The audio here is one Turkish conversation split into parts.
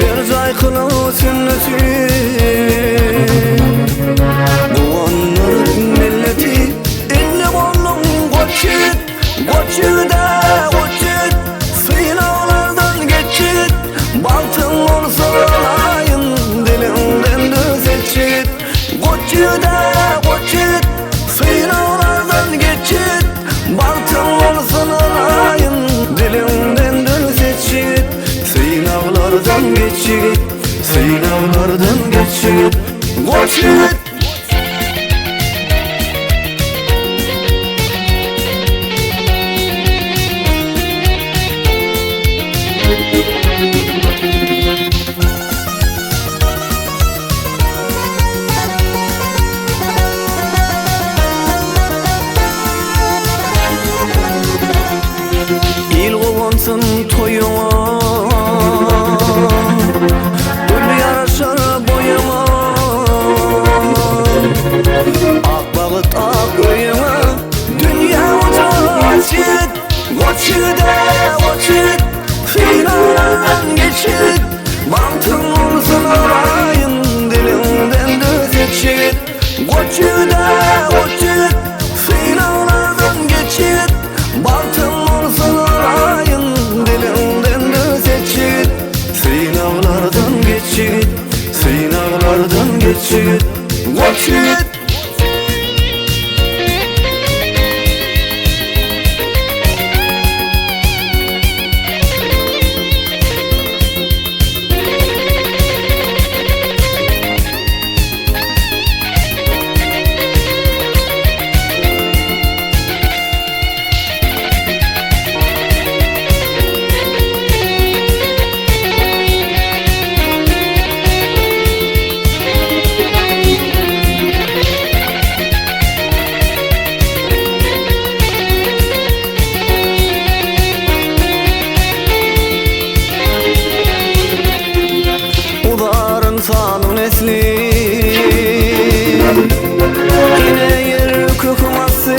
bir joy kılığı sünneti. Bu onların milleti elli bollum koçit. Koçida koçit, sınavlardan geçit. Baltın olsa ayın dilimden düz etçit. Koçida koçit, sınavlardan geçit. Baltın olsa ayın dilimden düz etçit. Sınavlardan geçit, sınavlardan geçit. Koçit. İl kovansın toyuma, gül yaraşar boyuma. Ak bağıt ak öyüme, dünya uca açık. Koçida koçit, finallardan geçit. Bantın olsun arayın, dilimden düz etçit. Koçida koçit, finallardan geçit. Bantın olsun arayın, dilimden düz etçit. Sınavlardan geçit, sınavlardan geçit. Koçit. İnsanın nesli yine yer kıkması.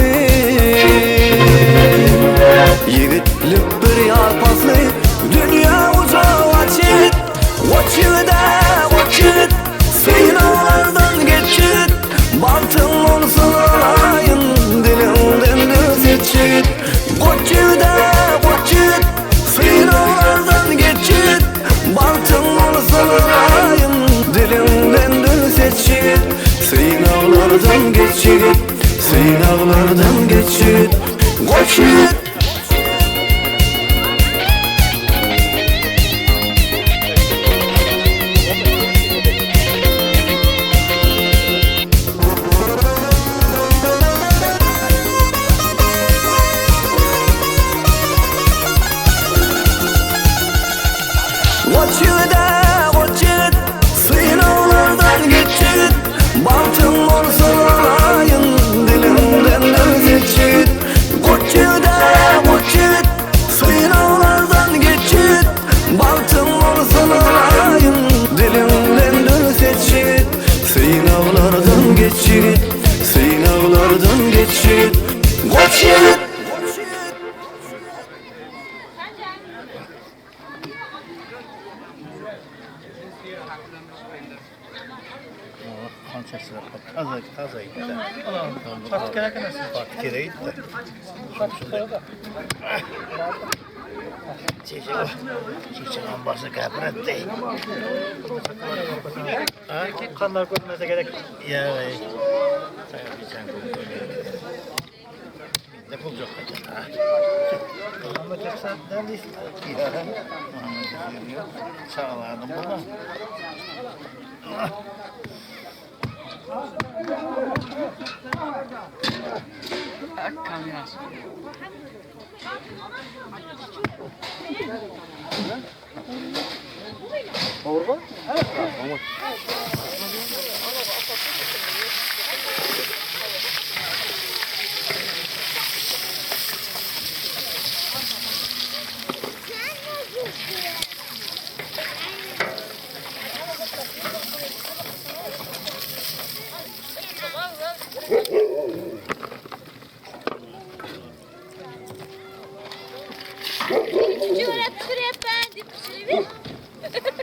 Yigitlik bir yapaslı, dünya uca açık. Koçida koçit, sınavlardan geçit. Baltın olsun arayın, dilimden düz etçit. Koçida koçit, sınavlardan geçit. Baltın olsun arayın, dilimden düz etçit. Sınavlardan geçit, sınavlardan geçit. Koçit. Koçida koçit, sınavlardan geçit. Baltın olsun arayın, dilimden düz etçit. Koçida koçit, sınavlardan geçit. Baltın olsun arayın, dilimden düz etçit. Sınavlardan geçit, sınavlardan geçit. Koçit. Qanchasi toza gitti. Vaqt kerak emas. Vaqt kerak edi. Chechag'am boshqa gapiradi. Qanday ko'rmasa kerak. Yo'q. Ne bulacak acaba? Ama çeksen değil. Sağladım bunu. Kamera. Orada? Evet. Tu vas la crêpe, hein, des petits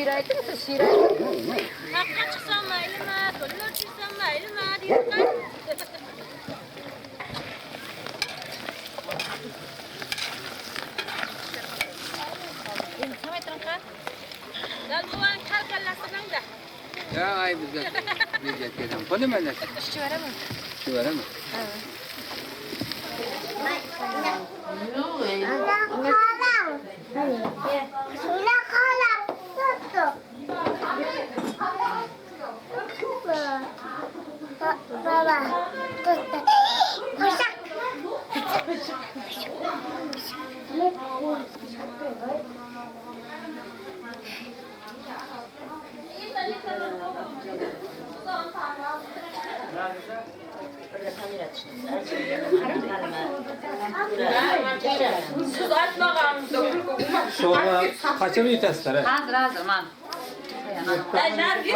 şiir aytır mısın? Şiir aytır. Hakka çıksam ayrılma, dolar çıksam ayrılma diyorlar. Sampai terangkan. Dan buang kalkalah senang dah. Ya ay bizga ketamiz. Qo'li mana? Işçı var mı? Shu berami? Baba, tut. Koşak. Siz atmagan. Sonra kaça mı yutasızlar? Hazır man. Ay Nergis.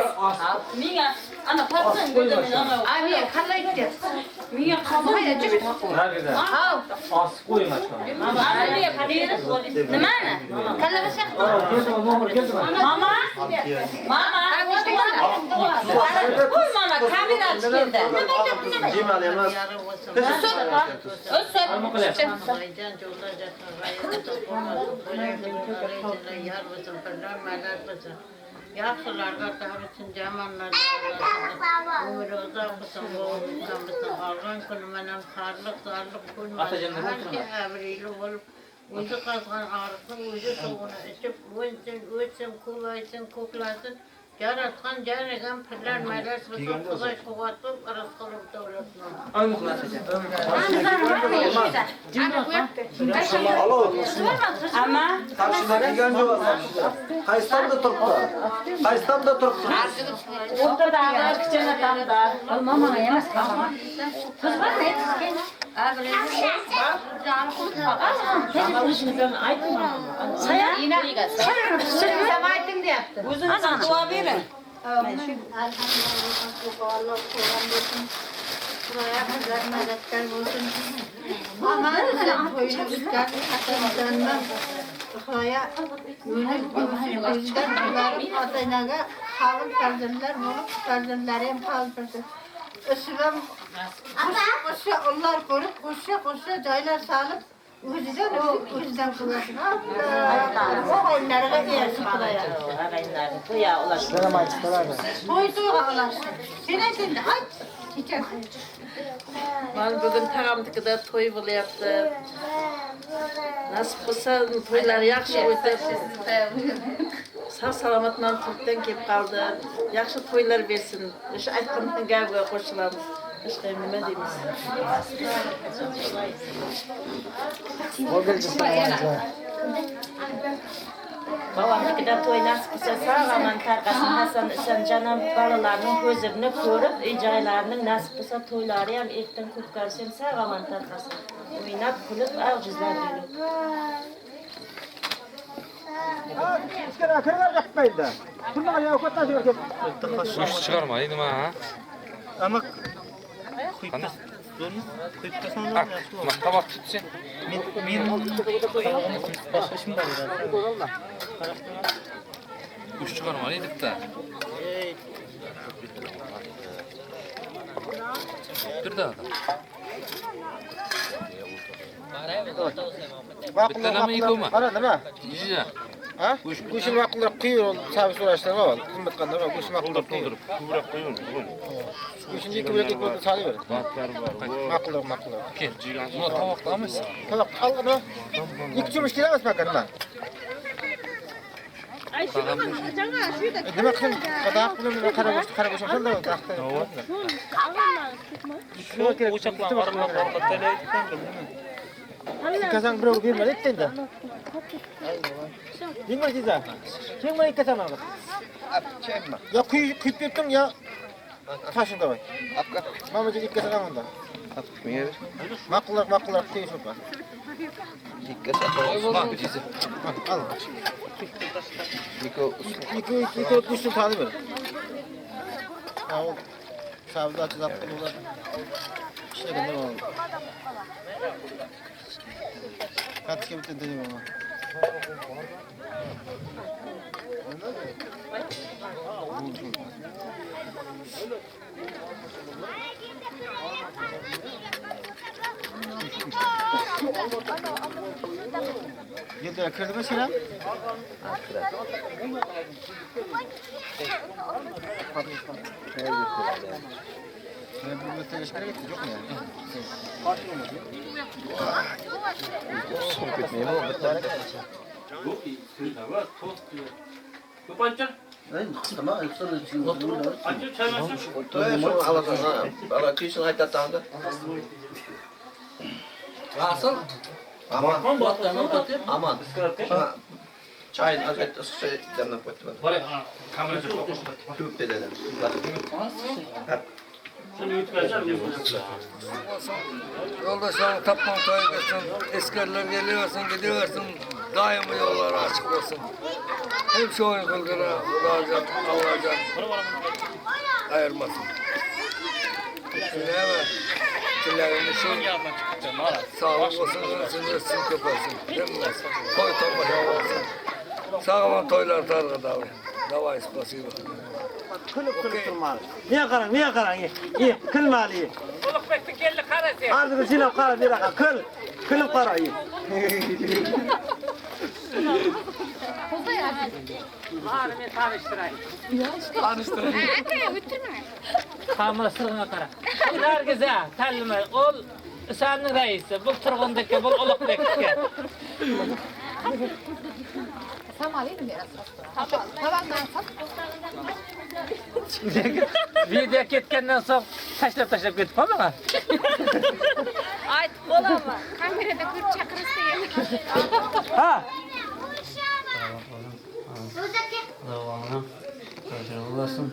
Minga. Ana patsan gözümün ana. Abi kalla gitti. Minga kalma. Hayır çık. Nerede? Al. Az koyun açma. Anne kaderi. Nemana? Kalla basın. Mama. Mama. Koy mana kamera çıkıldı. Ösüp. Ama kule. Yaxshilarga davrisin jamanlar umri uzoq bo'lsin olgan kuni manam xarliq zorliq Atacanlar bo'lmasin avrili bo'lib o'zi qazgan ariqni o'zi suvini ichib o'tsin ko'paysin ko'klasin yaratgan jaragan pirlar maylar bo'lsin xudo quvvatib araz qilib davlatni Ay muhlatacak. Ama Karşıda digan jo'q. Qaysitamda turibdi? Qaysitamda turibdi? orta dağlar küçüğüne tamda. Mama emas. Kız var ne? Abi. Saya yine. Sen aytın diye. Uzun dua verin. Onlar korup koşa caylar sağlıp Özden kılasın. O oyunlara gelsin buraya. Boyduğu ağlaşsın. Sen şimdi aç. Çiçek. Ben bugün tagamdıkıda toy yaptı. Nasip olsa toylar yaxşı ötüp. Sağ salamatla Türk'ten kep kaldı. Yaxşı toylar versin. Şu aytkandan gavga koşulamiz. Başka nima deymiz? Babamnikida to'y nasib qilsa sog'aman tarqasin Hasan Isanjanam balalarning ko'zini ko'rib, ijaylarning nasib qilsa to'ylari ham ertan ko'p ko'rsin sog'aman tarqasin. O'ynab kulib avjizlar berib. Kuş çıkarmaydı mı ha? Ama kuytda kuytda sanırım Ak, tabak tutsun. başka işim var ya. Kuş çıkarmalıydık da. Bir daha da. Bitti mi yıkılma? Ara nima? Yiyeceğim. Ha? Go'shtni vaqtlar quyur, sabit so'rashlar bor. Qimmat qanday bor? Go'shtni vaqtlar quyur. Kubrak koyun. Go'shtni ikki bo'lak ikki sali ber. Maqullar. Gel. Buna tavakta mısın? Tamam, al nima? Ikki cho'mish kerakmas maka nima? Nima qilsin? Qadaq bilan qara go'sht qildi. Vaqtda. Nima kerak? Uçaklar arılar Kasang bro berma endi. Nima deysan? Kim men kasaman? Chekma. Ya quyib ketdim ya tashin davay. Apka. Mama dedi ikki kasang unda. Meyve. Maqullar teyishib bor. İlk kasa. Bak bizi. Al. Niko. İki go'shtni tali ber. Al. Savdochi zaptı bular. İşte ne var? Kaç kere bitti dedi bana. Yedire kırdı mı Sinan? Şöyle bir metre geçmeye gitti, yok mu yani? Sohbet neyim o? Bıtlara gelsin. Nasıl? Aman. Çayın azıcık şey demle koydu. Tüp de dedim. Yoldaşlarım tapman kaybetsin, eskerler geliyorsun, gidiyorsun, daima yollar açık olsun. Hep şu oyun kılgına, Allah'can ayırmasın. Şimdi hemen Killerimiz sağlık olsun, sinirsin köpesin. Koy torba olsun. Sağlam toylar targı davay. Davay spasiba. Kılıp durmalı. Niye karan, niye karan? İyi, kılmalı iyi. Kulak bekle geldi karası. Ağzını sinop kara bir dakika, kılıp kara iyi. Ağrımı tanıştırayım. Kamasına kara. Herkese tellime ol senin reisi. Bu turgundaki bu oluk bekle. Video ketkenden soň taşlap gidip ama. Aytıp bolamı. Kamerada kırıp çakırısı diye. Ha? Davana koşar olasın.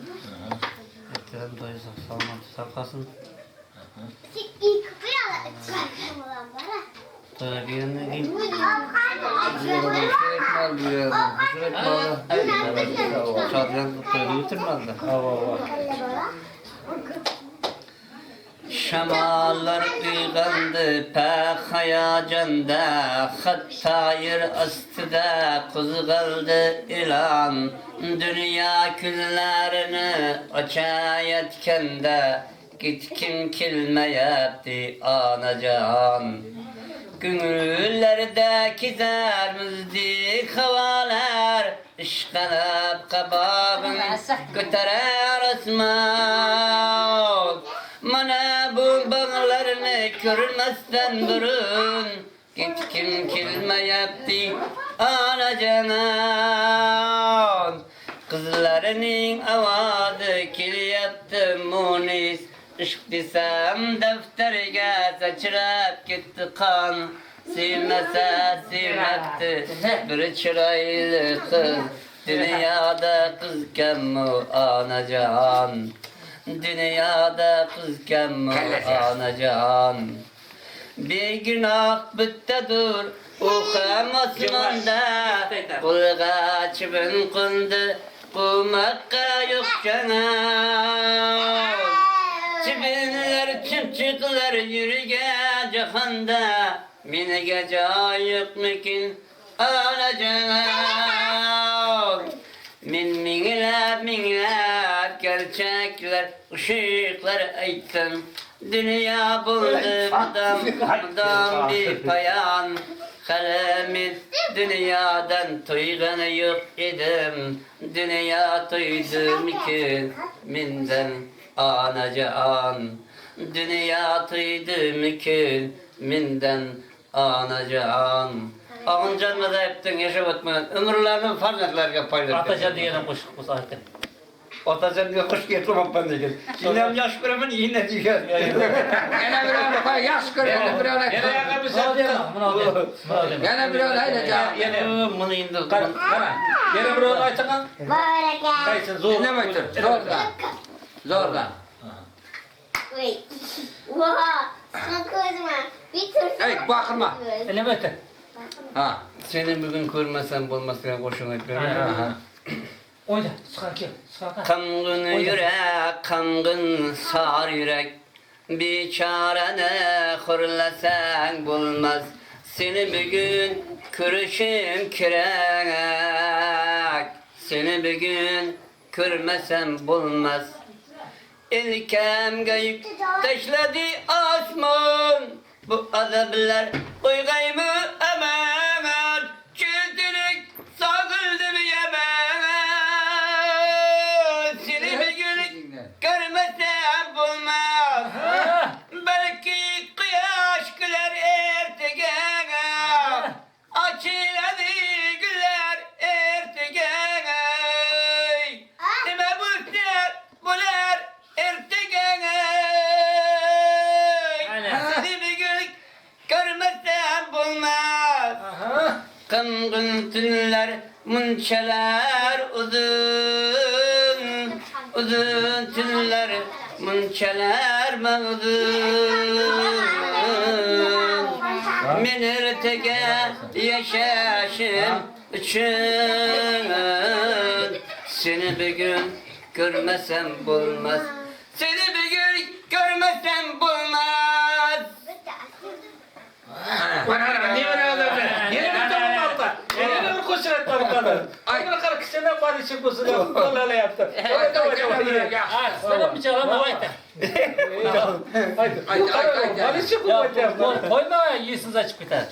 Ettiren doysa salmantı sarkasın. Doya giyenle giyin. Çadyan doyunu bitirmezler. Şamallar uygandı pek hayacanda, hattayır astıda kuzgaldı ilan. Dünya küllerini açayetkende, git kim kilmeyepti anacan. Gönüllerde kizermizdi havalar, işgalep kabağın göterer asmal. Mana bu bağlarını görmezden durun, git kim kilmeyepti anacanan. Kızlarının avazı kilyaptı munis, İşk desem defterge saçırap gitti kan. Sevmese sevmekti bir çıraylı kız. Dünyada kızken mu anacan? Dünyada kızken mu anacan? Bir günah büttedur uğam osmanda, bulga çibin kundu kumakka yok canan. Çibinler çıpçıklar yürüge cihanda, mine gece ayık mikin alacağım. Minglep gerçekler, ışıklar aytın. Dünya buldu buradan bir payan. Kalemin dünyadan tuyganı yok idim. Dünya tuydum ki minden anacan. Dünya tuydum ki minden anacan. Ağıncanma da hepten yaşap etmeyen ömürlerinin farzatlarına paylaşıyor. Atacan diyelim kuş bu saatte. Atacan diye kuş getirmem ben de gel. Yine yaş göremen yine diyor. Gene bir öyle koy, yaş görüyor, bir öyle. Yine yakar bir saatte. Gene bir öyle, haydi canım. Yine bunu indir. Kara. Yine bir öyle aytakan. Kaysın zor. Dinlemektir, zorla. Zorla. Oha! Sen kızma. Bir tür. Hey, bakma. Dinlemektir. Ha. Seni bugün görmesem bulmasına koşun etmem. Oyna. Sıkar ki. Sıkar. Kangın yürek, kangın sar yürek. Bir çarene hırlasan bulmaz. Seni bugün kürüşüm kirek. Seni bugün kürmesem bulmaz. İlkem gayıp taşladı asman. bu azablar uygay mı aman çöldürük sağıldı mı yaman seni bir gün görmesem bulmaz belki kıyaş güler ertege açıladı güler ertege deme bular ertege seni bir gün görmesem bulmaz kıngın tünler munçalar uzun uzun tünler munçalar uzun men ertege yaşaşım için seni bir gün görmesem bulmaz seni bir gün görmesem bulmaz. Ne var adam? Nereye tamam altta? Nereye koşarak tamam? Ay bakar kişine barışı kusura böyle yaptı. Selam bir çalama haydi. Haydi. Barışı kusura. Koyma yiyorsunuz açık biter.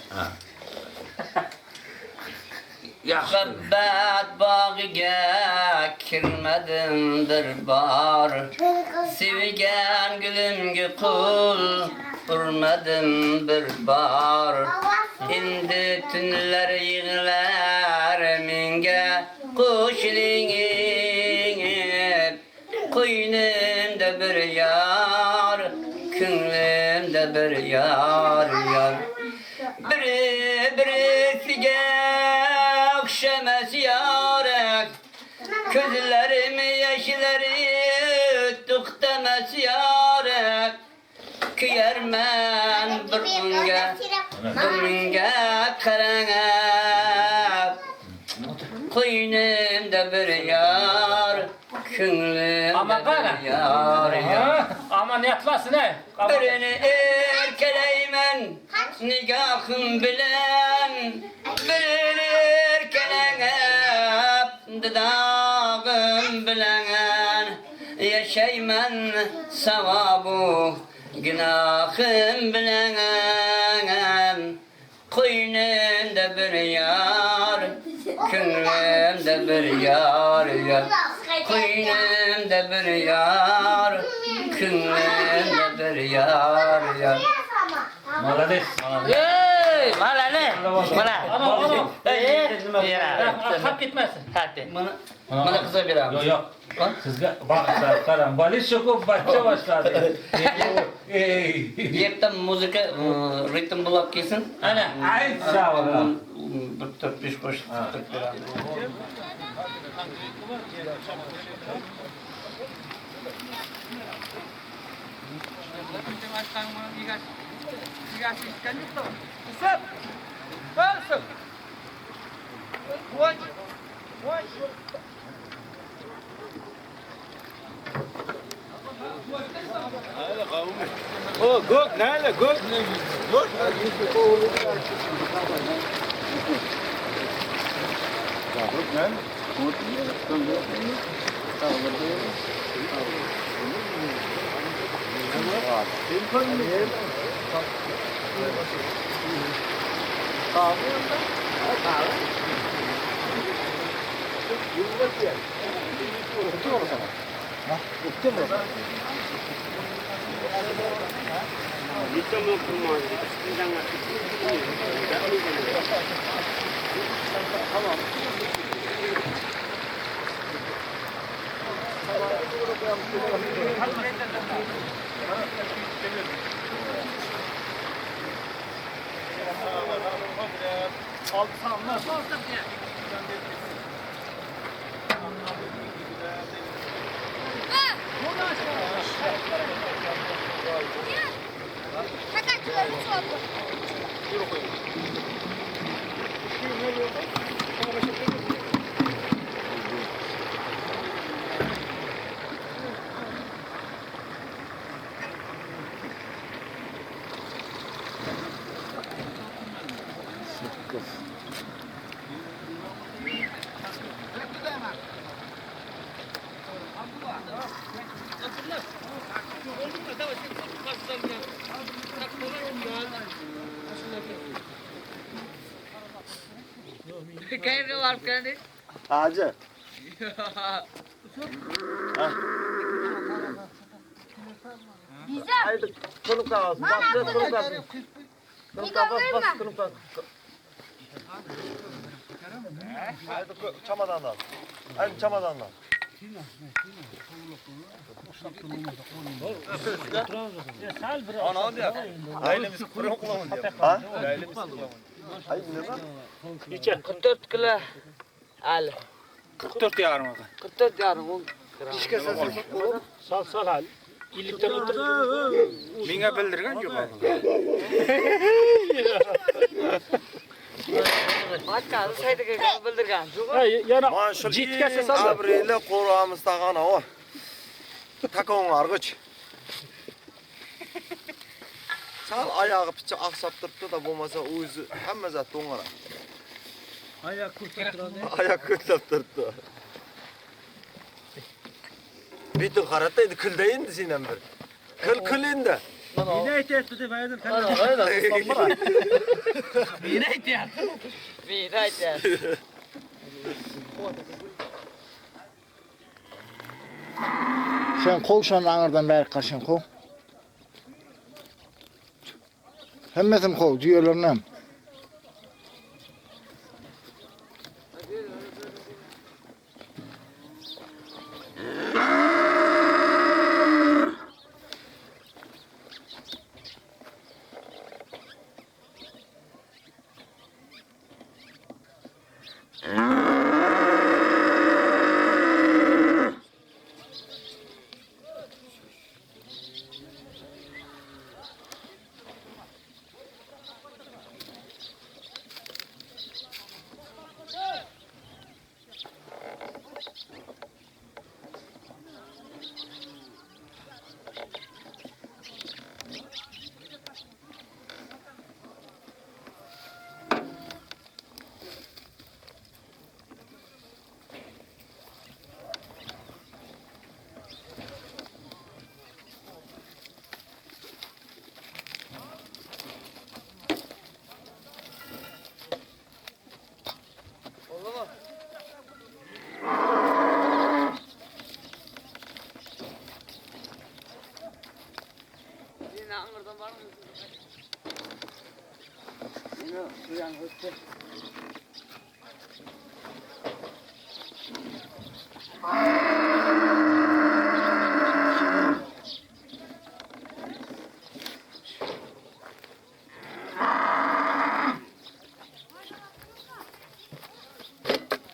Muhabbet bağıga kirmedimdir bar sevgen gülümge kul vurmadım bir bar indi tünler yığılar minge kuşlingip koynumda bir yar künglimde bir yar birisiga okşamaz yarek gözlerimi yaşları tuktamaz yarek kıyarman bir günge karangap koynumda bir yar künglimde bir yar Aman yatlasın he. birini erkeleymen nigahım bilen birini erkeleyep dudağım bilen yaşayman savabu günahım bilen koynumda bir yar künglimde bir yar koynumda bir yar künglimde bir yar Malades. Ey malale Ana. Hak gitmesin. hadi bana kıza bir abi Yok. Sizga bak karan baliş çok başça başladı. Yepten müzik ritim bulak kesin Ana. Ay sağ ol. bir 4-5 kuruş tuttuk bir abi Oh, good. Nala, good. Good. Hatırlar. Kayıplı varıp geldi. Hacı. Haydi kılıp kalsın. Bas kılıp kalsın. Kılıp bas kılıp kalsın. Haydi çamadan al. Haydi çamadan al. Ailemiz kurum kullanın diyor. Ha? Ailemiz kullanın. Hayır ne var? 44 kilo. Al. 44 yarım. 44 yarım. İşke sesini Sal hal. İllikten otur. Minge bildirgen yok. Başka saydık bildirgen. Maşallah. Citkese sal. Abrele Kur'an'ımız tağana o. Takon argıç. Sal ayağı piçe aksap durdu da bulmasa o yüzü hemme zat doңara. Ayak kurtardı. Ayak kırtap durdu. Bütün karataydı kıldayındı sinem bir. Kıl indi. Yine ihtiyaç dedi baydım. Yine ihtiyaç. Yine ihtiyaç. Sen kovşan ağırdan beri kaşın kov. Hemmetim kov diyorlarına.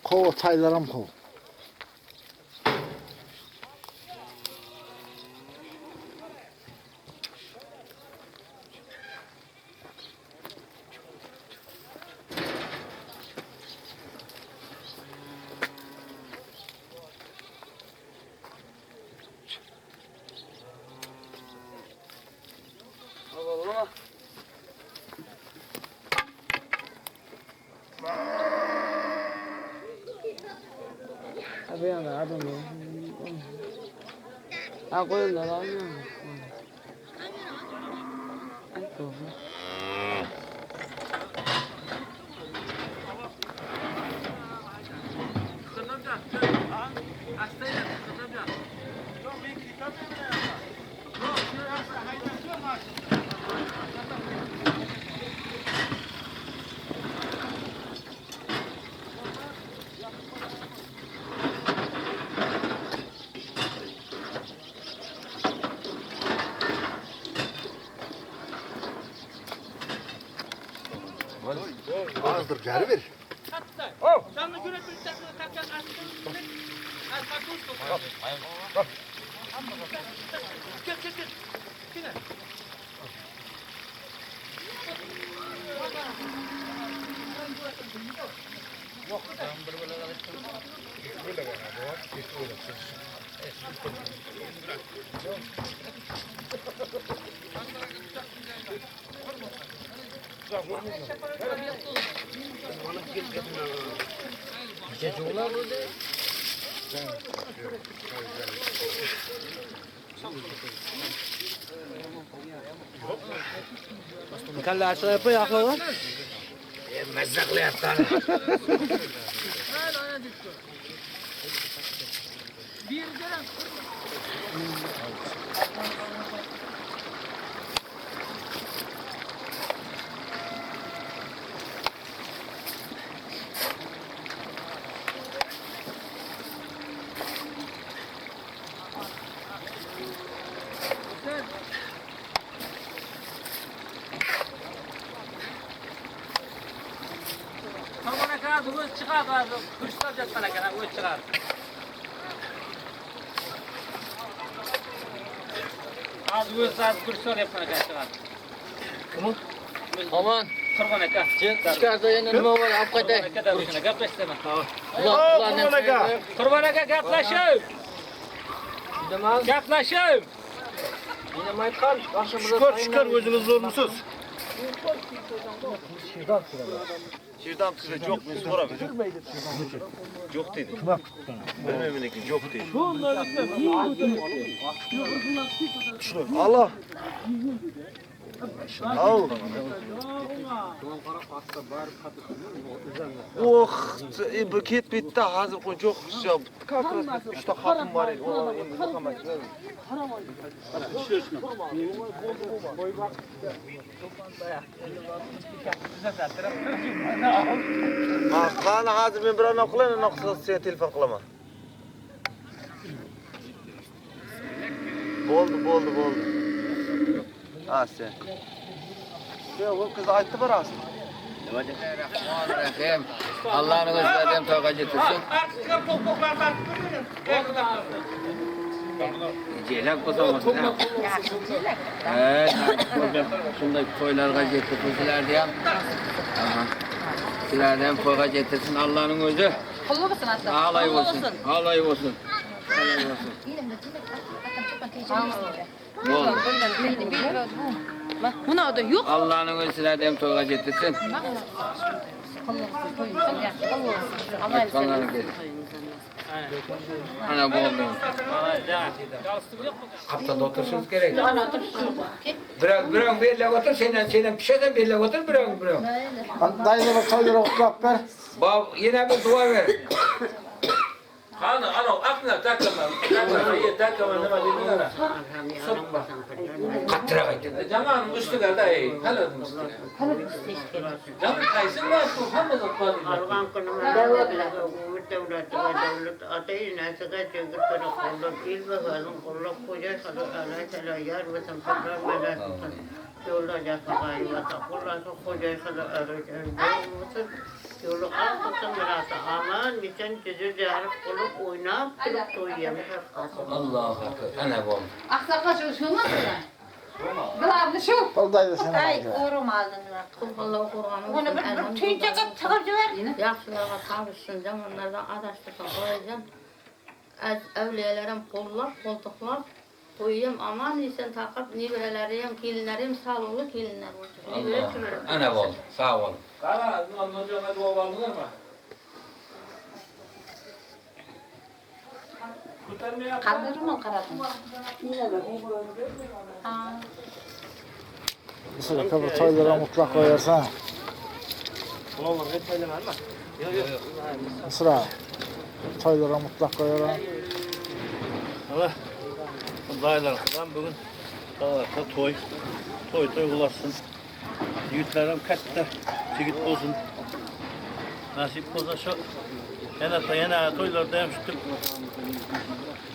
Kov taylarım kov. Abi yana adam ya. Ha koyun da lan. Azdır geri ver. Kan laatste heb je Mezzaklayaptı. Tamam ne kadar öz çıkardı abi. Kuşlar жатқан ekan, öz çıkardı. Az öz az kuşlar yapқан ekan çıkardı. Kim? Aman. Qurban aka. Çıkarsa yana nima var? Olib qaytay. Qurban aka da o'shani gaplashsam. Qurban aka. Qurban aka gaplashuv. Gaplashuv. Şükür gözünüz zormusunuz. Şirdan kıza çok mu sonra çok dedi. Benim evimdeki çok dedi. Allah. Al. Oh, bu ket bitti. Hazır koy çok güzel. Kalkırız. İşte hatun var. Ona indi bakamayız. Qani hazır men birovni qilayman, noqsa sen telefon qilaman. Bo'ldi. Ha sen. Yo'q, qiz aytdi barasi. Bismillahirrahmanirrahim. Allah'ın özlerden toka getirsin. Celak kozamasın ha. Evet. Şundaki toylarga getirsinler diyem. Sizlerden toka getirsin Allah'ın özü. Kullu musun aslan? Alay olsun. Alay olsun. Oldu. Buna da yok. Allah'ın özü sizlerden toka getirsin. Kanlarını getirsin. Ana bu oldu. Haftada otursunuz gerek. Birer belli otur, senden pişeden belli otur, birer. Dayılara toylara otlak ver. Bak yine bir dua ver. Ana aklına takma. Takma ne var dedin ana. Sokma. Kattıra kaydı. Zaman üstüne de halı üstüne. Zaman kaysın da şu hamle tutmadı. Algan konumu devlet atayın asıga çöküp kolluk il bakalım kolluk koca kalı alay yar ve sanfırlar melasın. Yolda yakayı vata kullan koca kalı arayacağız. Yolu altı mirasa aman biten cüzü yarıp kolluk oynayıp kılıp toyuyamıyor. Allahu akbar. Ana bu. Aksaka şu mu? Gılablı şu. Al dayı sen. Ay orum ağzını. Kullanlığı kurbanı. Onu bir tüyünce çıkartıver. Yaşlılara karışsın zamanlarda adaştıkla koyacağım. Evliyelerim koltuklar. Koyayım aman isen takıp nivrelerim, kilinlerim sağlıklı kilinler olsun. Allah. Ana bu. Sağ ol. Kara, anlayacağına dua vardılar mı? Kaldırır mı karadın? Mesela kapı toylara mutlak koyarsan. Sıra. Toylara mutlak koyarsan. Allah. Dayılar kızan bugün dağlarda toy bulasın. Yiğitlerim katta çekit olsun. Nasip olsa şu yana toylarda yemşittim.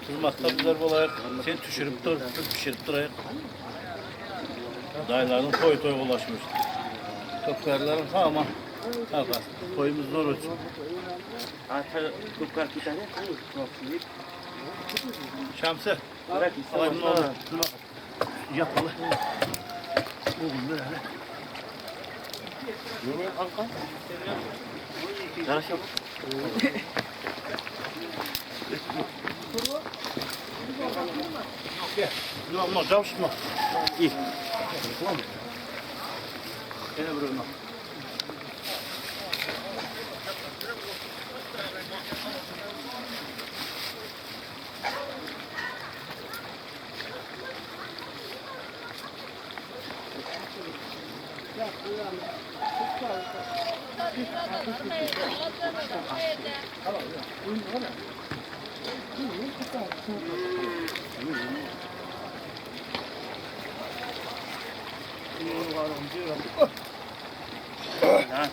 Kızmakta bizler olarak sen düşürüp dur, pişirip durayım. Dayıların toy ulaşmış. Topkarların ama toyumuz zor olsun. Topkar bir tane. Şamsı. Alayım ne olur. Yapmalı. Oğlum böyle. Yine kanka. Yanaş yap. Yok ama çalışma. İyi. Tamam. Gene buraya.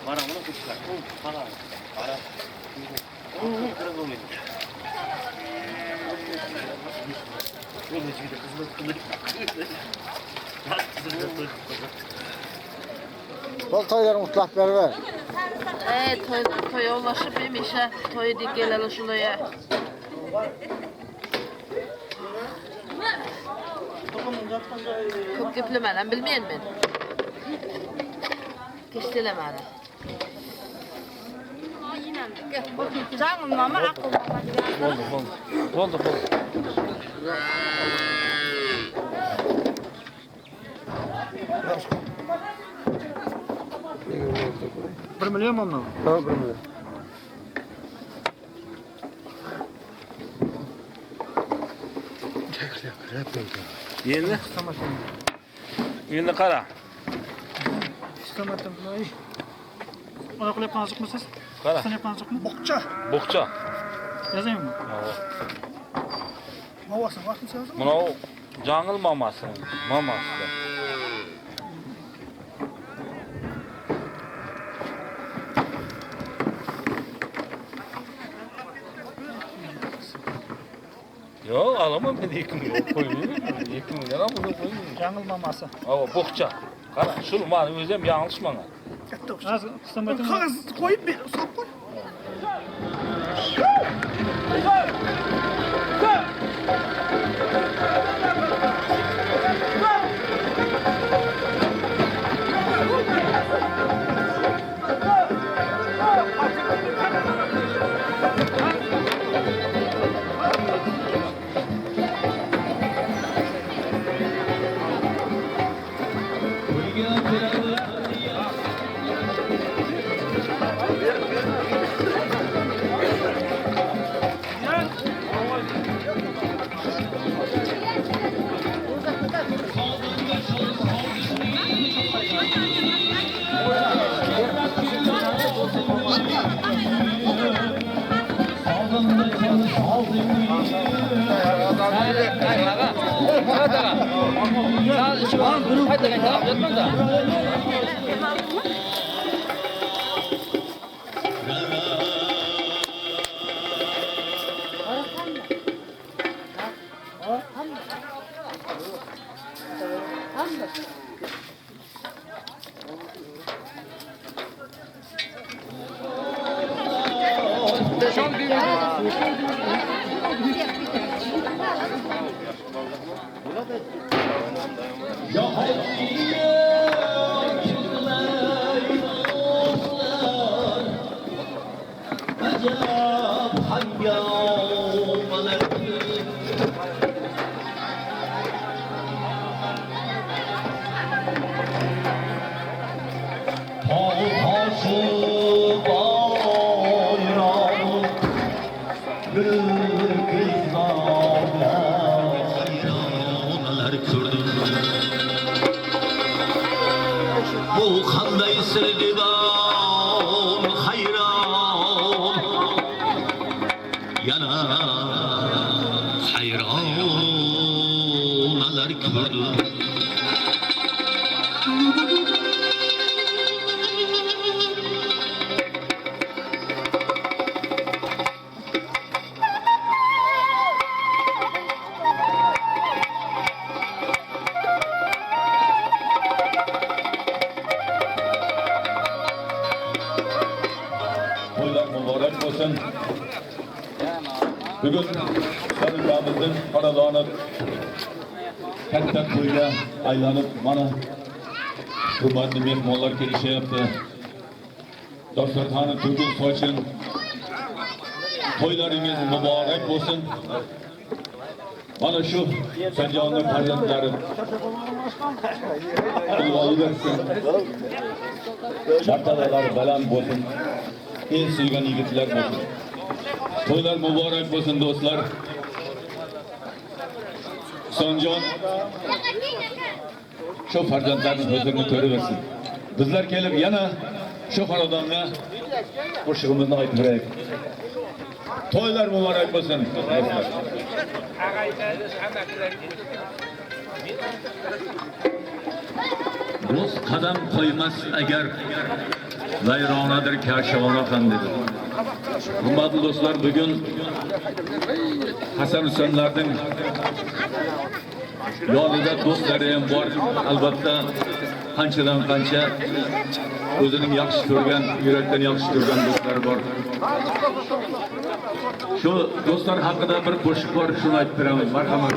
Bana bunu kuşlar. Bana. Kırın olmayın. Bol toyları mutlak ver. Toy ulaşıp imişe toy dik geleli şulaya. Çok geplemeden bilmeyen ben. Keştelemeden. Canım mama akıl. Oldu. $1 milyon mu ondan? Tamam, 1 milyon. Endi qara. İstemedim bunu. Oyoqlar yapmanızlık mısınız? Qara. Sen yapmanızlık mı? Bokça. Boqcha. Yazayım mı? Mavası var mı sen? Mana жаңыл mamasi. Mamasi. Yo, alamam ben 2 milyon koymayayım. 2 milyon ama bunu koymayayım. Жаңыл maması. Ava boqcha. Qara, şunu mani özüm yanlış mana. Az istemedim. Kağız koyup bir sap koy. Bu qanday sirdidan hayron yana hayronalar ko'rdim mübarek olsun. Bugün sarıklarımızın paralanıp katta kuyla aylanıp bana hürmetli mehmonlar kelişe yaptı. Dostlarhanı Türk'ün soyçun toylarınız mübarek olsun. Bana şu Sancanlı farzandları kulvalı versin. Martabaları baland olsun. En suygan yigitlar olsun. Toylar mübarek olsun dostlar. Sancan şu farzandlarning huzurini ko'raversin. Bizlar kelib yana şu xonadonga qo'shig'imizni aytib beraylik. To'ylar muborak bo'lsin. Do'st qadam qo'ymas agar vayronadir karshona ham dedi. Hurmatli do'stlar, bugun Hasan Husanlarning yonida do'stlari ham bor. Albatta qanchadan qancha o'zining yaxshi ko'rgan, yurakdan yaxshi ko'rgan do'stlari bor. Shu do'stlar haqida bir qo'shiq bor, shuni aytib beraman. Marhamat.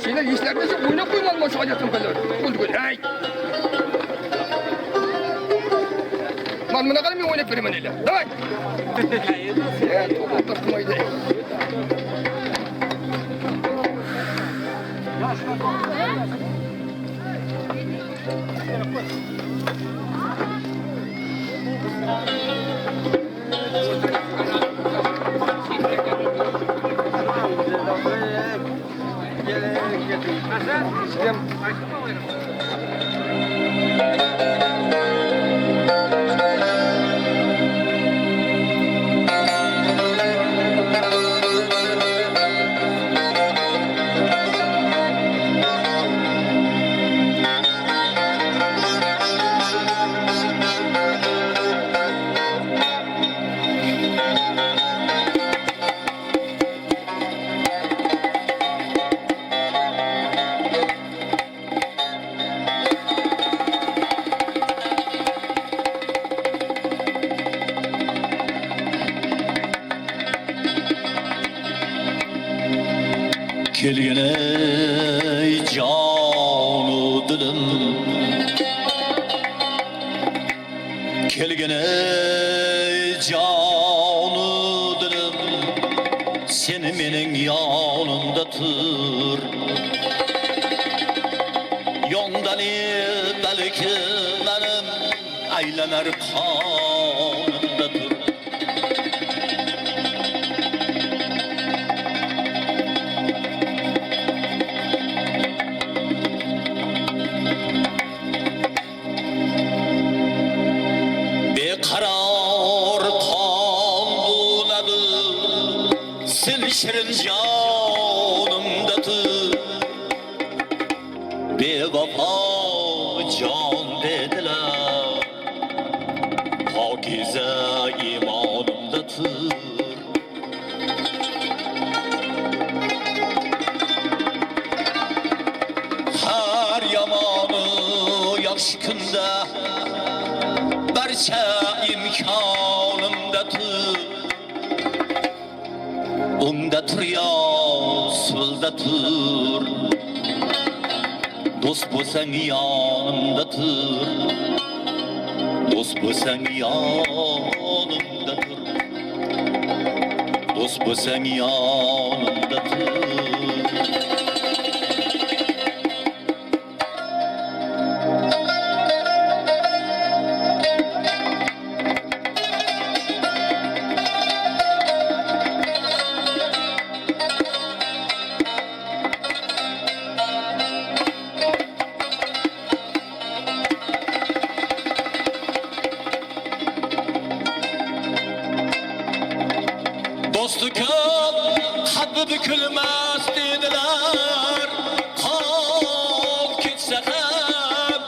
Senlar eslarmasa o'ynab qo'yman mana shu oyatdan qilib. Bo'ldi. Hey. Men buna qilib o'ynab beraman deylar. Davay. Ya, to'xtab qilmaydi. Kelgin ey jonu dilim, kelgin ey jonu dilim, seni mening yonimda tur. Yondan balki benim aylanar qonimda tur. Şirin canımdadır, bevafa can dediler, pakize imanımdadır. Her yamanı yaxşı kunda, barcha imkanımdadır. Unda tur ya, sulda tur. Dost bo'lsang yonimda tur. Dost bo'lsang yonimda tur. Dost bo'lsang yonimda tur. Dostu köp, kalbi bükülmez dediler. Kal gitse hem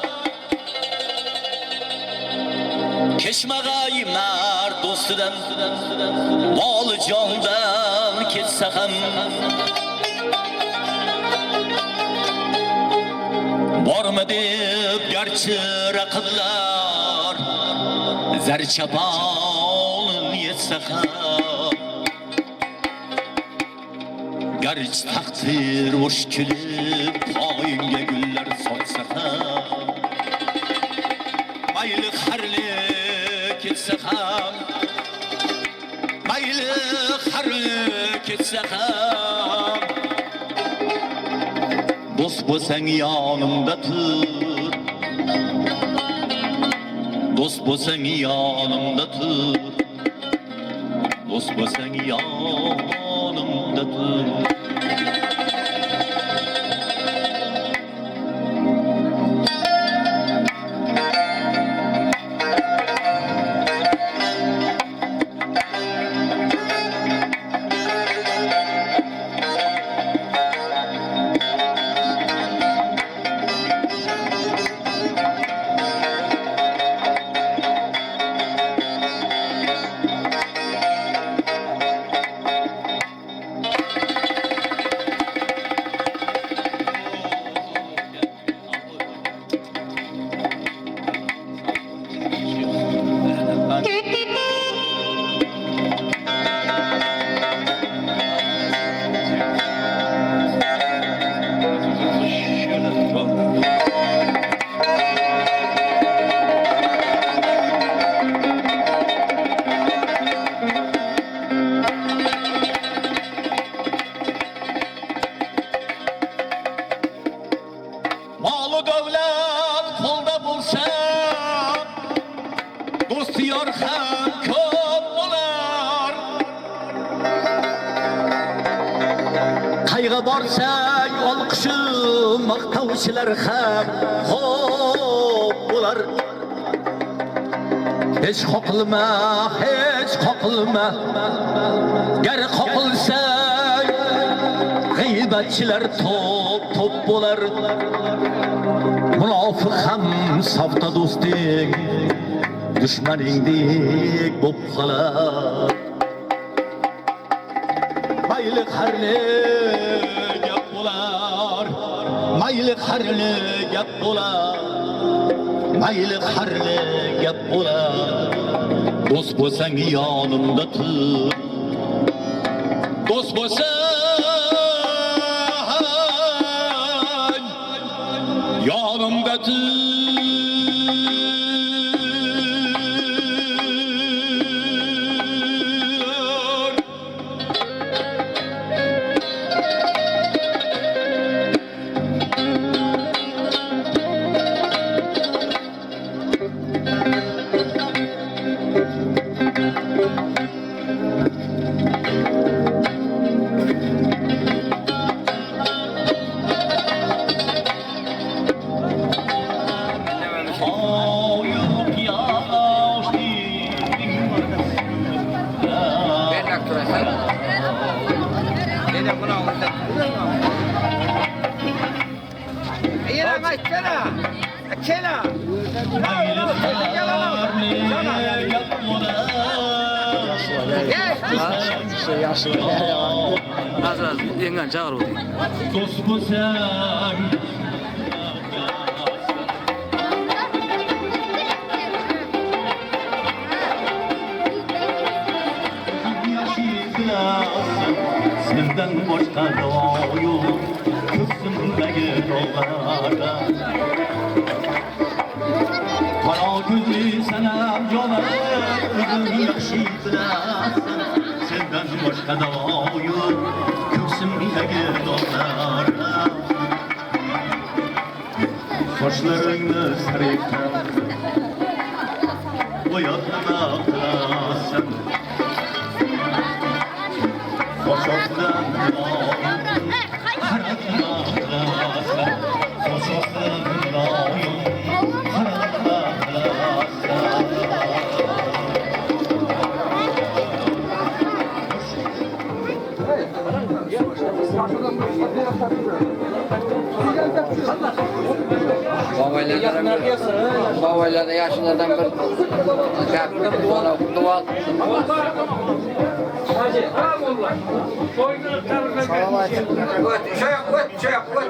keşmegayimler dostudan, malı candan gitse hem var mı deyip gerçi rakılar, zerçabalın yetse hem Gerç takdir hoş külüp ayınge güller soysa hem Maylı harlık etse hem Maylı harlık etse hem Dost bo'lsang yanımdadır Dost bo'lsang yanımdadır Dost bo'lsang yanımdadır dost yar ham ko'p bo'lar. Qayga borsang olqishim maqtovchilar ham xo'p bo'lar. Hech qoqilma, hech qoqilma. Gar qoqilsang g'iybatchilar top bo'lar. Munofiq ham safta do'sting dushmaningdek bo'p qolar. Mayli qarli gap bo'lar, mayli qarli gap bo'lar, mayli qarli gap bo'lar. Do'st bo'lsang yonimda tur, do'st bo'lsang yonimda tur. Az yengen çağır oldu. Dost bo'lsang senden boşqa davo yo'q, ko'ksimdagi dog'larda. Qaro ko'zli sanam jonim, o'zing yaxshi bilasan. Senden boşqa davo yo'q, ko'ksimdagi dog'larda. Sochlaringni saraytib, bo'yatma qilasan. Sochokdan qaratma qilasan. Sochokdan qaratma qilasan. Babaylarda yaşlılardan bir kaptım, sonra dual.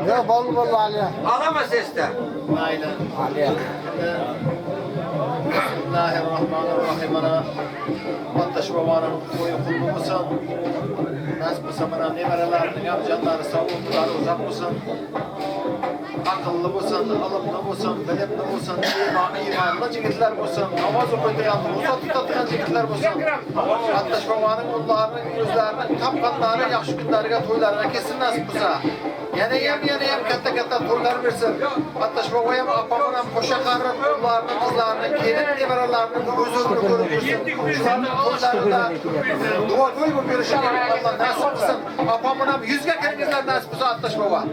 Ya ballı ballı Ali. Alama sesle. Aynen. Ali. Bismillahirrahmanirrahim. Ana Battaş babanın koyu kullu musun? Nasıl bu samana nemerelerinin canları savunduları uzak mısın? Akıllı bolsan, alımlı bolsan, bilimli bolsan, imanlı jigitler bolsan, namaz okuyduğun, roza tutadigan jigitler bolsan, Attaş babanın ullarının özlerinin tapqanları, yaxşı günleriga, toylarına kesin nasip bolsa. Yana ham katta toylar versin. Attaş baba ham apamın ham qo'sha qarib, ullarının, qizlarının, kelin nevaralarının o'zini ko'rib tursin. Shularning toylarida duo to'y bo'lib berishi Allah nasip qilsin. Apamın ham 100 ga kiringizlar nasip bo'lsa Attaş baba.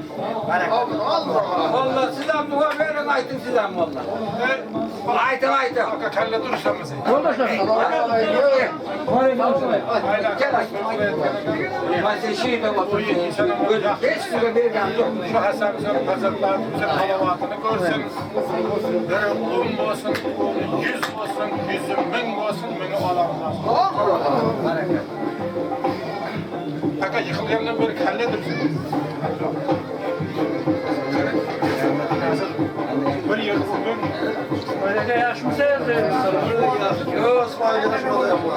Vallahi siz ham dua verin, aytın siz ham vallahi. Aytın. Kelle durursanız. Ben şey de oturuyorum. Hiç süre vermem yok. Şu Hasan Hüseyin Hazretlerimize salavatını görseniz. Böyle 10 olsun, 100 olsun, 100'ün 1000 olsun, 1000'i alamaz. Fakat yıkılgandan beri kelle durursunuz. Bir yıl bugün öyle yaşmışsa yazıyor. Yok, İsmail'e yaşmadı ya bu.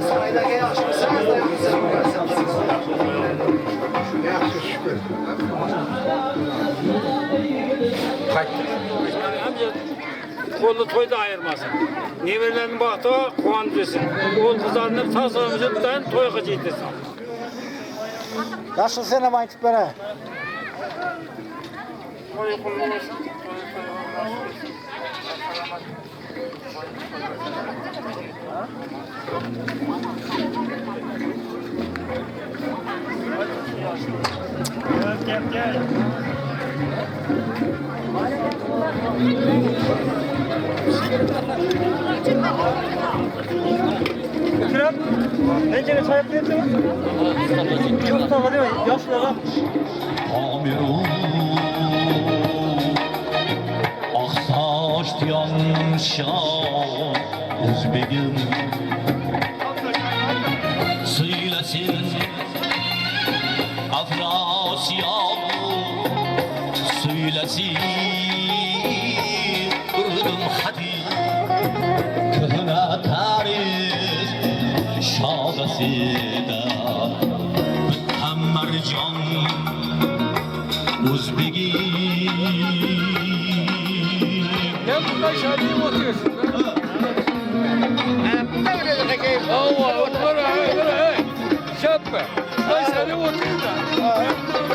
İsmail'e yaşmışsa yazıyor. Kollu toyda ayırmasın. Nevelerin baktı kuandırırsın. Oğul kızlarını tasarımcılıktan toy kıcıydırsın. Yaşlı sen ama aytıp bana. Gel. Kıram, pencere çay yapıyor mu? Çok da değil mi? Yaşlı adam. Amirun Aksaç yanşan Özbegim Söylesin Afrasyalı Söylesin Ürdün hadi Köhne tarih Şadasida Mütemmercan Uzbegi Ne bu taş alayım oturuyorsun? Ne öyle de bakayım? Allah Allah. Şapka. Taş alayım oturuyorsun.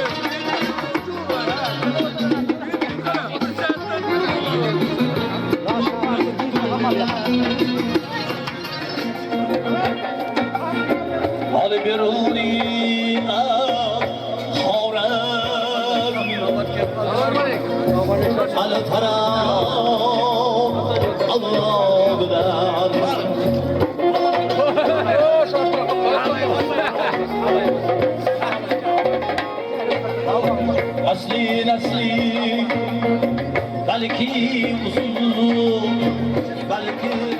Ali Biruni على ترى الله أصلي نسلي بلكي وصول بلكي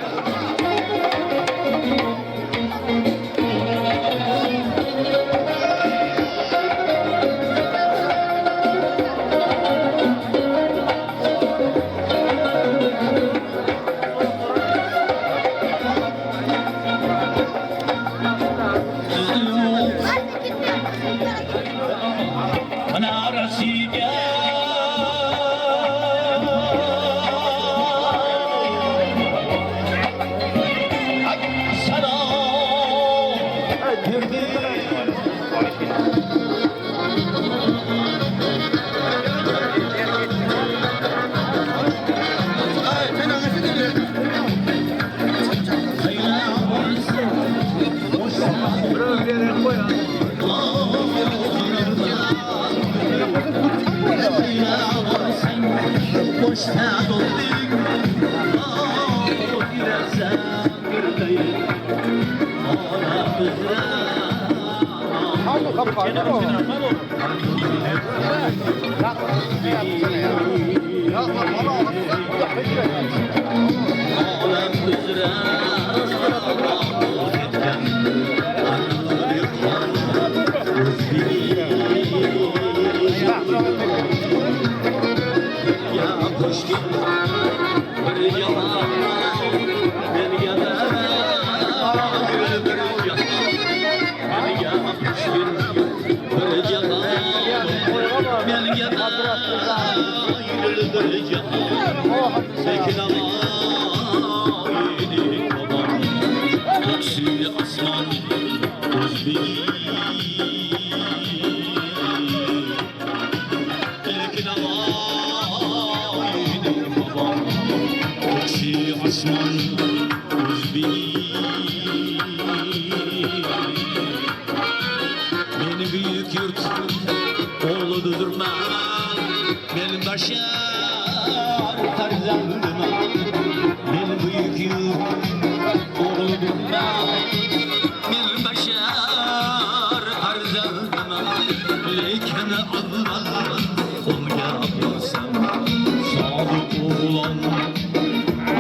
Beni büyük yurt oğludur ben, benim başım tarzandım. Benim büyük yurt oğludur ben, benim başım tarzandım. Leyken Allah ol yapmasam, sadık oğlan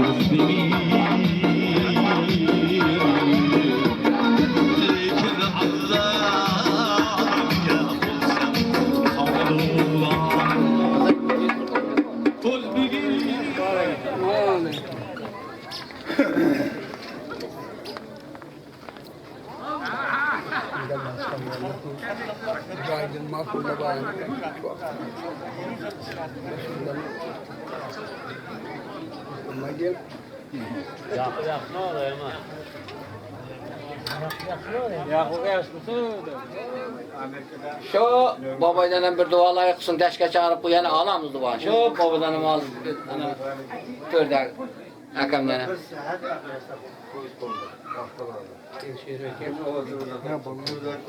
özbegi. Günaydın mahkulle bayan. Ama gel. Yak ne oluyor ama? Yak o Şu babaydan bir dualar yapsın, deşke çağırıp bu yana alamız duanı. Şu babadan mal ana törde Akamdan.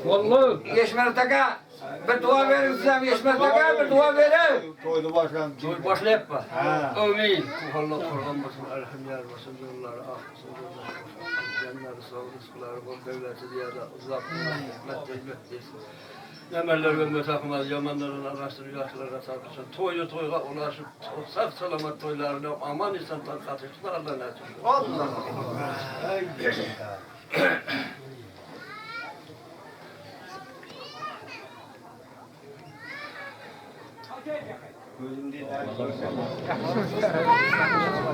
Vallahi Yeşmer Taka bir dua verin size Yeşmer Taka bir dua verin. Toydu başkan. Toy başlayıp mı? Amin. Allah korgan olsun, elhamdülillah, Resulullah, cennet sağ rızıkları, bol devleti ziyade uzak, rahmet versin. Emellerine mütakmaz, yamanların arasını yaşlara sarkısın. Toyu toyga ulaşıp, saf salamat toylarına aman insan katıştılar Allah'ın açın. Allah Allah.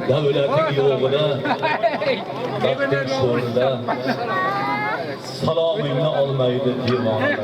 Devletin yoluna, vaktin sonunda salamını almaydı divanı.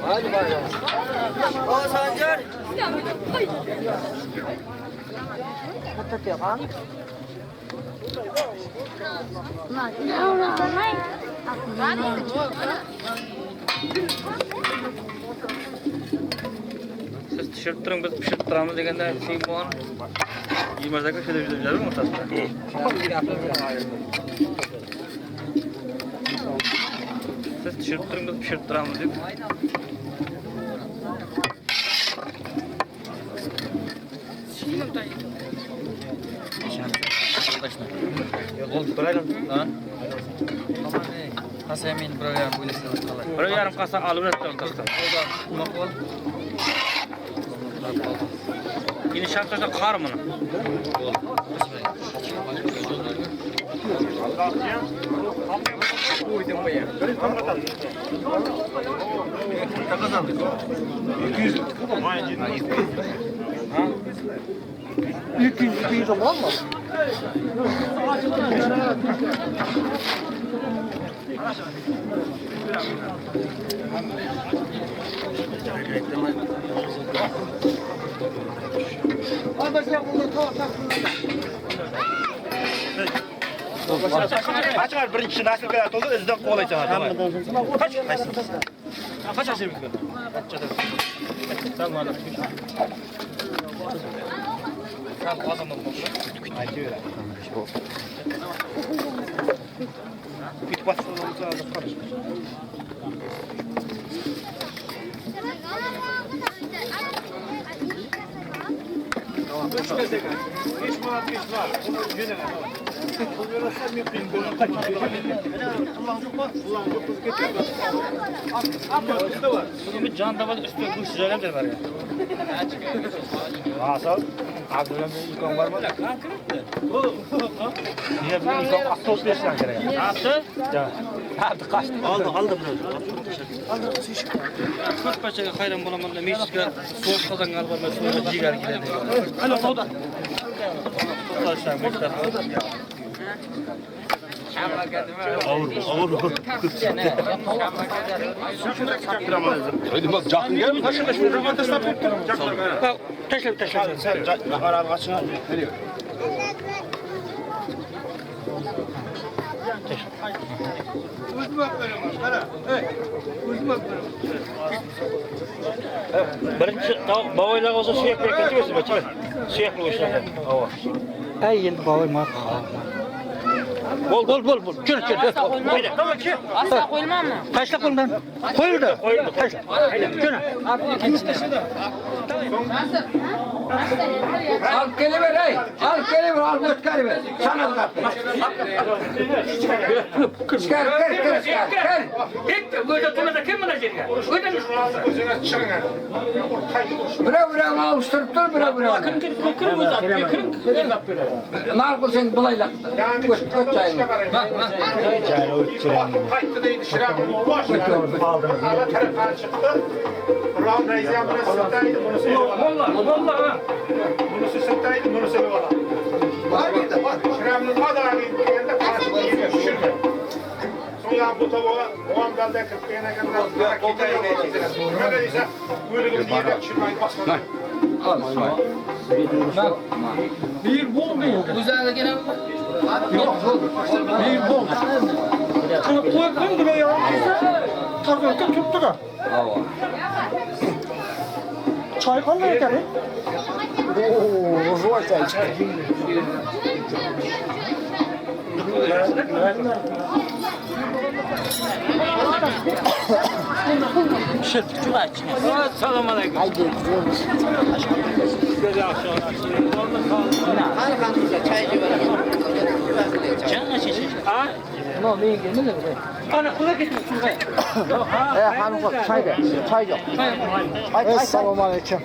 Hadi bakalım. O Sancar. Siz tişört turun, biz pişirip turamız degende şey boğan. Yemezde şöyle bir güzel mi ortasında? Siz tişört turun, biz pişirip turamız degende. Kasa yemeğin buraya buyursanız kalır. Buraya yarım kasa alıp ettim kasa. Makbul. Yine şartlarda kar mı? Bir zaman mı? Kaç var birinci kişi nasıl kadar oldu özden kovalayacağım. Kaç? Kaç aşırı bir kadar? Tamam. Tamam o zaman bu. Haydi öyle. Bir basınımızı alıp karışmış. Üç gezegen, 5 manat 5 var. Bunu yönelim. Bunu yönelim yapayım. Bunu kaç? Ulan çok var. Ulan çok kız getiriyor. Ama üstte var. Bunun bir can daval üstü bu süreler de var ya. Nasıl? Abdülhamid ilkan var mı? Niye bir ilkan astos beşler gerek? Ne yaptı? Ya. Hadi kaçtı. Aldım biraz. Kurt paçaga hayran bulamanda meclisga soğuk kazan albarma soğuk ciğer giderdi. Alo soda. Arkadaşlar meclisler. Ağır. Hadi bak cakın gel. Kaçın şunu rahat stop et. Bak taşla. Sen cakar kaçın. Nereye? Uzmak böyle var. Kara. Evet. Uzmak böyle. Birinci babaylar olsa sürekli getiriyorsun bakayım. Sürekli o işler. Hava. Ay endi babay mat. Bol. Kür. Tamam ki. Asla koymam mı? Taşla koldan. Koyuldu. Taşla. Kür. Al keliver ey. Al keliver al göt keliver. Sana da. Çıkar. İlk böyle tutmada kim bana geliyor? Bire alıştırıp dur bire. Kırın bu zaten. Marco sen bulayla. Göt çayını. Bak. Çayını uçuran. Kayıttı değil şirak. Aldınız. Ara taraftan çıktı. Ram Reis'e bunu sıktaydı. Bunu söylüyorlar. Vallahi. Bunu sıktaydı. Bunu söylüyorlar. Var bir de bak. Şiramın madalini yerinde parası yiyemiyor. Şurada. ya bu tavuğa o an geldi 40 tane kadar kitaya geçti. Böyle ise böyle bir diye çıkmayı basmadı. Bir bol mu? Güzel gene. Yok. Bir bol. Koy gibi ya. Tarafta tuttu da. Hava. Çay kaldı ya tabii. Oo, zor çay. Selamun aleyküm. Esselamu aleyküm.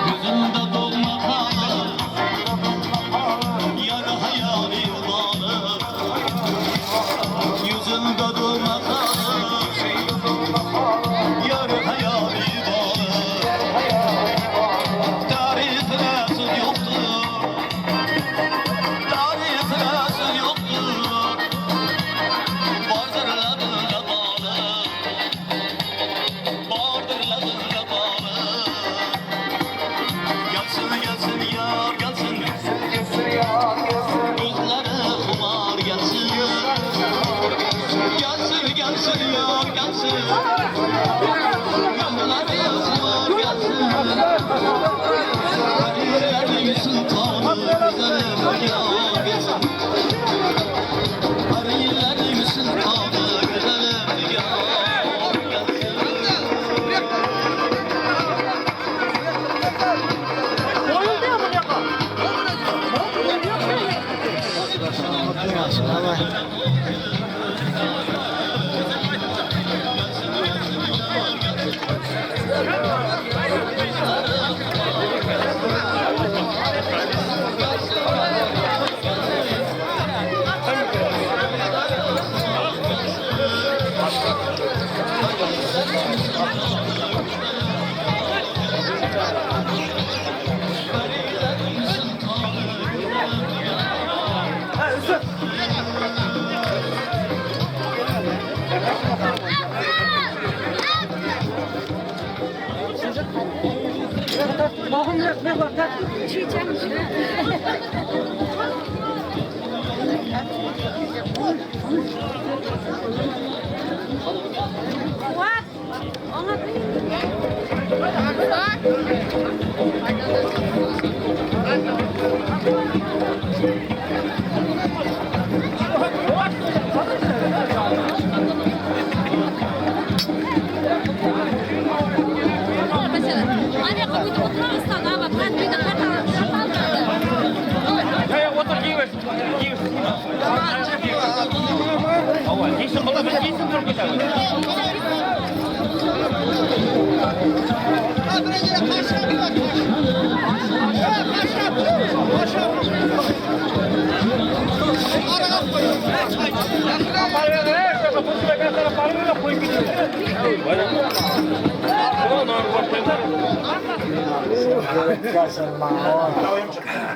Gözümde dolma kalır, yar hayalim bağlı. Yüzümde dolma kalır, yar hayalim bağlı. Tarihine söz yoktur, tarihine söz yoktur. Bardırlarına bağlı, bardırlarına bağlı. Gelsin gelsin yar gelsin, gözleri kumar gelsin. Gelsin gelsin yar gelsin, gözleri kumar gelsin. Hariyerin sultanı güzelim yar gelsin. Hariyerin sultanı güzelim yar gelsin.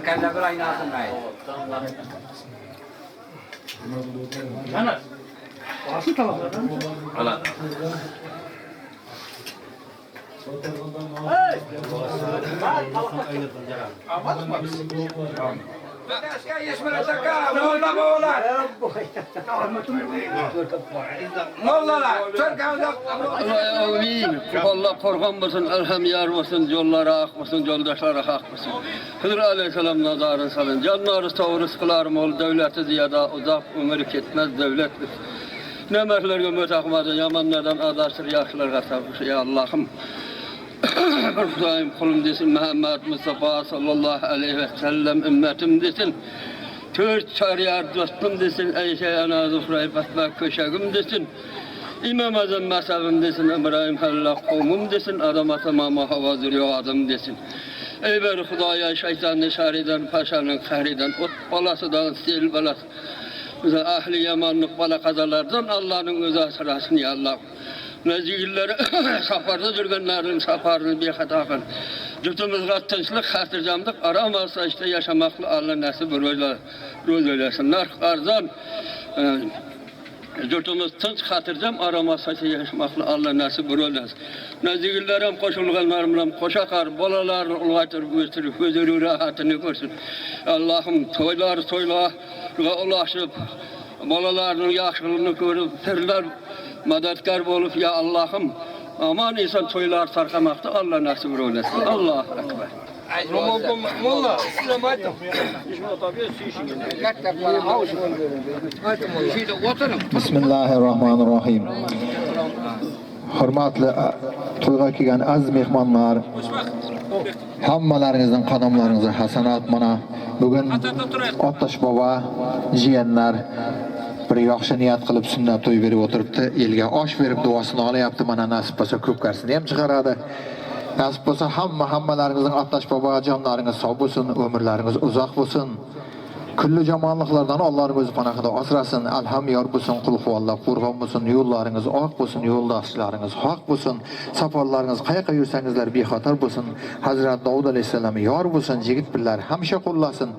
Kanda berai nasıl naik? Mana? Asıl tamam. Ala. Hey! Allah korkan mısın, elham yar mısın, yollara ak mısın, yoldaşlara hak mısın? Hıdır aleyhisselam nazarın salın. Canları sağ rızkılarım ol, devleti ziyada uzak ömür ketmez devletlik. Ne mertlerge mütakmadı, yamanlardan adarsır, yaşlarga sabır. Ya Allah'ım. Hüdaim kulum desin, Muhammed Mustafa sallallahu aleyhi ve sellem ümmetim desin. Türk şariyar dostum desin, Eyşe ana zufrayı fatma köşegim desin. İmam Azam masabım desin, İbrahim Halil kavmum desin, adama tamamı hava zürüyor adım desin. Ey beri Hudaya şeytan neşariden, paşanın kahriden, ot balasıdan, sel balası. bize ahli yamanlık bala kazalardan Allah'ın özü asırasın ya Allah. Nezigilleri safarda жүрgenlerin safarını bir hata kıl. Cütümüzge tınçlık, hatırcamlık aramazsa işte yaşamakla Allah nasip roz eylesinler. Arzan Cürtümüz tınç hatırcam aramazsa işte yaşamakla Allah nasip roz eylesin. Nezigillerim koşulganlarımla koşakar, bolalarını ulgatırıp gösterip, gözleri rahatını görsün. Allah'ım toylar ulaşıp, bolalarının yaxşılığını görüp, terler madatkar bolup ya Allah'ım aman insan toylar sarkamakta Allah nasip eylesin. Allahu ekber. Molla, size baytam. Bismillahirrahmanirrahim. Hurmatli to'yga kelgan aziz mehmonlar, hammalaringizning qadamlaringizga hasanat. Mana bugun Otash bobo jiyanlar bir yaxshi niyat qilib sunnat to'y berib o'tiribdi. Elga osh berib duosini olyapti. Mana nasib bo'lsa ko'p qarsini ham chiqaradi. Nasib bo'lsa hammalaringizning Otash bobo jonlaringiz sog' bo'lsin, umrlaringiz uzoq bo'lsin. Kullu jamanlıklardan Allah'ın özü panakıda asrasın, elham yar bulsun, kul huvallah, kurban bulsun, yollarınız ak bulsun, yoldaşlarınız hak bulsun, safarlarınız kayaka yürsenizler bir hatar bulsun, Hazreti Davud Aleyhisselam'ı yar bulsun, jigit birler hemşe kullasın.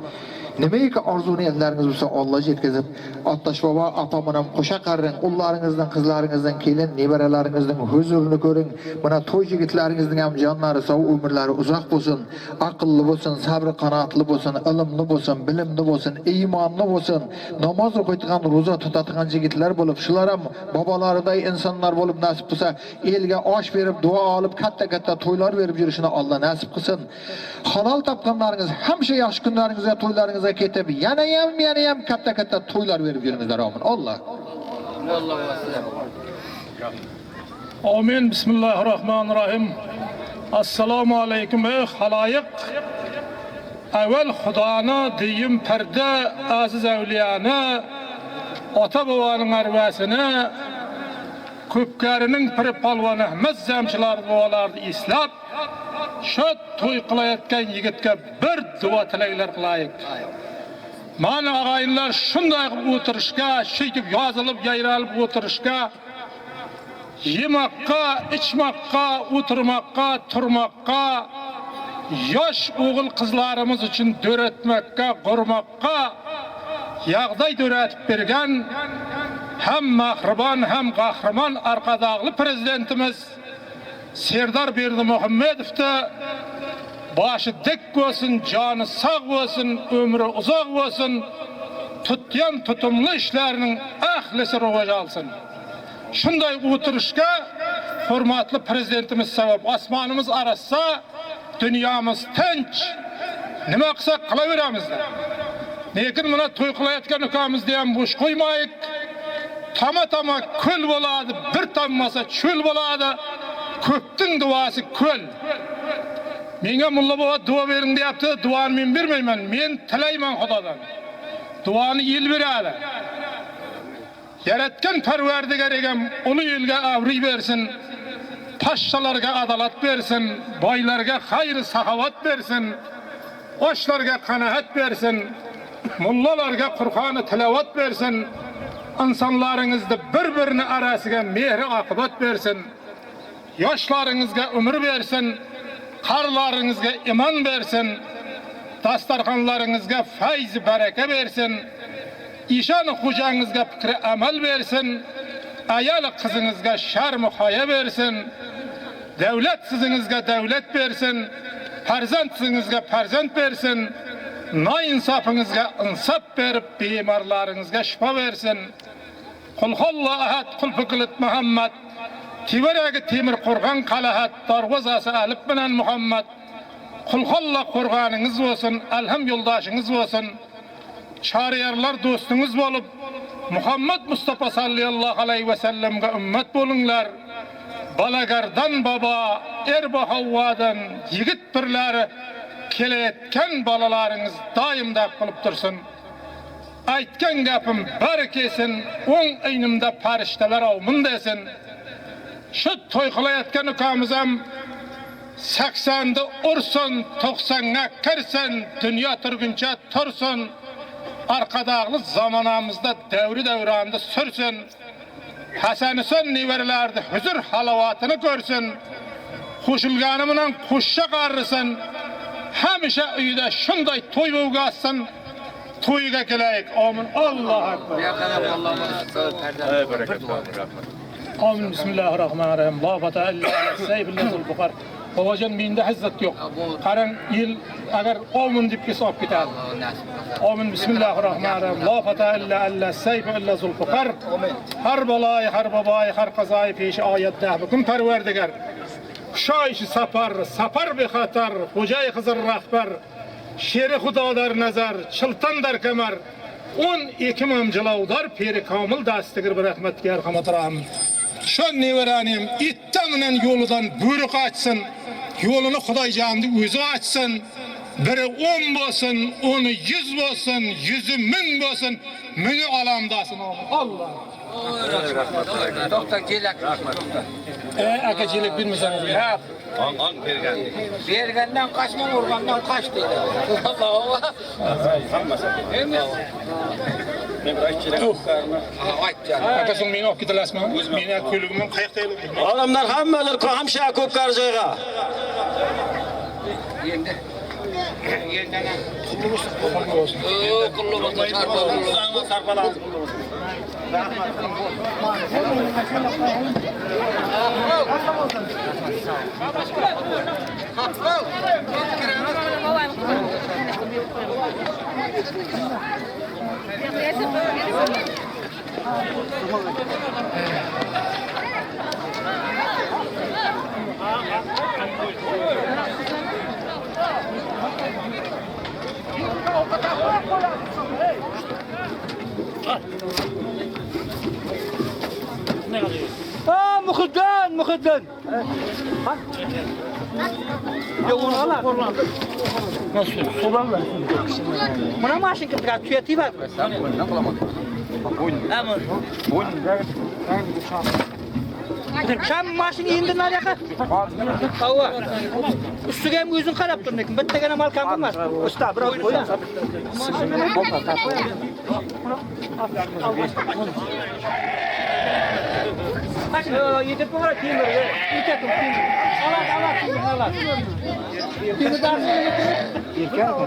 Nimeyki arzu niyetleriniz olsa Allah yetkizip, Otash bobo apamınam koşa karın, ullarınızdan, kızlarınızdan kelin, neberelerinizden huzurunu görün. Buna toy jigitleringizden hem canları sağ, ömürleri uzak bulsun, akıllı bulsun, sabrı kanatlı bulsun, ılımlı bulsun, bilimli bulsun, imanlı bulsun. Namaz okuyduğun, roza tutatığın jigitler bulup, şulara babalarıday insanlar bulup nasip bulsa, elge aş verip, dua alıp, katta toylar verip yürüyüşüne Allah nasip kılsın. Halal tapkanlarınız, hemşe yaş günlerinize, toylarınıza ketip, yanayam katta toylar verip yürüyünüzler. Amin. Allah. Amin. Bismillahirrahmanirrahim. Assalamu aleyküm ey halayık. Evvel Xudanı deyim perde aziz evliyanı, ota babanın arvasını, köpkärinin pir palvanı Ahmet Zemşilar babalardı islap, şöt toy kılayetken yigitke bir dua tilekler kılayık. Mana ağayınlar şunday oturuşka, şeykip yazılıp yayralıp oturuşka, yemakka, içmakka, oturmakka, turmakka, yaş oğul kızlarımız için döretmekka, kurmakka, yağday döretip bergen, hem mahriban hem kahraman arkadağlı prezidentimiz Serdar Berdimuhamedov'da başı dik olsun, canı sağ olsun, ömrü uzak olsun, tutyan tutumlu işlerinin ahlisi rivaj alsın. Şunday oturuşka hurmatlı prezidentimiz sebep asmanımız arasa dünyamız tinç. Nima qilsak qilaveramizlar. Lekin mana to'y qilayotgan ukamiz ham bo'sh qo'ymaylik. Tama ko'l bo'ladi, bir tammasa cho'l bo'ladi. Ko'pning duosi ko'l. Menga mulla bobo duo bering deyapti, duoni men bermayman. Men tilayman Xudodan. Duoni el beradi. Yaratgan Parvardigar egam uni elga avriy bersin. Paşşalarga adalat bersin, boylarga xayr saxovat bersin, oshlarga qanoat bersin, mullalarga Qur'onni tilovat bersin, insonlaringizni bir-birini arasiga mehr oqibat bersin, yoshlaringizga umr bersin, qarlaringizga iymon bersin, dastarxonlaringizga fayz baraka bersin, ishon xo'jangizga fikri amal bersin, ayol qizingizga sharm hoya bersin, devlet sizinizge devlet versin, farzand sizinizge farzand versin, na insafınızga insaf verip bimarlarınızga şifa versin. Kul huvallahu ahad, kul fıkılit Muhammed, tiveregi temir kurgan kalahat, darvazası alip binen Muhammed, kul huvallahu kurganınız olsun, elham yoldaşınız olsun, çariyarlar dostunuz olup, Muhammed Mustafa sallallahu aleyhi ve sellem'e ümmet bulunlar. Balagardan baba, Erba Havvadan yigit birleri kelayotgan balalarınız daim dep kılıp dursun. Aytgan gapim bari kesin, o'ng aynimda farishtalar avmin desin. Şu to'y qilayotgan ukamiz ham 80'da ursun, 90'ga kirsin, dünya turguncha tursun. arkadağlı zamanımızda devri devranda sürsün. Hasan-ı niverlerde huzur halavatını görsün. Kuşulganımla kuşa qarrısın. Hemişe uyda şunday toy bulgasın. Toyga geleyik. Amin. Allahu Ekber. Amin. Bismillahirrahmanirrahim. La fata illa seyfillezul bukar. Babacan minde hizzet yok. Karan il agar qavmun dip kesop gitar. Amin. Bismillahirrahmanirrahim. La fata illa seyfillezul bukar. Har balay, har babay, har qazay peşi ayetde. Bugün perverdigar. Şayş sapar bir hatar, hocay Hızır rahber, şeri hudadar nazar, çıltandar kemer, 12 mamcılavdar, peri kamil dastigir bir rahmetgar hamatram. Şön neveranim, ittanınen yoludan buyruk açsın, yolunu Hudaycandı özü açsın, biri 10 bolsun, 10'u 100 bolsun, 100'ü 1000 bolsun, 1000'ü alamdasın Allah. Doktor Celak. Akacılık bilmeseniz ya. An bergen. Bergenden kaçma vurgandan kaç dedi. Allah Allah. Emin. Ben bırakçılık karma. Akasın meni ok gitilasma. Meni kölügümün qayaqtaylık. Adamlar hammalar hamşa ko'kkarjayga. Endi. Yerdan Qullu olsun. qullu bo'lsa sarpalan. Muhiddan. Yok onu al. Nasıl? Solarlar. Buna maşın ki biraz tüyeti var. Ne bulamadım. Aman. Boyun. Şam maşını indin alaka. Hava. Üstüge hem gözün karap durun. Bittegene mal kampım var. Usta bırak koy. Yedip bu kadar kim böyle? İtetim kim? Allah. Kimi dersin? Yerken mi?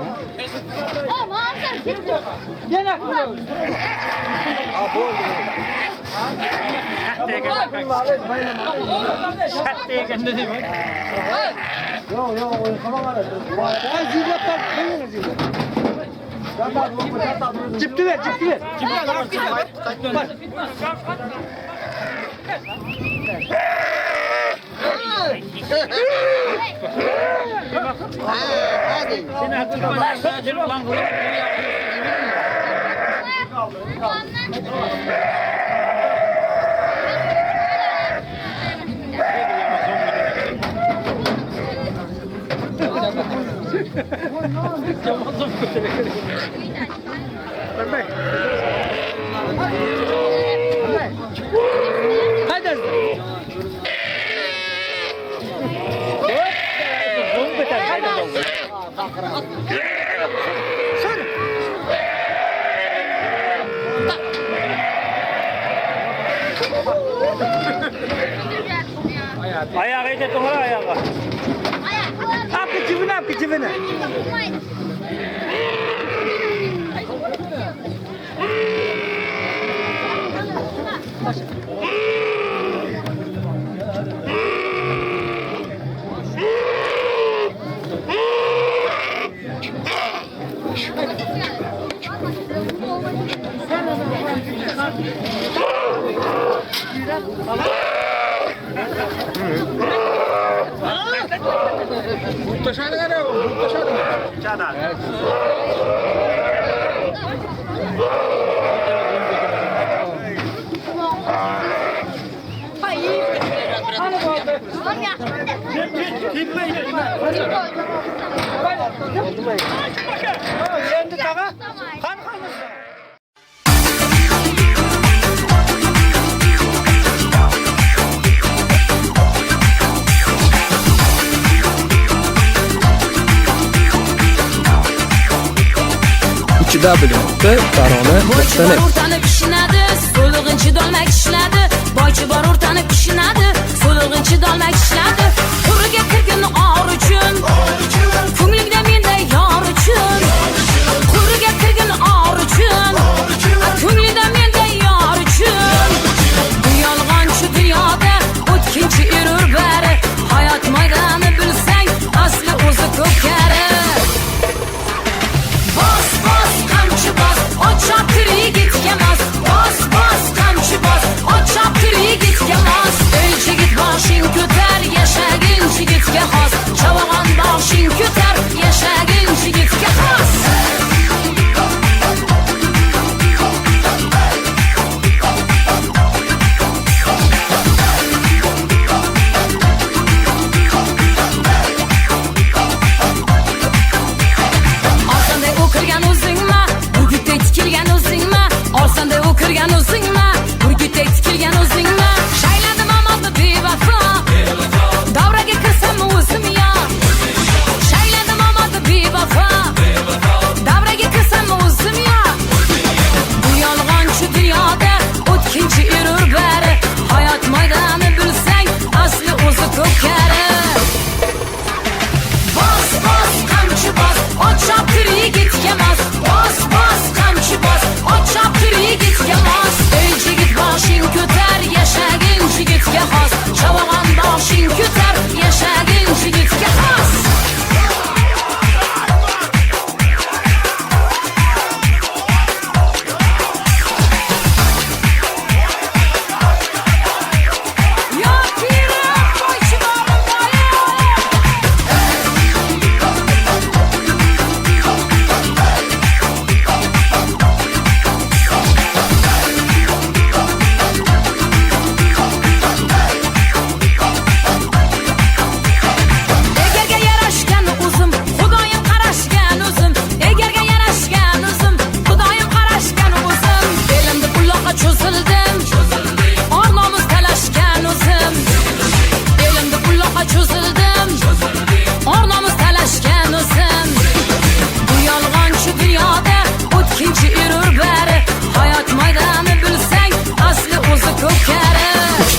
Aman sen git. Yenek mi? Şatteye ne demek? Yok, zilletler koyuyoruz zillet. Cipti ver. Ayağı ite tungala ayağı. Apı cibine. www.tarona.net o'rtanib kishinadi, so'lig'inchi dolmak ishladi. Boychi bor o'rtanib kishinadi, so'lig'inchi dolmak ishladi. Quriga kirgin or uchun, ko'nglingda menda yor uchun. Quriga kirgin or uchun, ko'nglingda menda yor uchun. Bu yolg'onchi dunyoda o'tkinchi erur bari. Hayot maydoni bilsang, asli o'zi ko'pkari. Bos bos qamchi bos, ochab kirigitga mos. Bos bos qamchi bos, ochab kirigitga mos. Ey jigit boshing ko'tar, yashagin jigitga xos. Chavag'on boshing ko'tar, yashagin jigitga xos. Orsanday o'kirgan o'zingma, burgitdek tikilgan o'zingma. Shayladim amalni bevafo, davraga kirsam o'zim yo. Shayladim amalni bevafo, davraga kirsam o'zim yo. Bu yolg'onchi dunyoda o'tkinchi erur bari. Hayot maydoni bilsang, asli o'zi ko'pkari. Bos bos qamchi bos, ochab kirigitga mos. Bos bos qamchi bos, ochab kirigitga mos. Ey jigit boshing ko'tar, yashagin jigitga xos. Chavag'on boshing ko'tar, yashagin jigitga xos.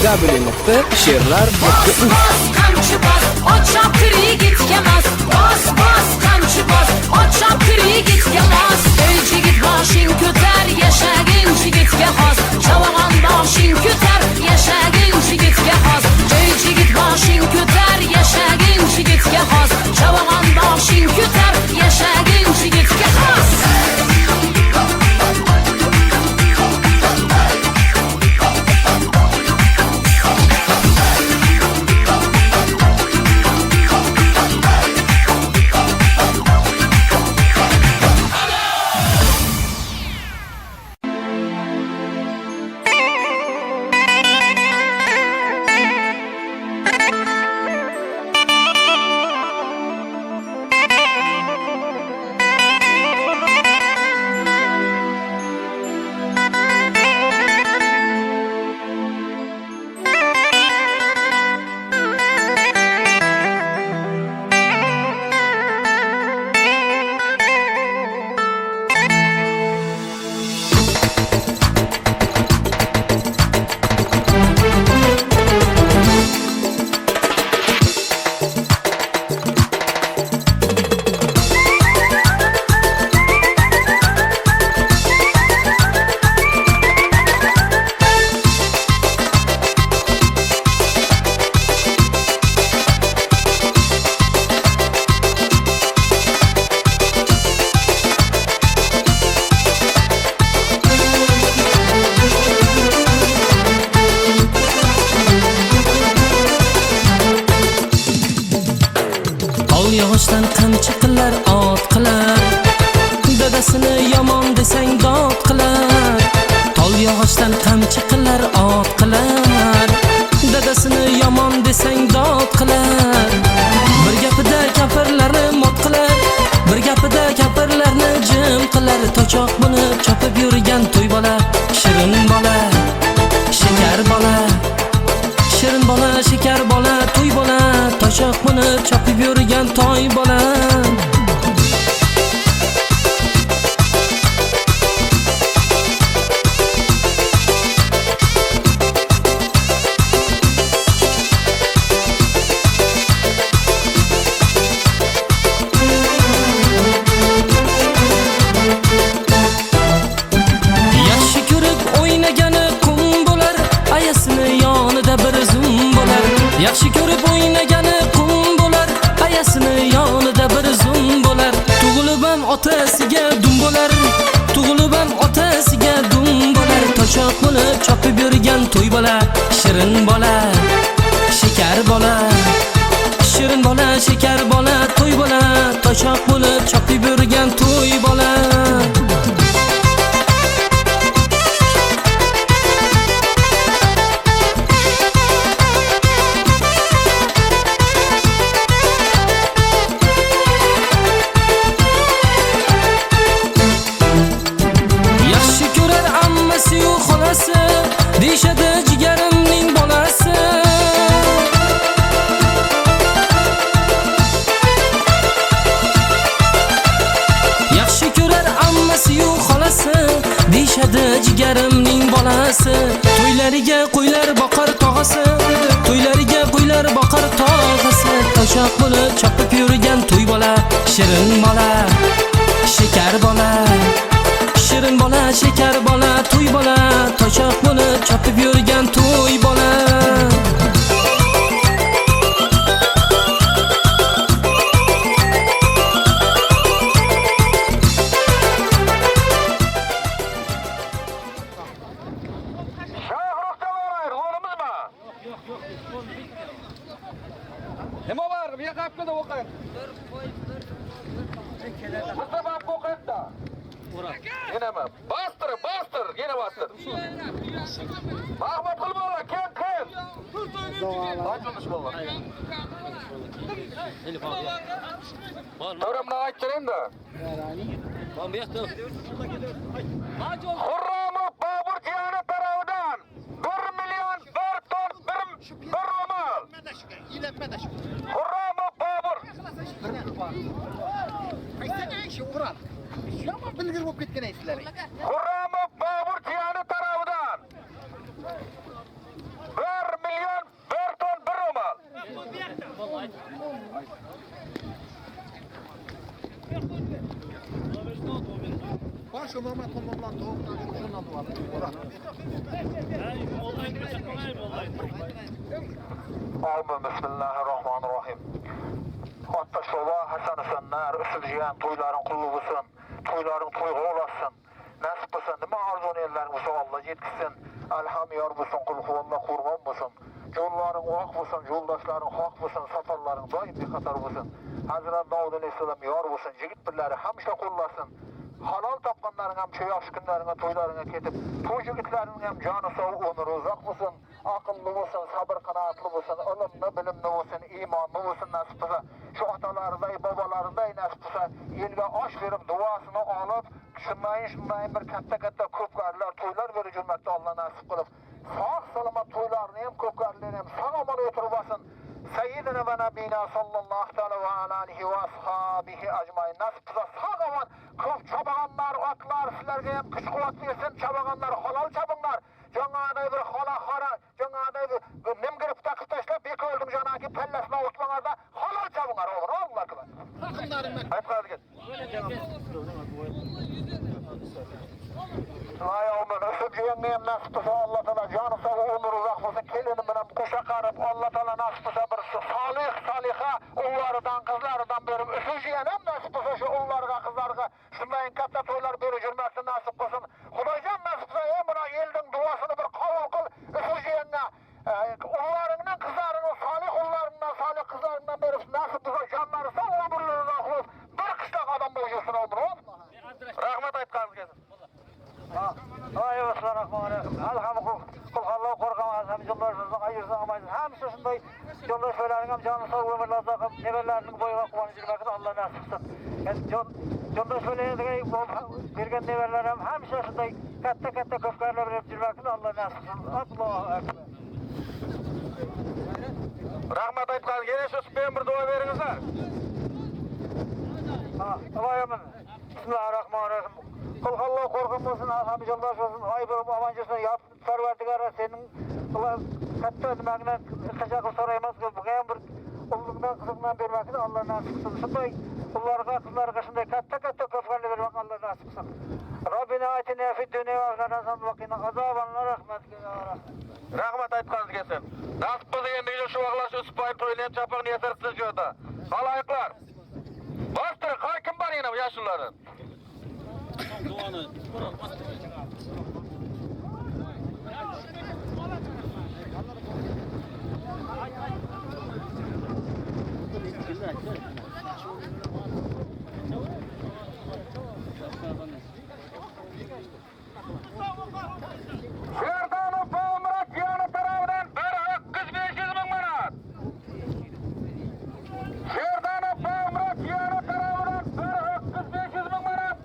www.she'rlar.uz Bos qamchi bos, ochab kirigitga mos. Bos bos qamchi bos, ochab kirigitga mos. Ey jigit boshing ko'tar, yashagin jigitga xos. Chavag'on boshing ko'tar, yashagin jigitga xos. Ey jigit boshing ko'tar, yashagin jigitga xos. Chavag'on boshing ko'tar, yashagin jigitga xos. yog'ochdan qamchi qilar ot qilar, dadasini yomon desang dod qilar. Tol yog'ochdan qamchi qilar ot qilar, dadasini yomon desang dod qilar. Bir gapida kafirlarni mot qilar, bir gapida kafirlarni jim qilar. Tochoq buni chopib yurgan to'y bola, shirin bola, shekar bola, shirin bola, shekar bola, to'y bola. Tochoq buni chopib yurgan toy bola. Yaxshi ko'rib o'ynagani qum bo'lar, ayasini yonida bir zum bo'lar. Tug'ilib ham otasiga dum bo'lar, tug'ilib ham otasiga dum bo'lar. Toshaq bo'lib chopib yurgan to'y bola, shirin bola, shekar bola. Shirin bola, shekar bola, to'y bola, toshaq bo'lib chopib yurgan to'y bola. Yaxshi ko'rar ammasi-yu xolasi, deyshadi jigarimning bolasi. Yaxshi ko'rar ammasi-yu xolasi, deyshadi jigarimning bolasi. To'ylariga qo'ylar boqar tog'asi, to'ylariga qo'ylar boqar tog'asi. Toshaq bo'lib chopib yurgan to'y bola, shirin bola, shekar bola. Shirin bola, shekar bola, to'y bola, toshaq bo'lib chopib yurgan to'y bola. Nima var? Bir haftada o'qing. Mustafa o'qiydi. Yenama. Bastır, bastır, yine bastır. Mahmut Kılmalı, kim? Açılmış valla. Töремni ayttirin da. Hurramı Babur Cihanı tarafından 1 milyon 4 ton bir romal. Hurramı Babur. Hurramı Babur Cihanı tarafından 1 milyon 4 ton bir romal. Başı normal tonlarla doğumdan şundan duvarlar. Bismillahirrahmanirrahim. Hatta şova Hasan Sannar üsülceyen toyların kullu bulsun, toyların toygu olasın. Nasip bulsun, nima arzun ellerin bulsun, Allah yetkizsin. Alham yar bulsun, kulhu Allah kurban bulsun. Yolların hak bulsun, yoldaşların hak bulsun, safarların daim bir katar bulsun. Hazret Davud Aleyhisselam yar bulsun, jigit birleri hamşa kullasın. Halal tapqanların hem şu yaxşı günlerine, toylarına ketip, toy jigitlerinin hem canı sağ onuru uzak bulsun, akıllı bulsun, sabır kanaatlı bulsun, ilimli, bilimli bulsun, imanlı bulsun nasip bulsun. Şu atalarday, babalarday nasip bulsun, elge aş verip duasını alıp, şunmayın bir katta köpkarlar, toylar vericilmekte Allah nasip kılıp, sağ salamat toylarını hem köpkarlarını hem sağ amal oturubasın. Seyyidina ve Nebina sallallahu aleyhi ve ashabihi acmain nasip bulsun, sağ aman, köp çabağanlar, atlar, sizlerge hem güç kuvvet versin, çabağanlar, halal çabınlar. Canağıday bir hala, canağıday bir nem girip takıp taşlayıp, bir öldüm canağıki pellesine otmanlarda halal çabınlar olur, Allah kılar. Hayıp kaldı git. Vay oğlum, ösübceyen neyim nasip olsa Allah Teala canı sağ onur uzak olsun, kelinim benim kuşa karıp Allah Teala nasip olsa bir saliha, oğullarından, kızlarından bölüm, ösübceyen hem nasip olsa şu oğullarına, kızlarına, şunlayın katta toylar bölücülmeksin nasip olsun. Hudaycan nasip olsa hem buna yeldin duasını bir kavul kıl, ösübceyenine, oğullarından, kızlarından, salih oğullarından, salih kızlarından bölüm, nasip olsa canları sağ onurlarına olsun, bir kışlak adam boyuyorsun oğlum. Rahmet aytkanız gelsin. Ay Bismillahirrahmanirrahim. Elhamdülillah. Kulhallahu korkamaz. Hem yollarınızdan ayırsın amayısın. Hem sözünde yoldaşlarının hem canı sağ ömürler zakıp neverlerinin boyuna kullanıcı girmekte Allah nasipsin. Yoldaşlarının birgen neverler hem sözünde katta köfkerler verip girmekte Allah nasipsin. Allahu Ekber. Rahmet aytkan. Yine söz ben bir dua veriniz ha. Allah'ım. Bismillahirrahmanirrahim. Kulhallahu korkunmasın, hamı yoldaş olsun, aybırım amancısın, yap, sarverdigara senin katta ödümağına kaçakı sorayımaz ki, bu kayan bir oğlundan, kızından vermekini Allah nasip kılsın. Şunday, kızlar kaşınday katta köfkerle vermek Allah nasip kılsın. Rabbina atina fid dünya ve hasenatan ve qina azaban rahmetke ya Rahmet aytkanız gelsin. Nasip bolsa endi şu wagtlaş uspay toylayan çapaq niyetersiz joda. Halayıklar. Bastır, kim var yine bu yaşlıların? Doğanı. Şerdanı Murat yanı tarafından 500 bin manat. Şerdanı Murat yanı tarafından 500 bin manat.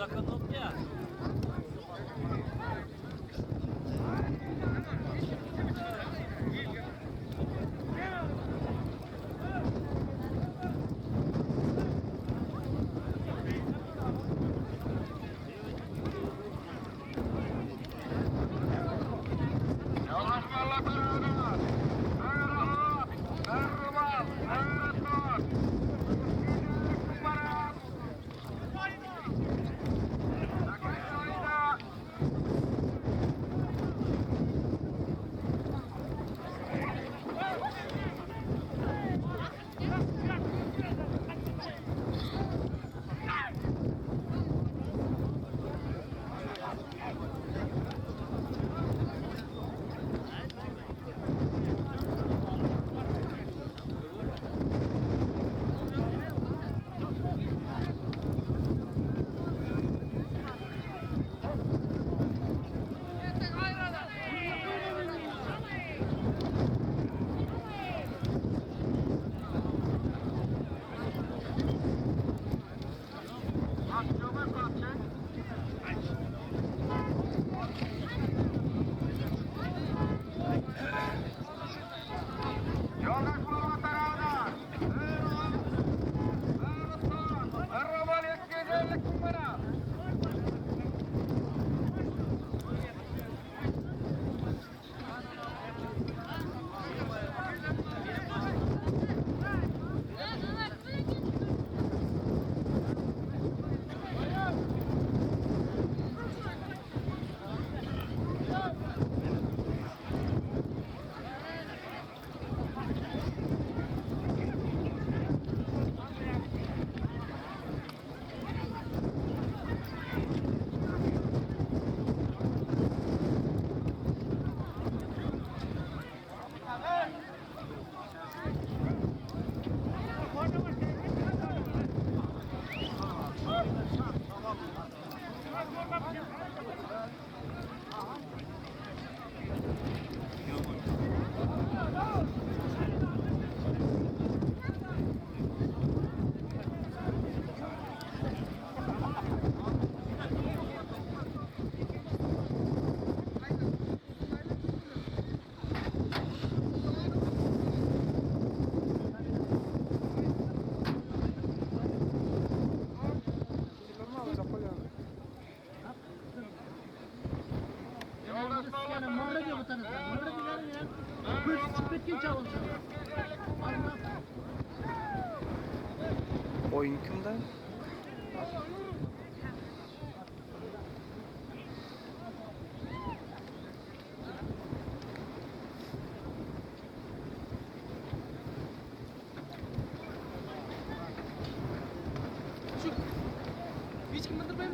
Zakın oldu ya. Oyun kimde? Hiç kimdir benim?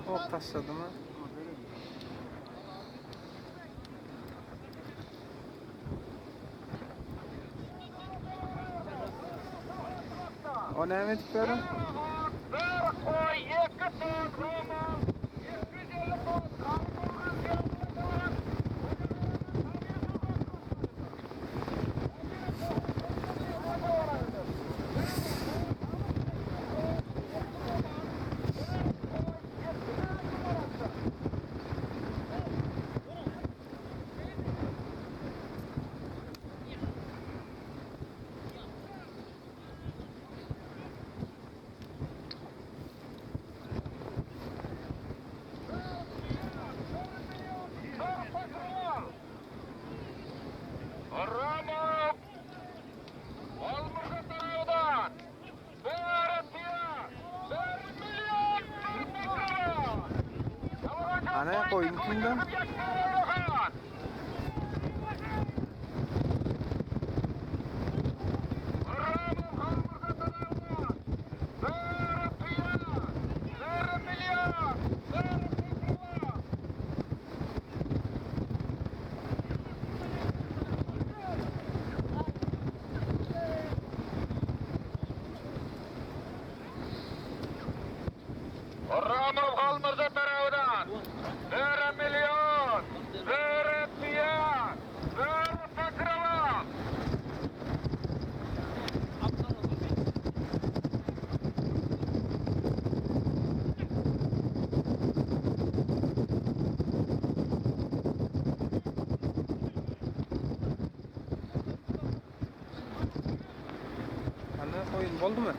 Ok taşladı mı? O ne emedikleri? koyun kimden? Ramov Halmırda tarafından 1 milyon, 1 piyan, 1 pakrava. Ana koyun oldu mu?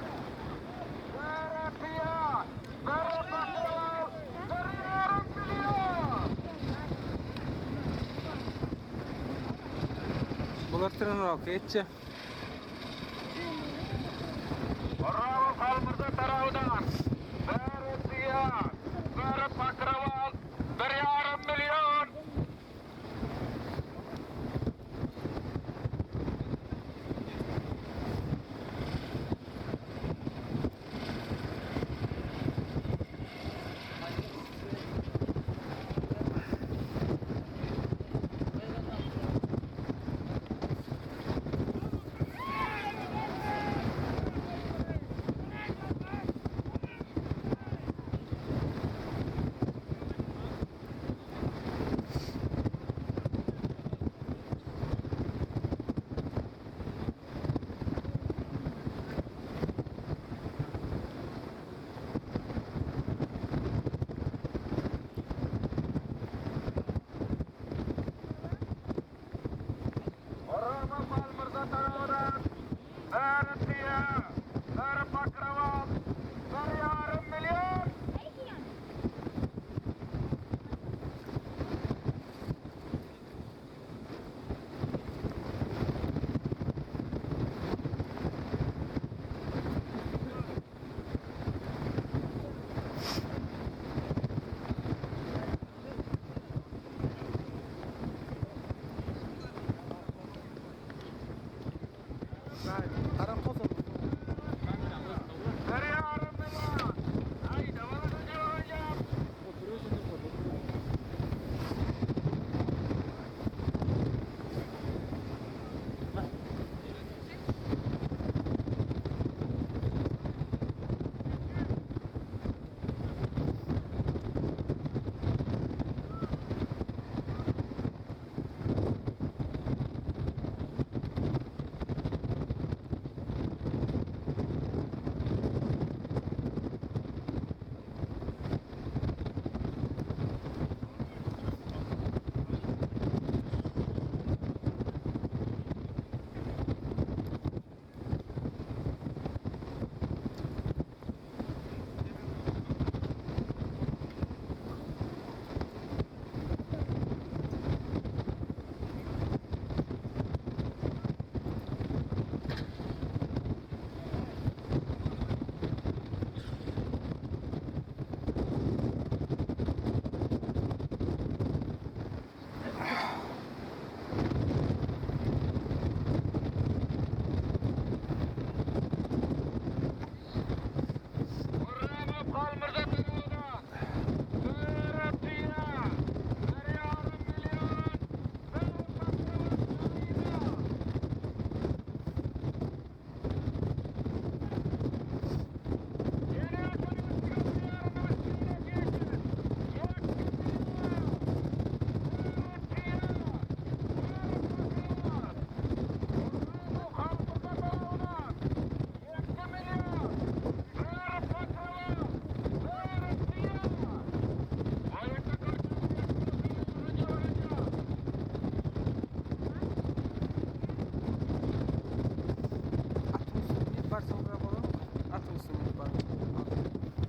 Bular tırnak etçe. Ramov Halmırda tarafından 1 piyan, 1 pakrava, 1,5 milyon. Ramov Halmırda tarafından 1 piyan, 1 pakrava, 1,5 milyon. Karan kozun.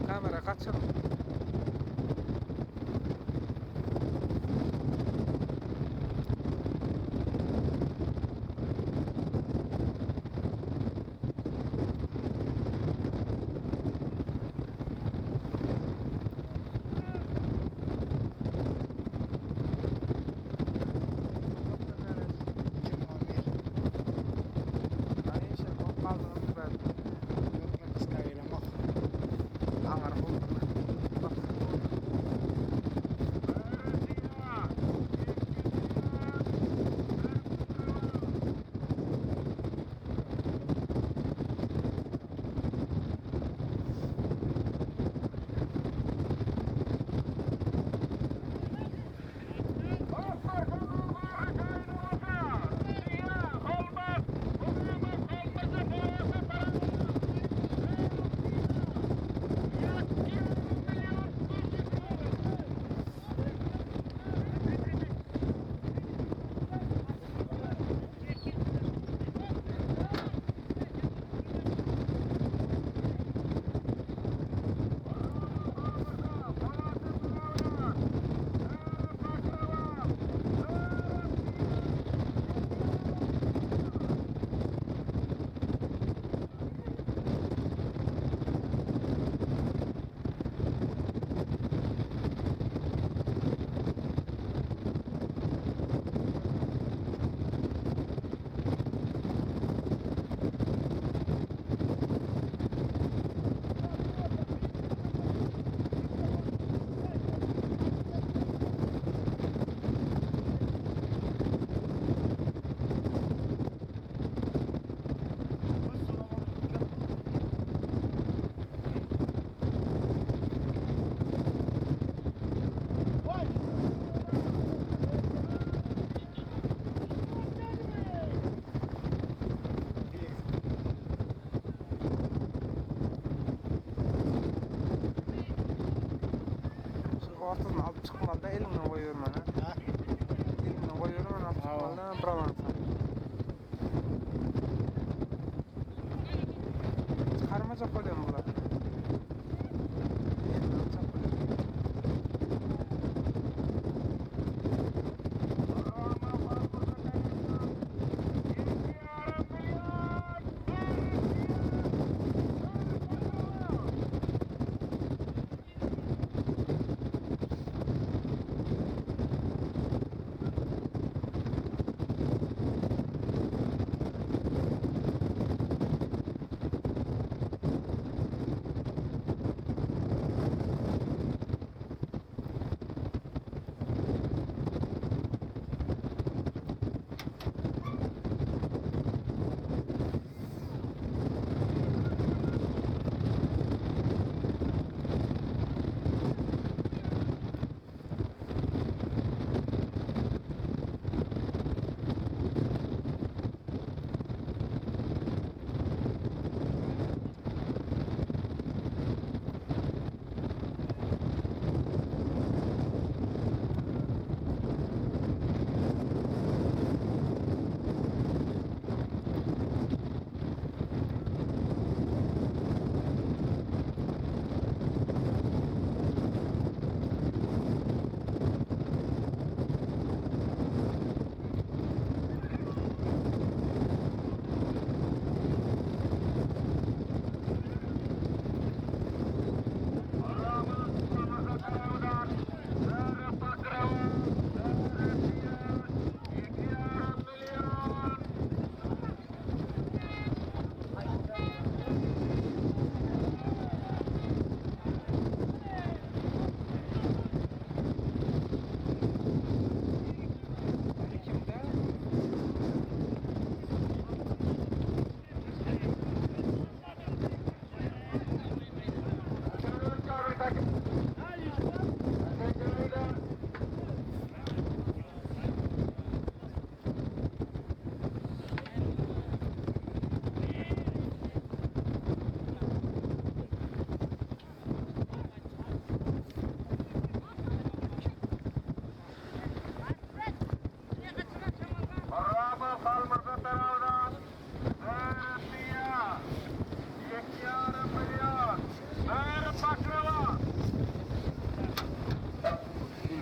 Kamera kaçır. ortasına alıp çıkmalı elimle koyuyorum ana. Elimle koyuyorum ana çıkmalı buradan çıkarmaca koyuyorum bunlar.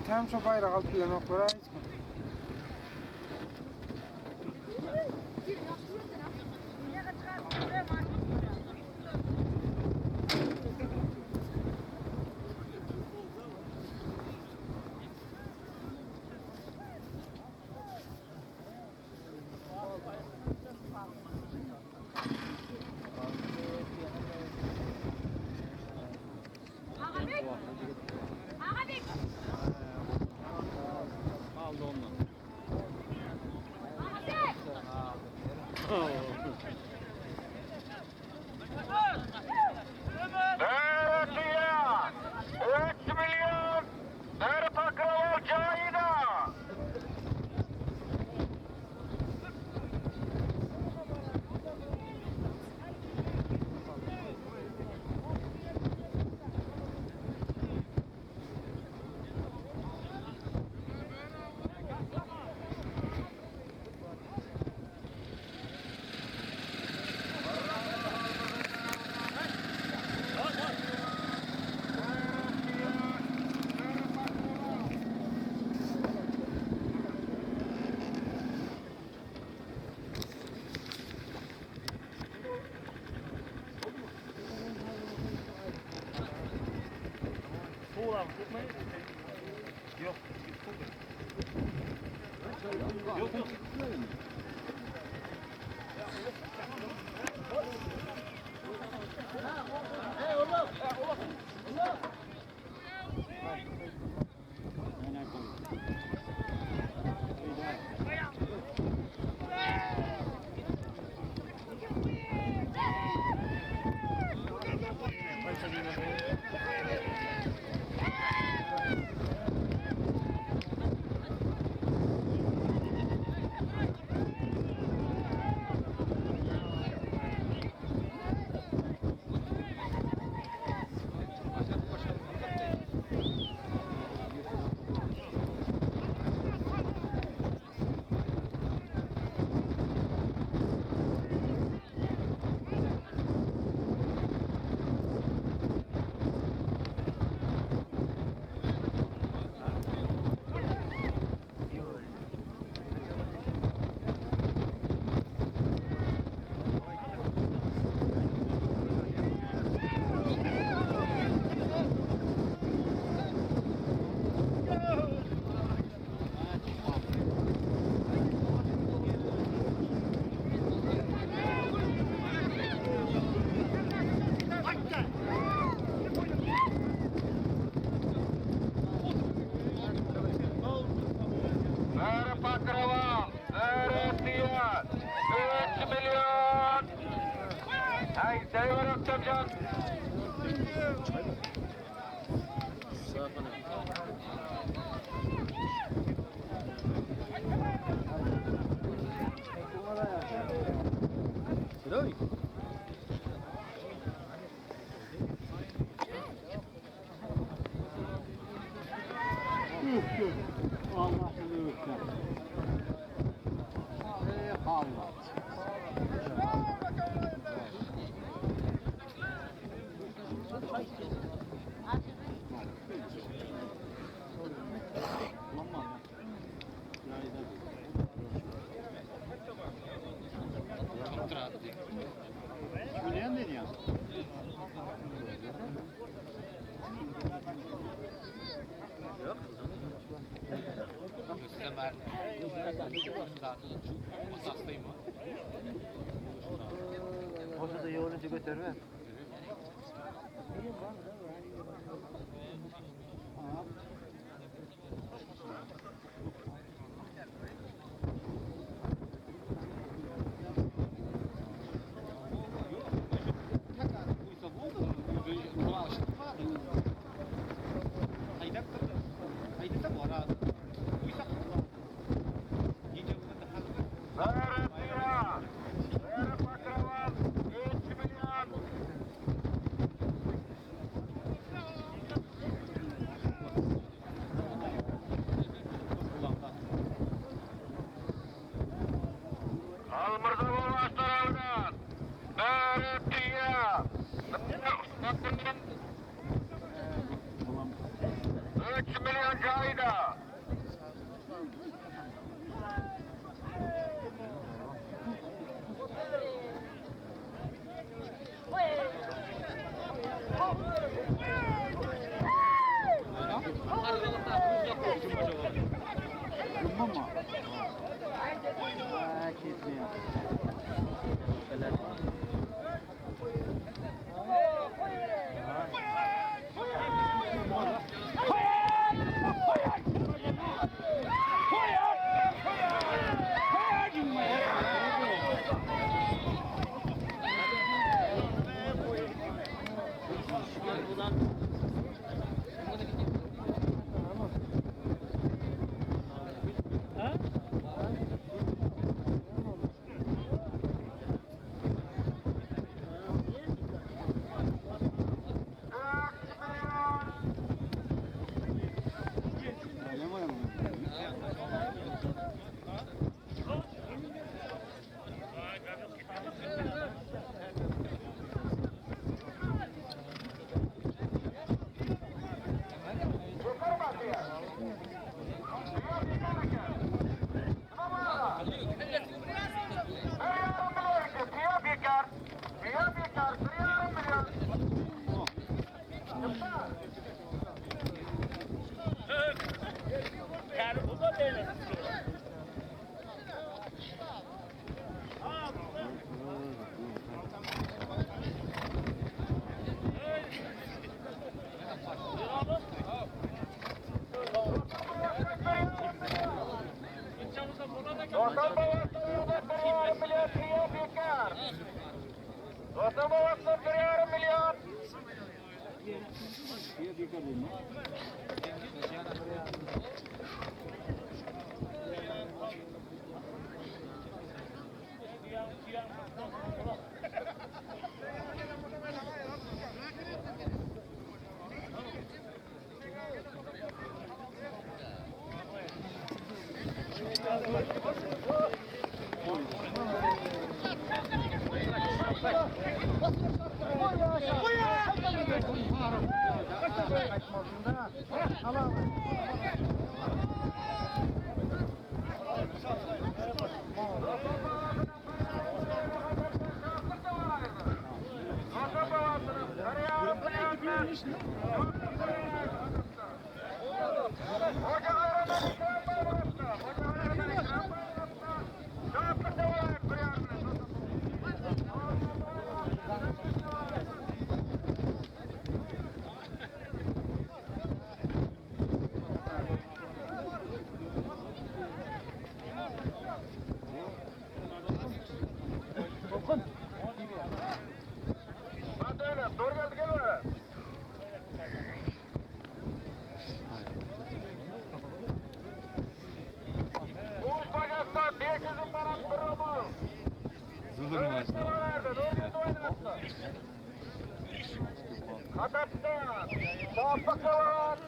Tam şu bayrak alıp yanıp buraya hiç mi? Aldı ondan. Dertiya 3 milyon der pakrava cayida. Soğuğa tutmayın. Yok. Yok yok. Hey oğlum. Oğlum. Muhtemcan. Allah seni öpsün. Allah. Bu ne diyor? Yok. Müslüman. Orada yolunu götürme. Kızım maşallah. Katat'ta muvaffak var.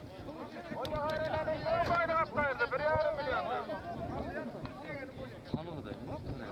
Onu hayrelerine ne fayda atlaydı? 1,5 milyon. Hanımı da ne yaptın ya?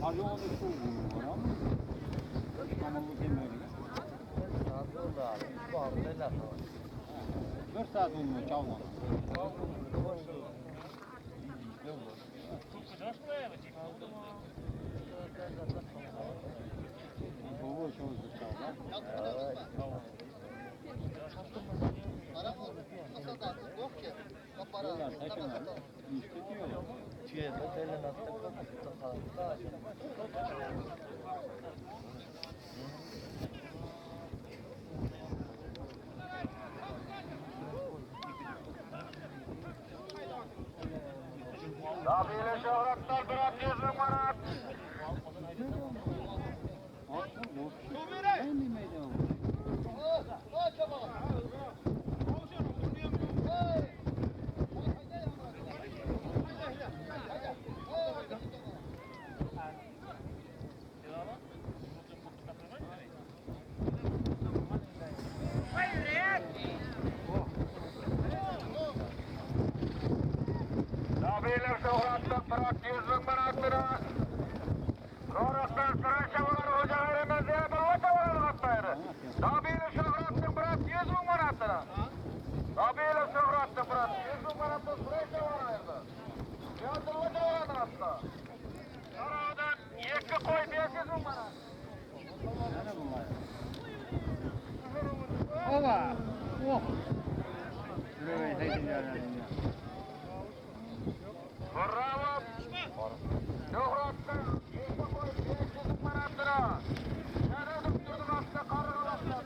Hadi onu var ama. Ama bu demeyelim. Saat oldu abi. Bu abi ne laf var? 4 saat olmuyor çavla. Bu çok güzel. Para mı? Nasıl da yok ki. Para. Tüye de tellen attık. Dabile şöhretler bırak 100 numarat. Dabile şöhretler bırak 100 numarat. Koroktan sıra şavalar hoca veremez diye bana tavalar atlayırı. Dabile şöhretler bırak 100 numarat. Dabile şöhretler bırak 100 numarat sıra şavalar ayırdı. Yazdı hoca veremez atla. Sarıdan 2 koy 500 numarat. Ola. Oh. Şuraya heydin yerlerinde. Bravo. Şöhretler 2 koy 500 numarat. Şöyle doktorun atla karıgalasın.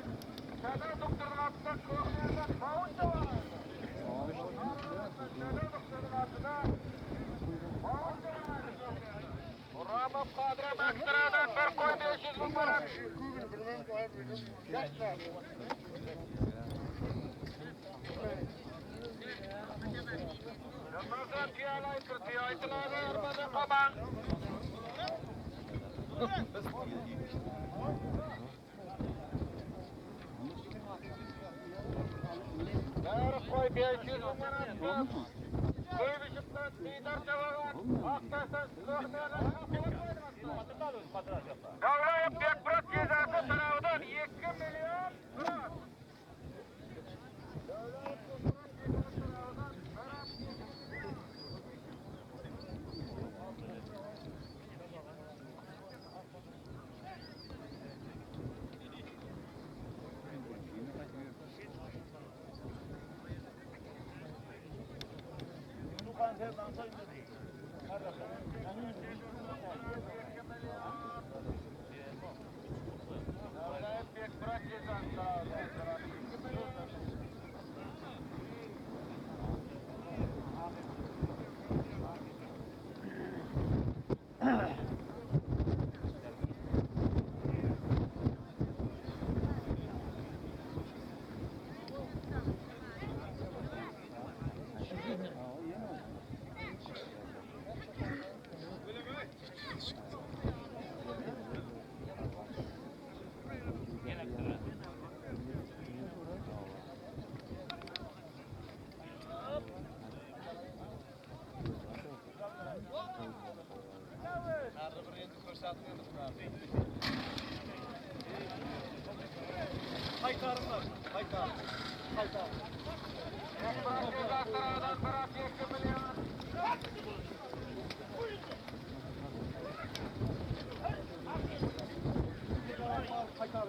Şöyle doktorun atla köklerden bağınca var. Şöyle doktorun atla bağınca var. Bravo kadre baktırada 1 koy 500 numarat. Davlayıp Bekbrat cezası sınavından 2 milyon lira. Bekbrat cezası sınavından 2 milyon lira. Haytarımlar, haytar. Haytar. Bekbrat cezası sınavından Berat 2 milyon. Haytar.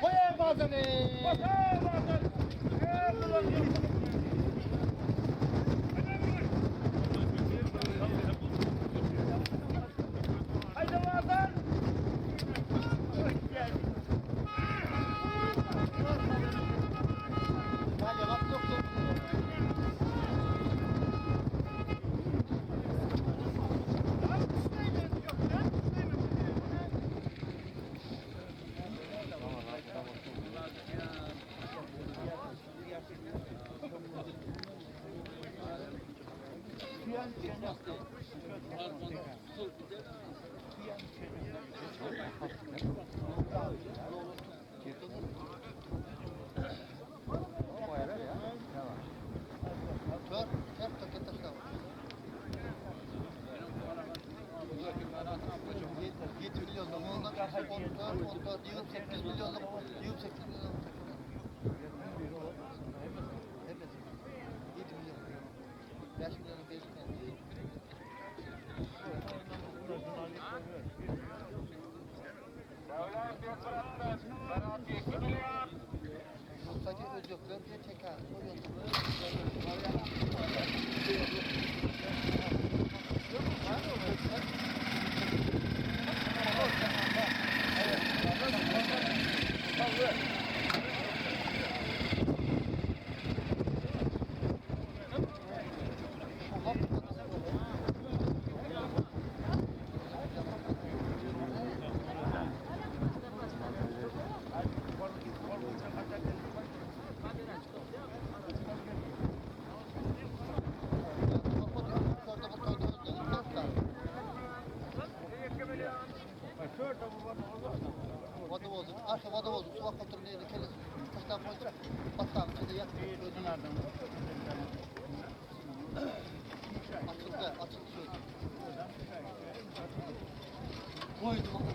Koy bazını. Haydi bazın. Hadi bak doktor. Davlayıp Bekbrat'tan Berat 2 milyon. Sadece özgürlükler bir tekrar. Vada oldu. Arka vada oldu. Su kontrolü neyle keles. Taştan koydu. Battan içinde yaktı. Açıldı şöyle. Koydu bakalım.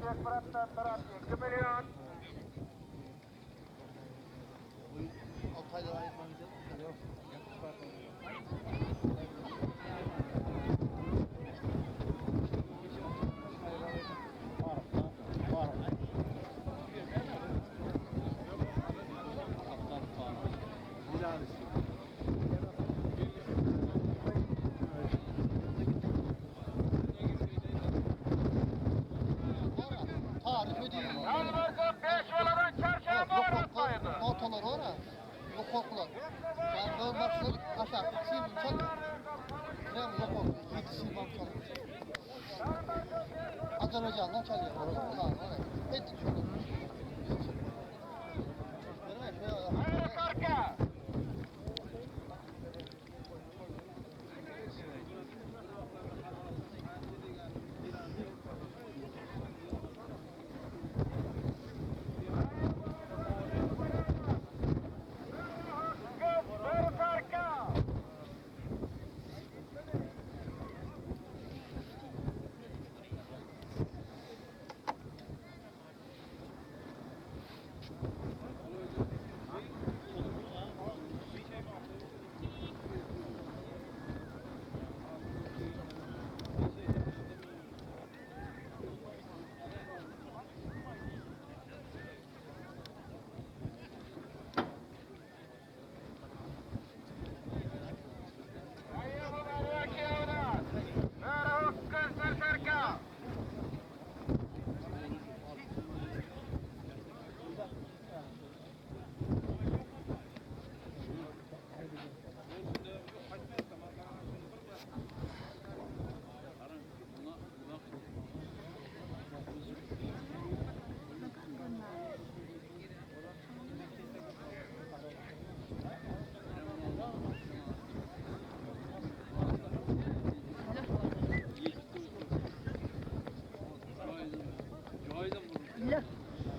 Bekbrat'tan Berat 2 milyon. Altay'da ayırmayacağız. Yok. solar var ha. Yok korkular. Yani ben başladık aşağı. Çiğim çal. Krem yok korkular. Yetişim var çalıyor. Azerbaycan'dan çalıyor. Oraya. Ettik şöyle. Hayır arka.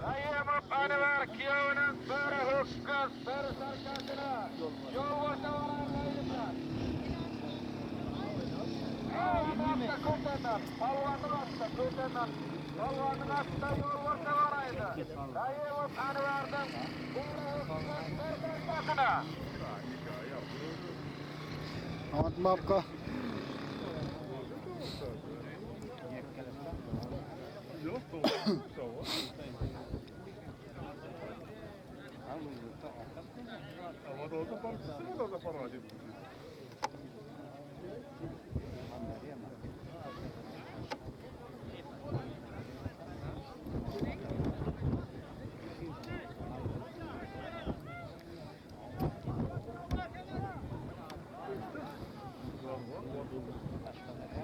Ayyamup anılar kiyavının sarı hıkkız, sarı sarkasına yol boşa vararlaydılar. Palvanın hasta kurtardan, palvanın hasta kurtardan, palvanın hasta yol boşa varaydı. Ayyamup anılardan sarı hıkkız, sarı sarkasına. Ahmet Mapka. Yok, havada olsa parçası da para var.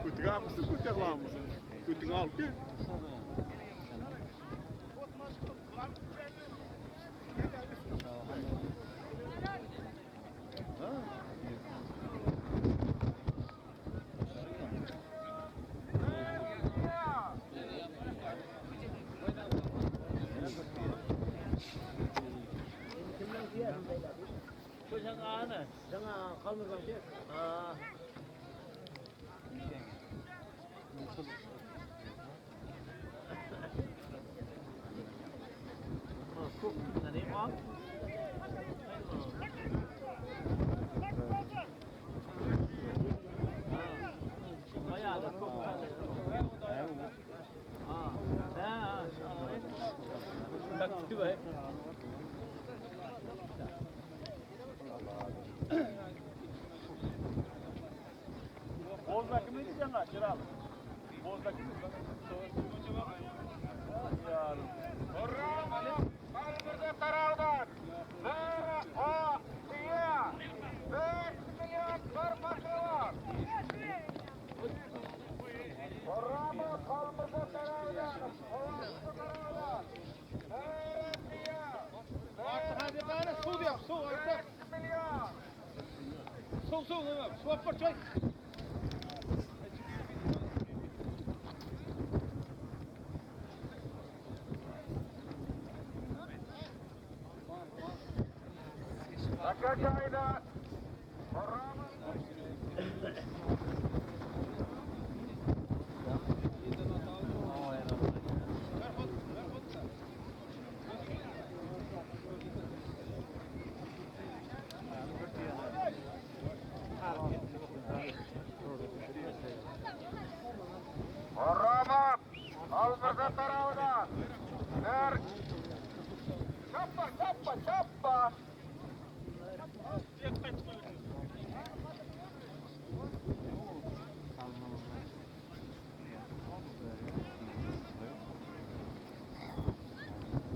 Kutuğa mısın, kutuğa mısın? Kutuğa al ki. Jangan kalmıyor başka. Kok nanti mau. Bayar ada kok. Dah. Tak tiba. Bozdaki mi diyeceksin ha? Çırak. Bozdaki mi? Yarım. Orram Ali, Balbır'da tarafdan. Zara, o, diye. 5 milyon parmağı var. Orram'ı Balbır'da tarafdan. Orram'ı tarafdan. Zara, diye. Hadi tane su yap, su. 5 milyon. Su, su yapar çay. Akacayda Orram'ın Orram'ın Almırza tarafından der Çappa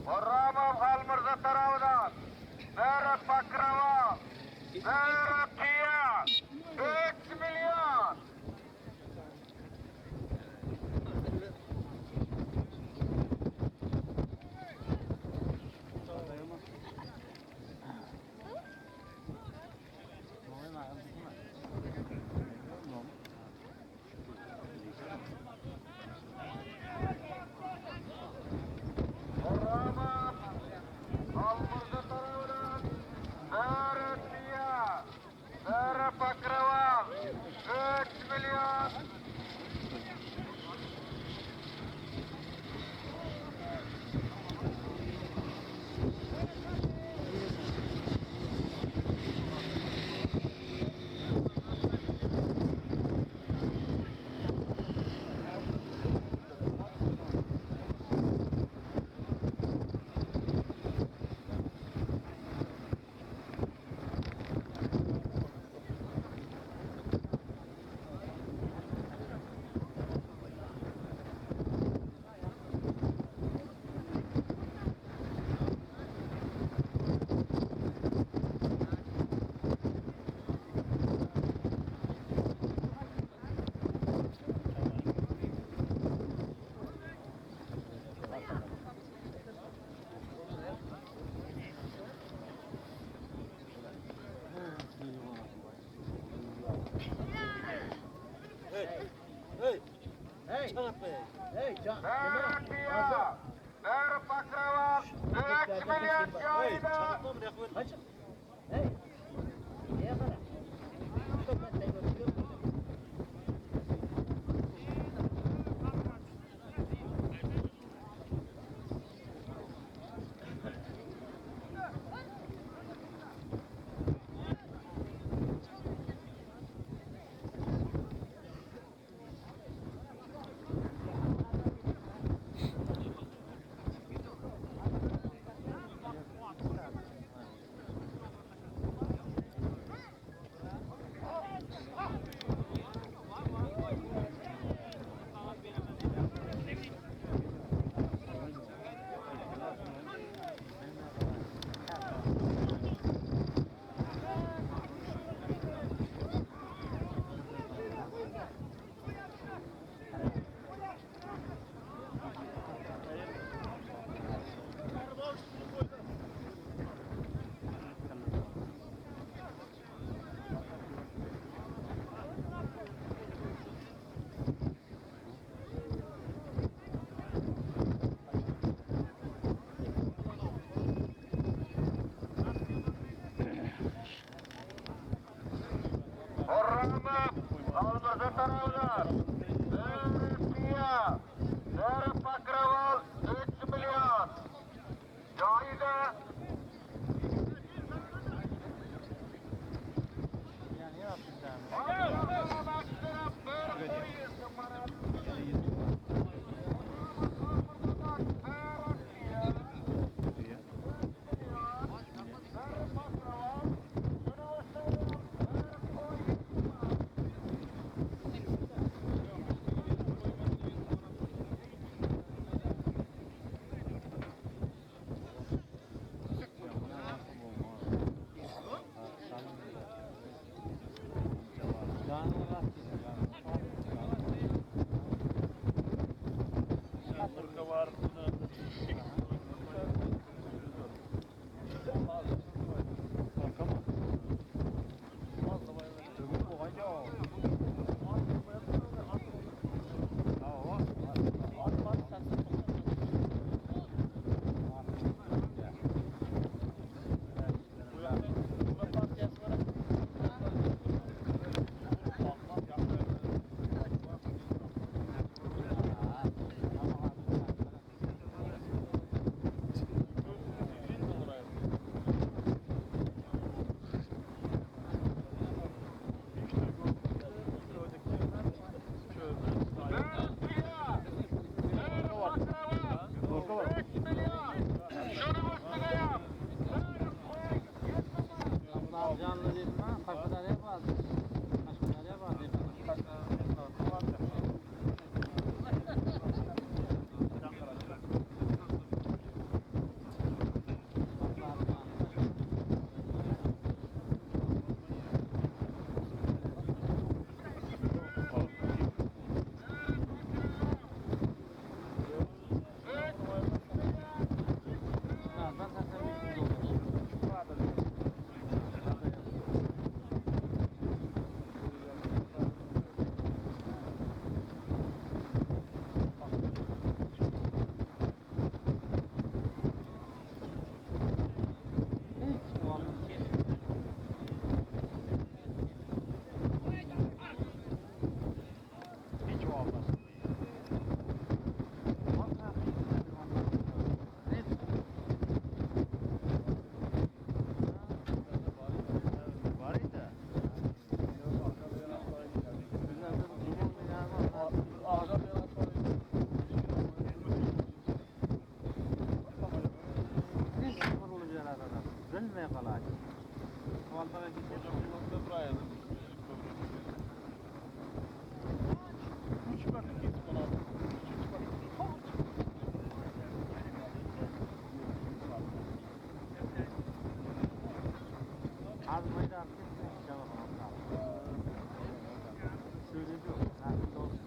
Orram'ın Almırza tarafından Vera Bakrava, Vera Kia, 3 milyon. Rahman, Almurda tarafından Vera Kia, Vera Bakrava, 3 milyon. Vera Kia, Vera Bakrava, 3 milyon joyda. bilmeye kalay. Valtana gitmek buraya. Üç bakın git bana. Az mıydı? Cevap aldım. Söyledi o. Nasıl olsun?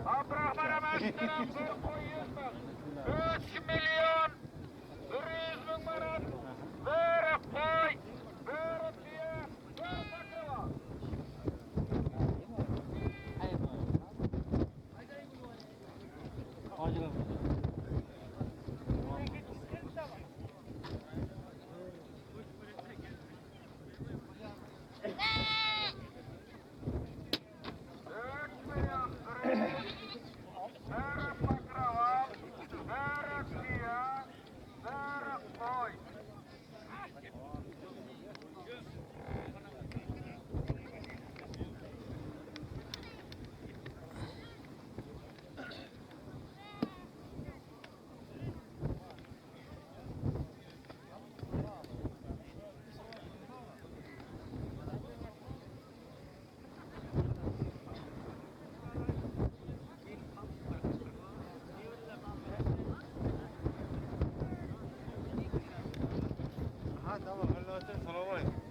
Abdurrahman Başkanım bir koyuyorsun. 3 milyon 100 bin manat. Bir koy. Bir diye. Bir sakıva. Tamam, Allah'tan selam aleyküm.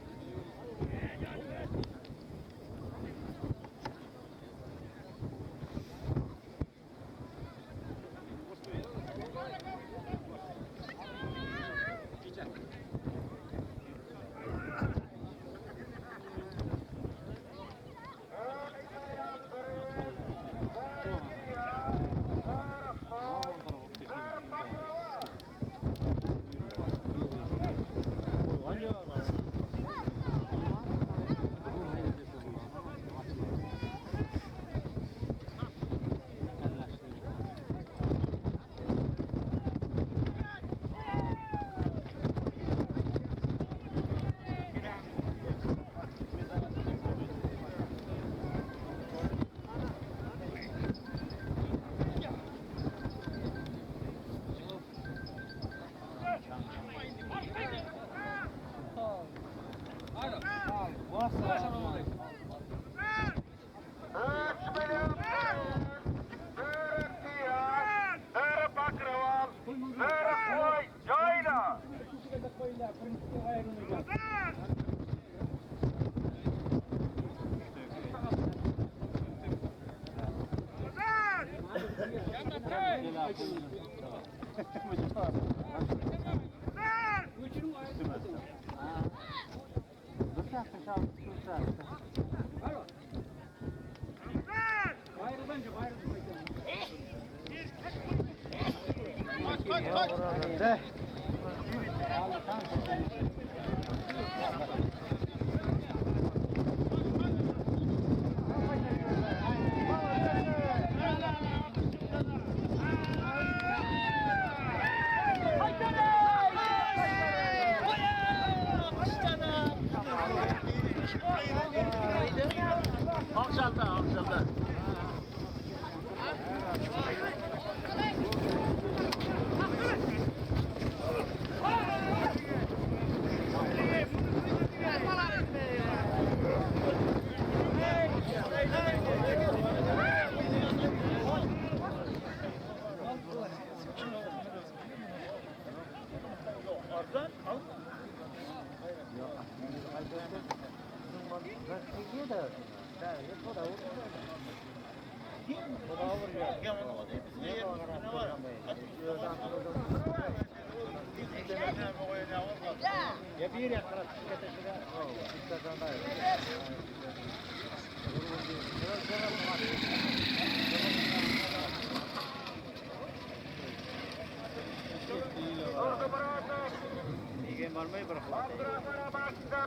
barmayı bırakın.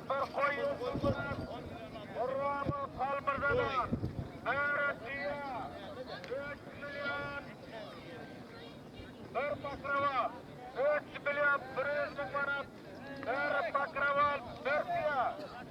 bir koyun. Orramı kalbırdalar. Öğretiye 3 milyon. Bir bakrava 3 milyon 100 bin manat. Bir bakrava Türkiye.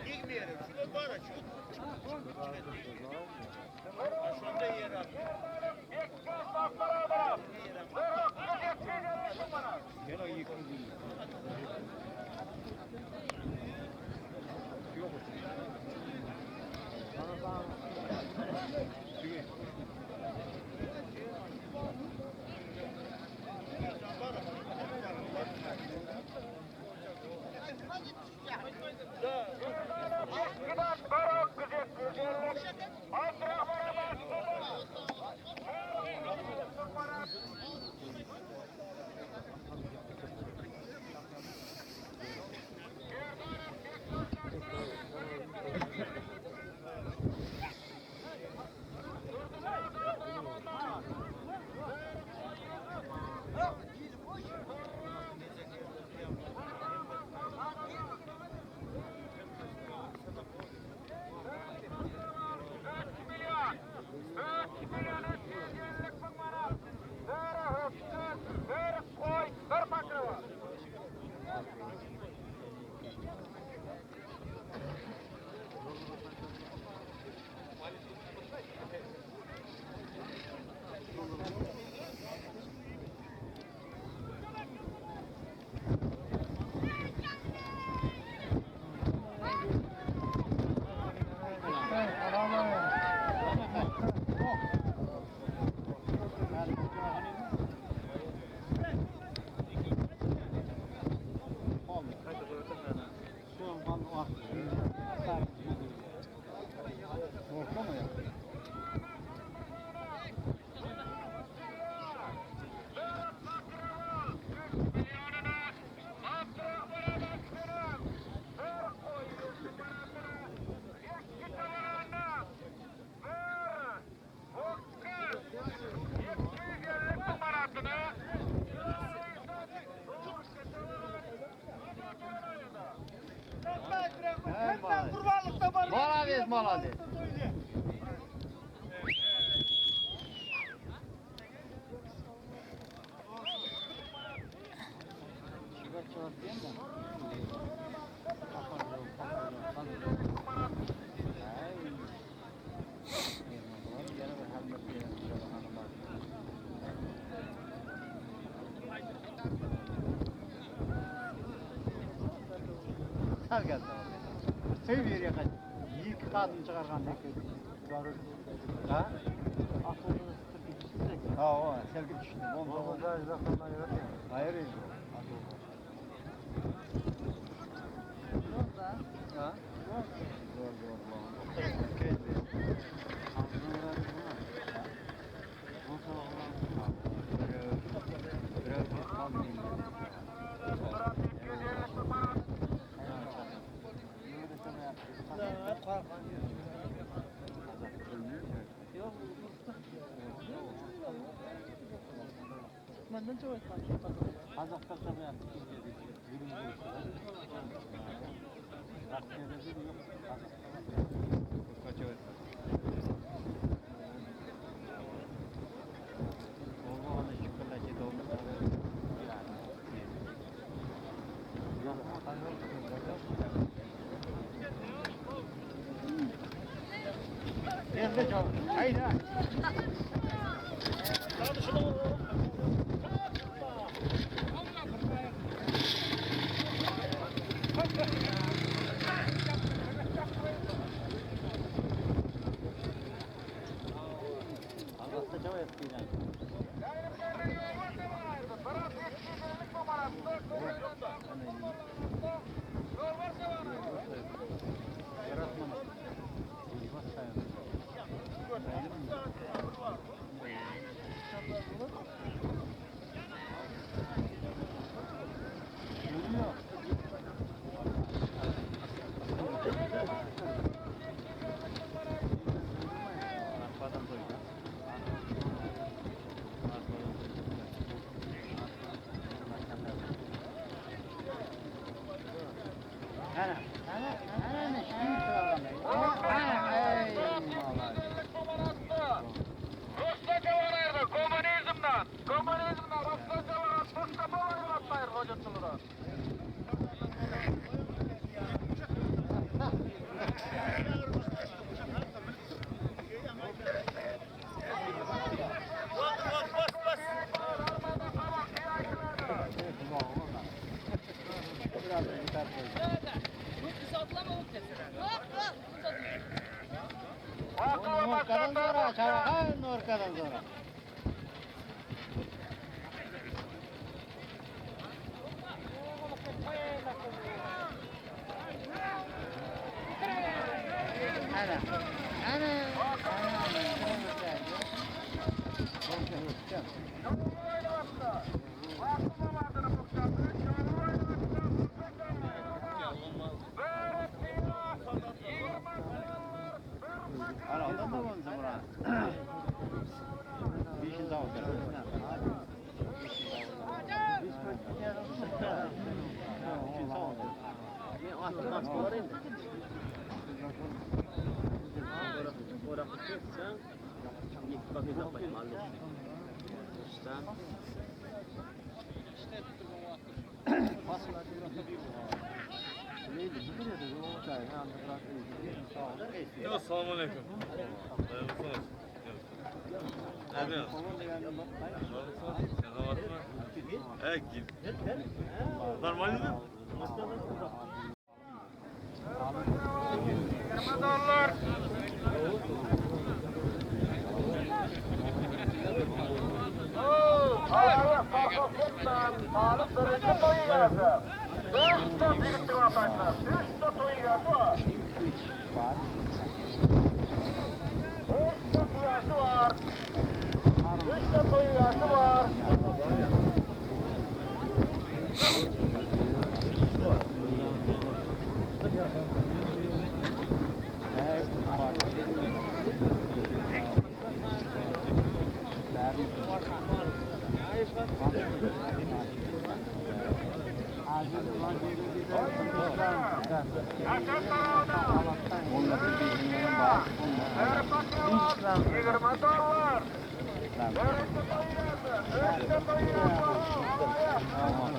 Gitmeyelim. Şurada var açıyor. Şurada yer al. Gel o yıkıldı. Yok. Bana Çünkü Молодец, молодец. Sağ gel. Sev bir yere kaç. İlk kadın çıkargan varır. Ha? Ha o sevgi düştü. Onu da zaten hayır. Ha? Benden çok etmez. Hazakta tabii yaptık. Rakiyede de yok. Kaç evet. Oğlu onu çikolata dolmuş. Gezde çok. Haydi. Hadi şunu. Hazakta çok etkili. Yaratmanız. Komünizmden Rusyacalara Mustafa Vargatmayır hocatçılığa. Norkadan sonra çavağa, Norkadan sonra. Adam da bunun zaman. Bir şey daha olacak. Assalamu alaikum. Нормально? $20. Hayır, kalkıp alıp birinci toyu yazdı. 3'te birikti vatandaşlar. 3'te toyu yazdı. 3'te toyu var. 3'te toyu yazdı var.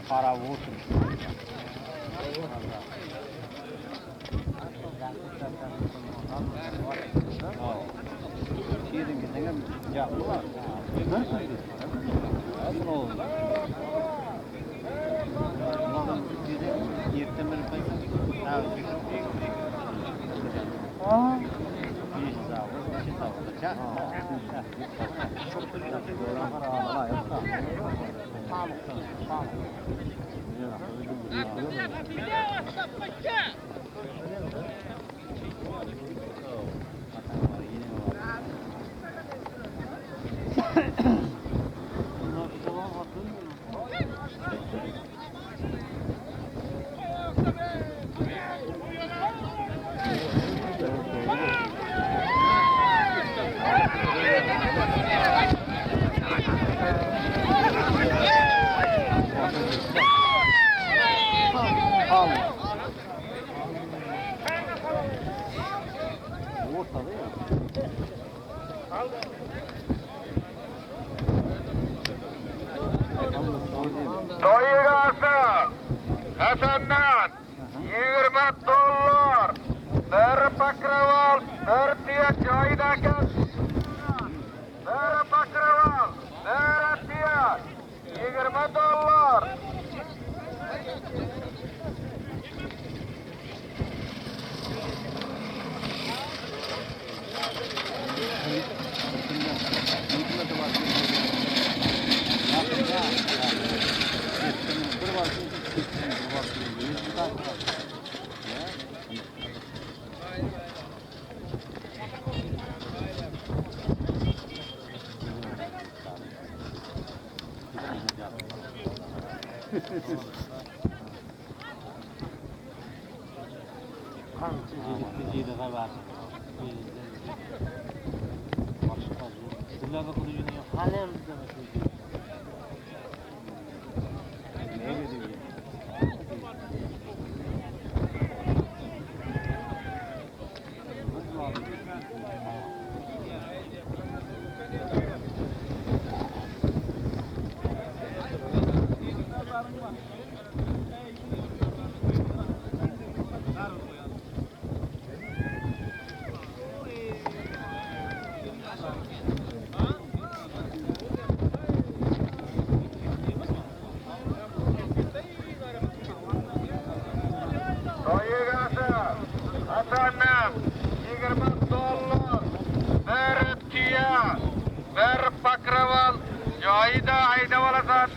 Para olsun. Şiirin gittiğinde cevabı var. Nasıl oldu? Ulan bir yırtımır payı. Ha, bir şey Toyigası Hasan'dan $20. Bir bakraval, bir tiye çaydaki. Bir bakraval, bir tiye $20. Hasanım, 20 dolar, bir Kia, bir Bakraval, joyida aydab olasan.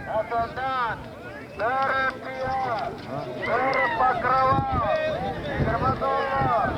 Hasandan, bir Kia, bir Bakraval, 20 dolar.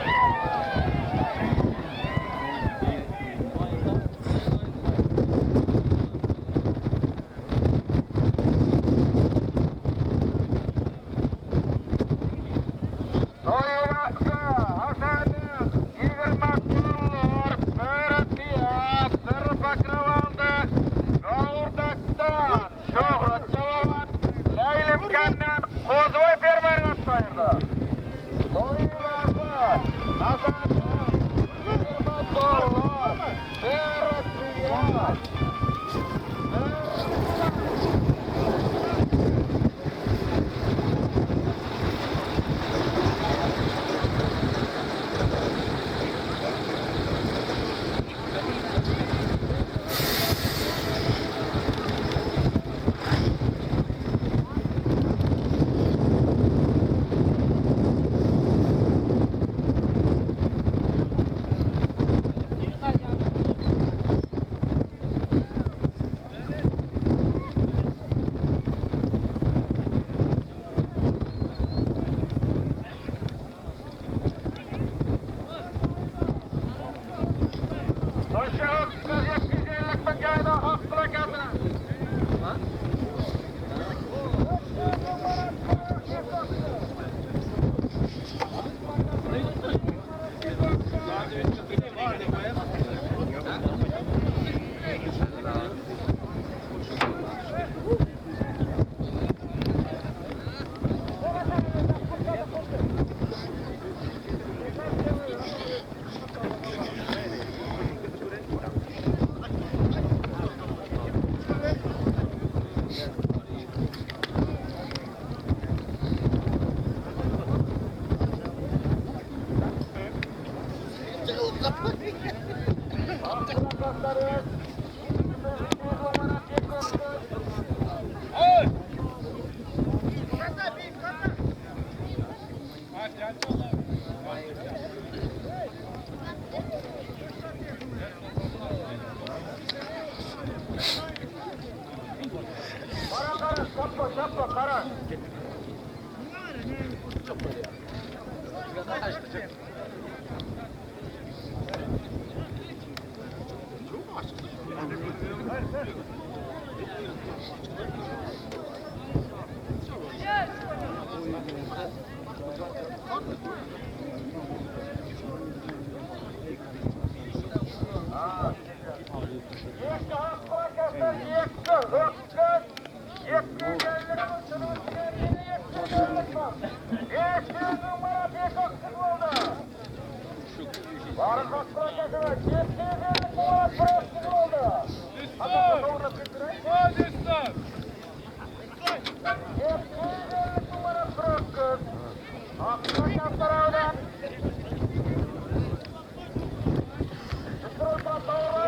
Doğru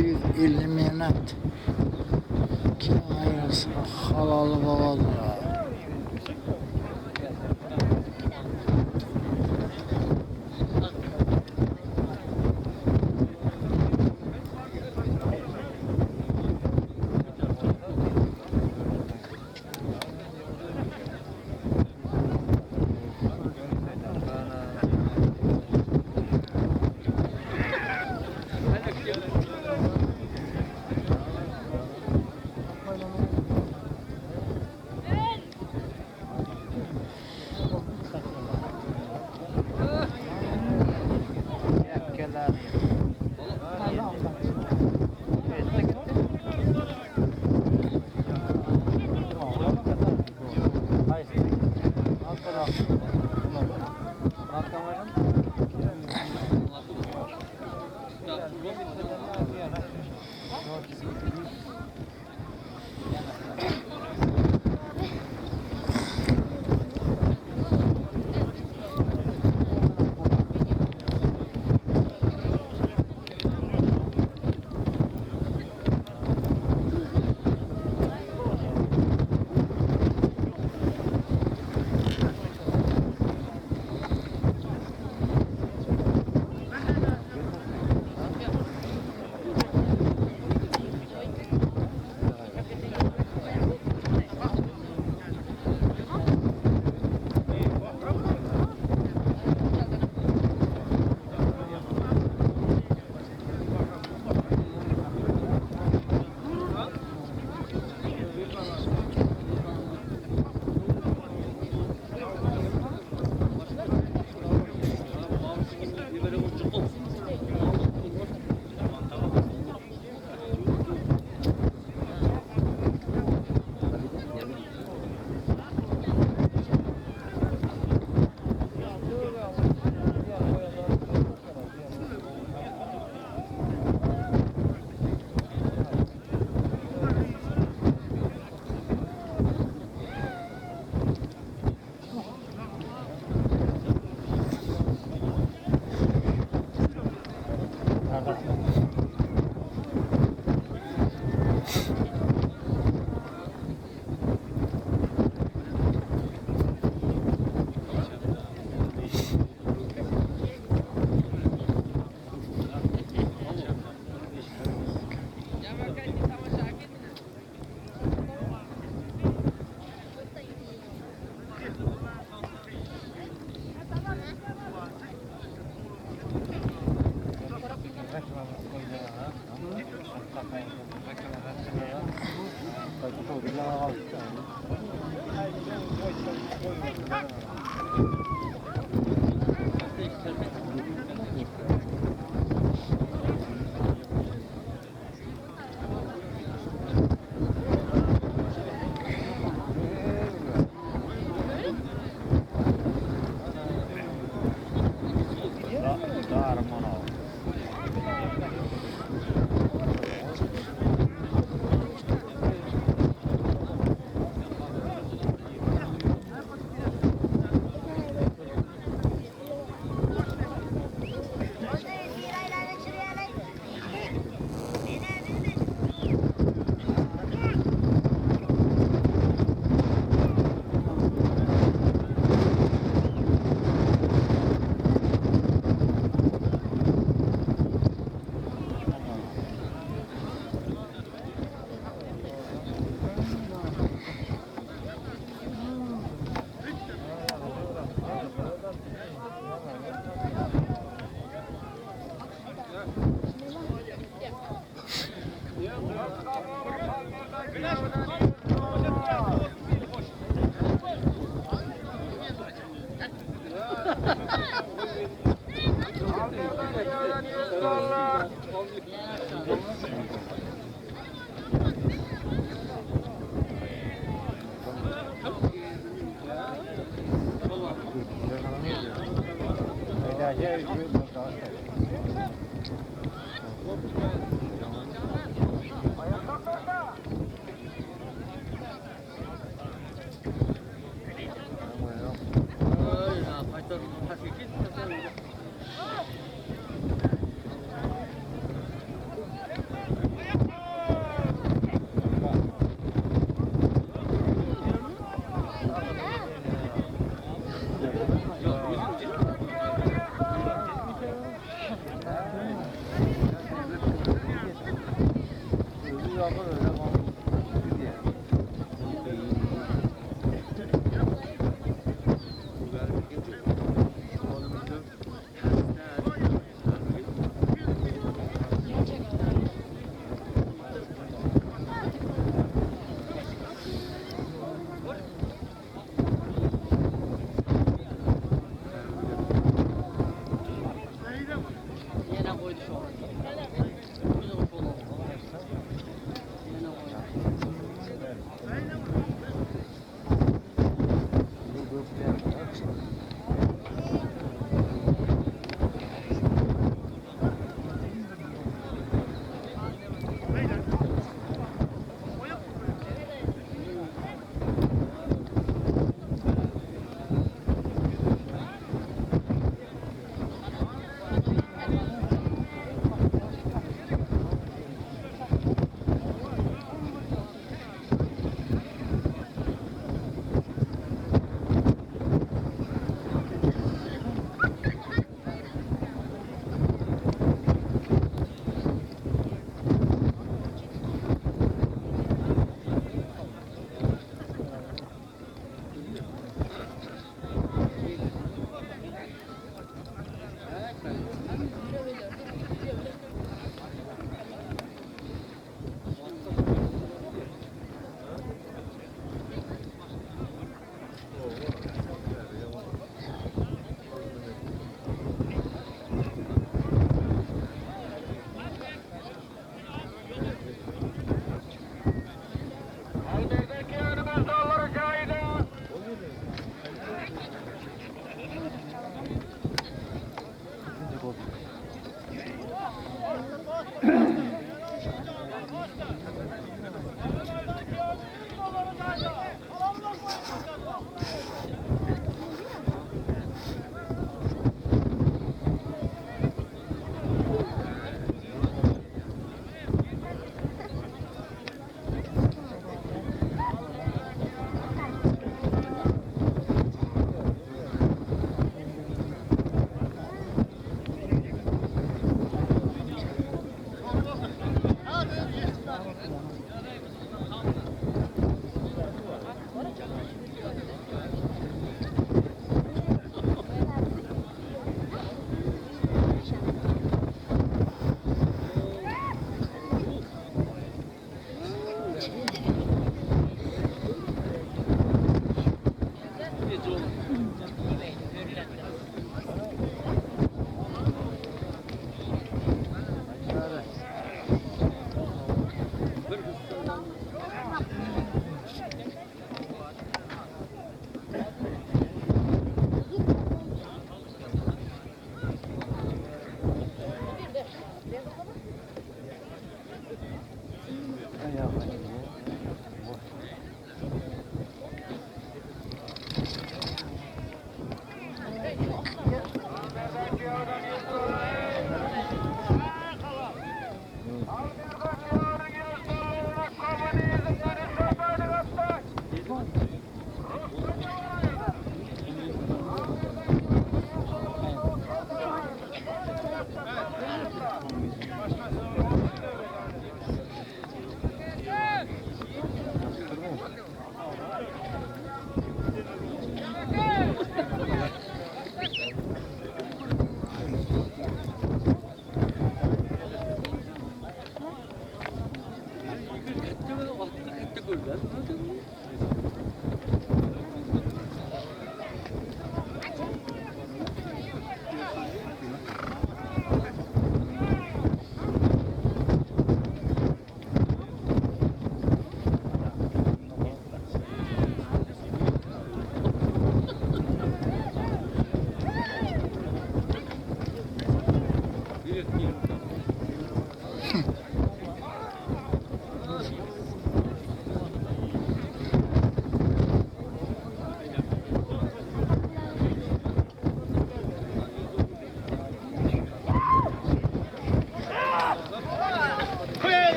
250 manat. Kim ayırsa halalı balalı.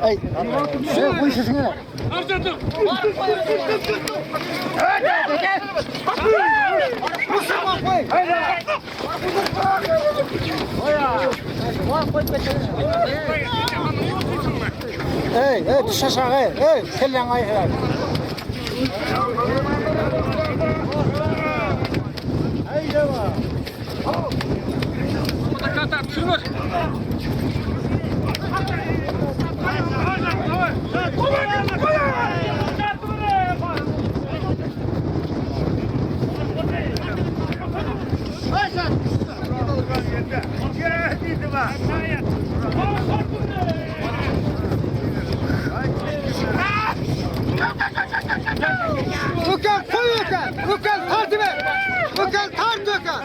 Ay. Şey koy sesini. Mustafa koy. Haydi. Hey, düş aşağı. Hey, kellen ayı. Haydi bak. Katar, sürür. Gökhan koy Gökhan. Gökhan tart ver. Gökhan tart Gökhan.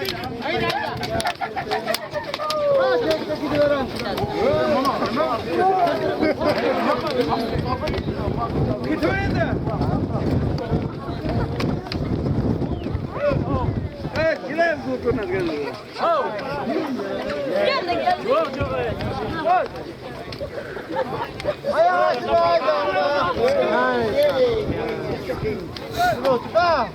Evet, gidelim Gökhan'a gelin. Gel. Çok. Ha?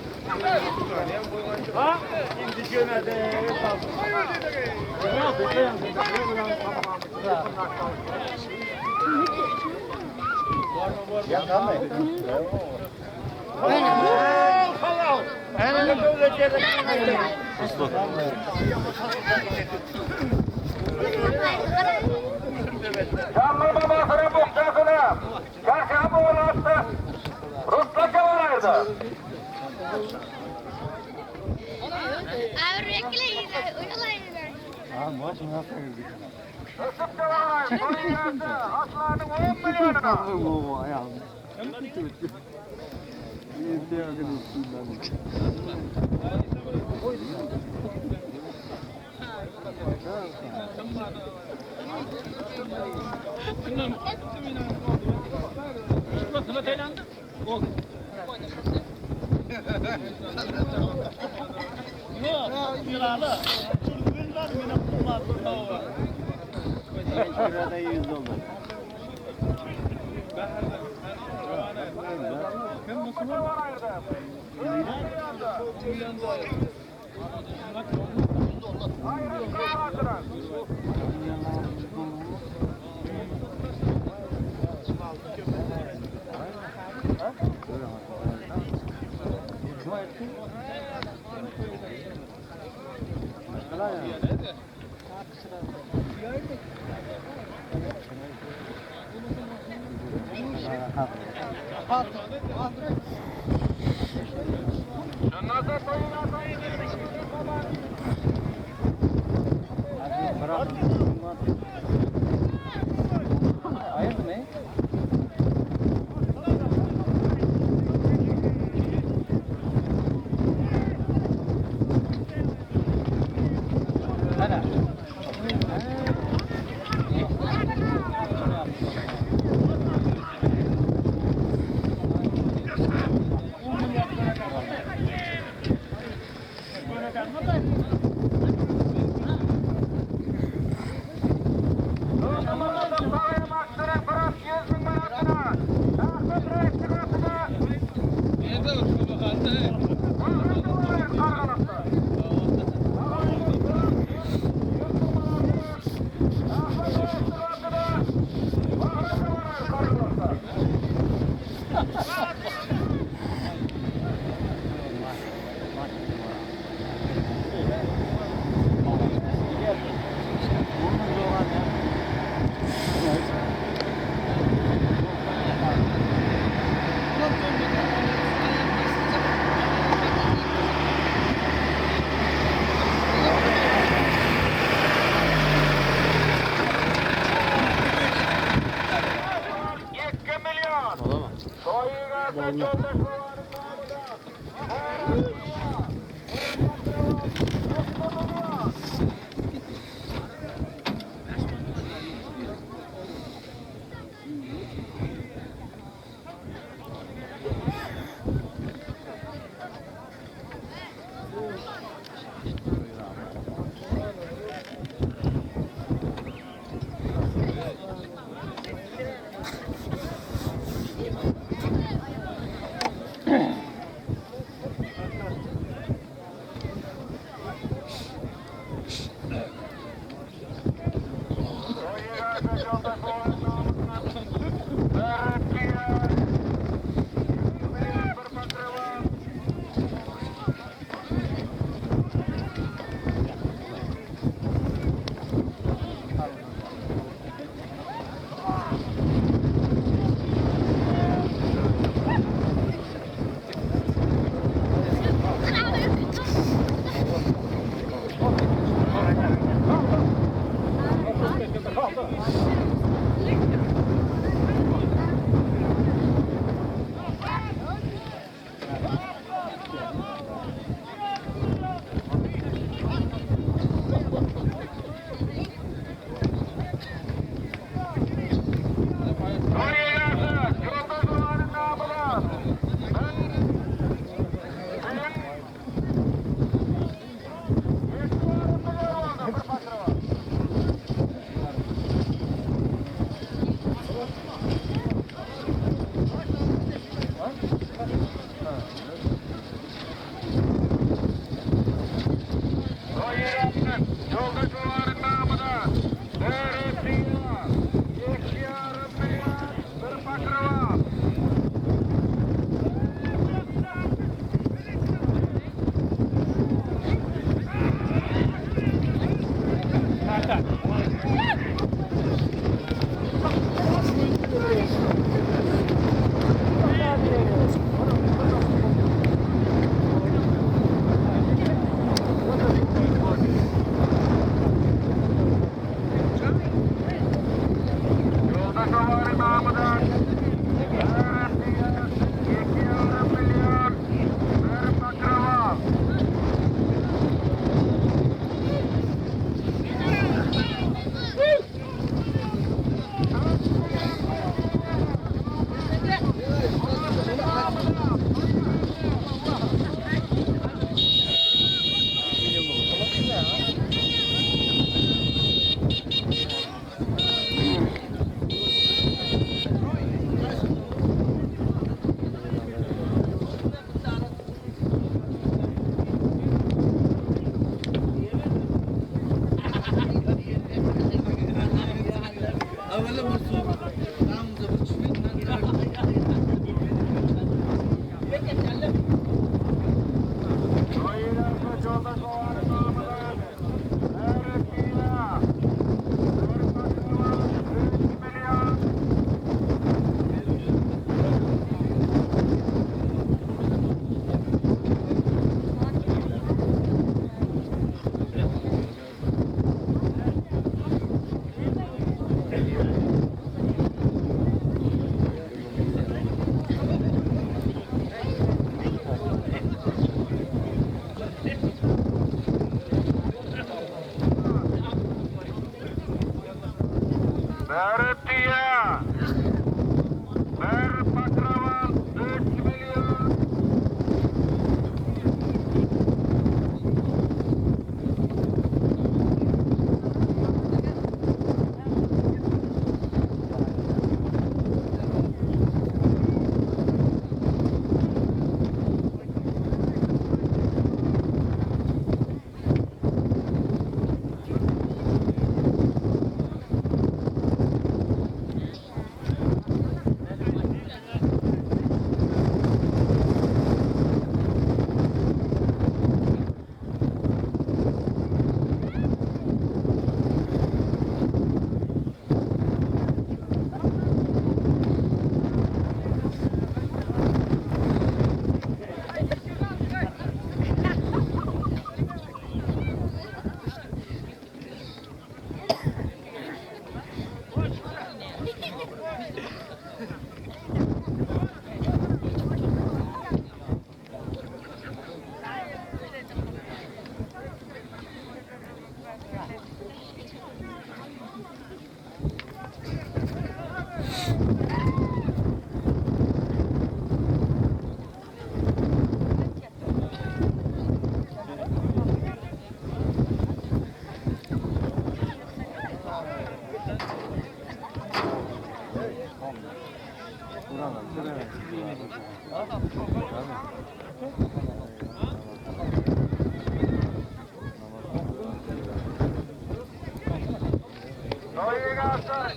Canlı babasının muhtasını Karşıya boğulaştı. Rusla kavaraydı. Abi rekli uyulaydı. Rusla kavaraydı. Soruyordu. Aslanın 10 milyonuna.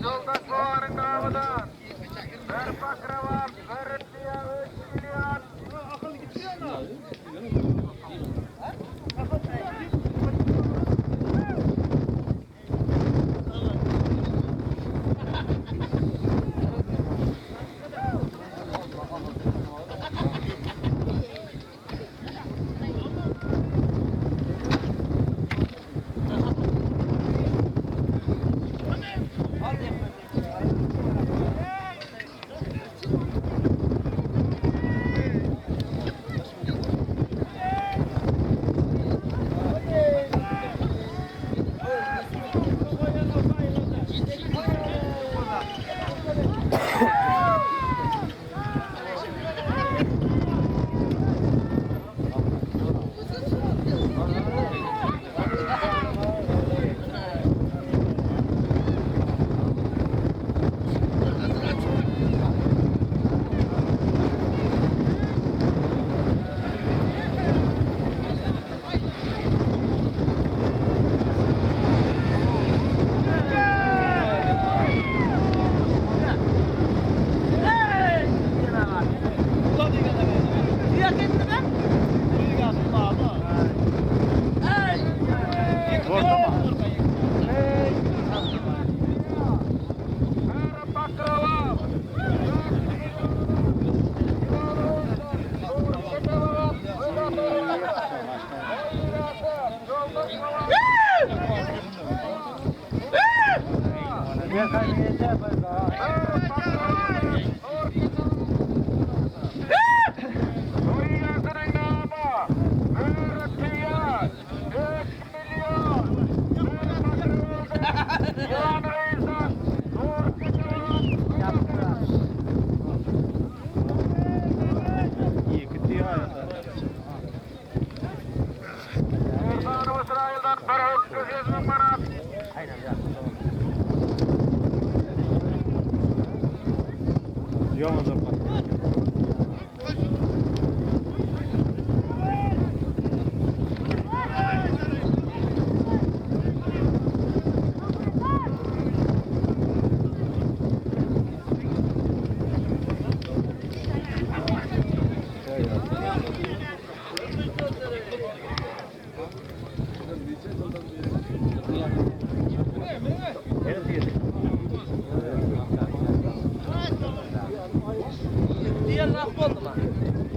Yoldaş fuarın namıdan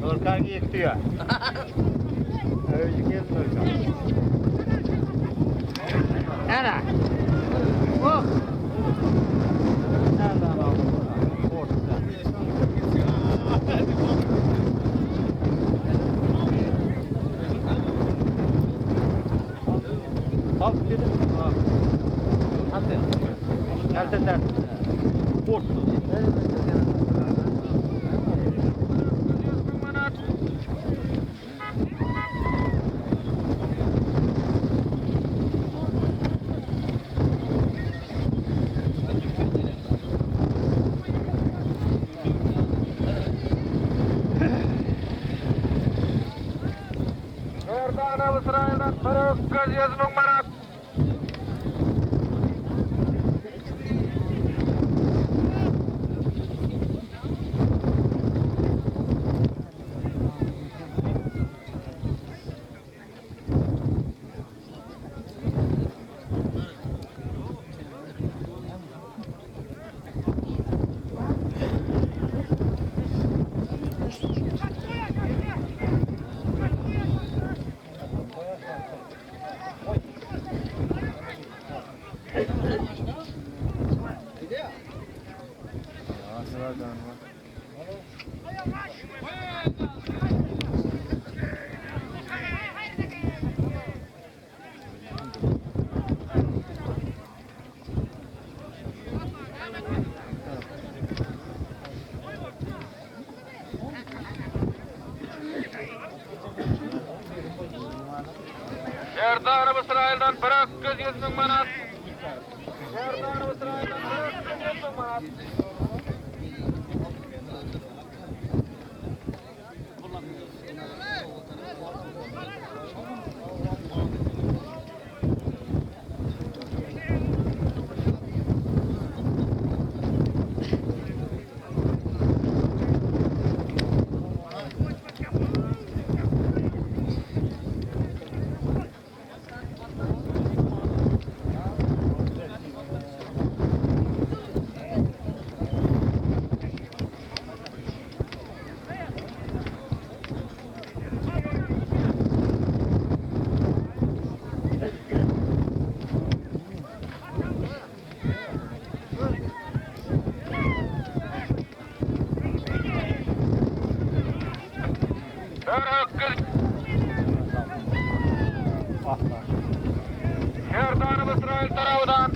Orkangi yıktıyor. Öyle geldi Orkan. Ana. Oh. Nereden aldın? Ortada. Al dedim. Hadi. Nereden? Ortada. Erdoğan İsrail'den bırak göz yüzünün manat. Erdoğan İsrail'den bırak göz yüzünün manat. Şerdanı İsrail tarafından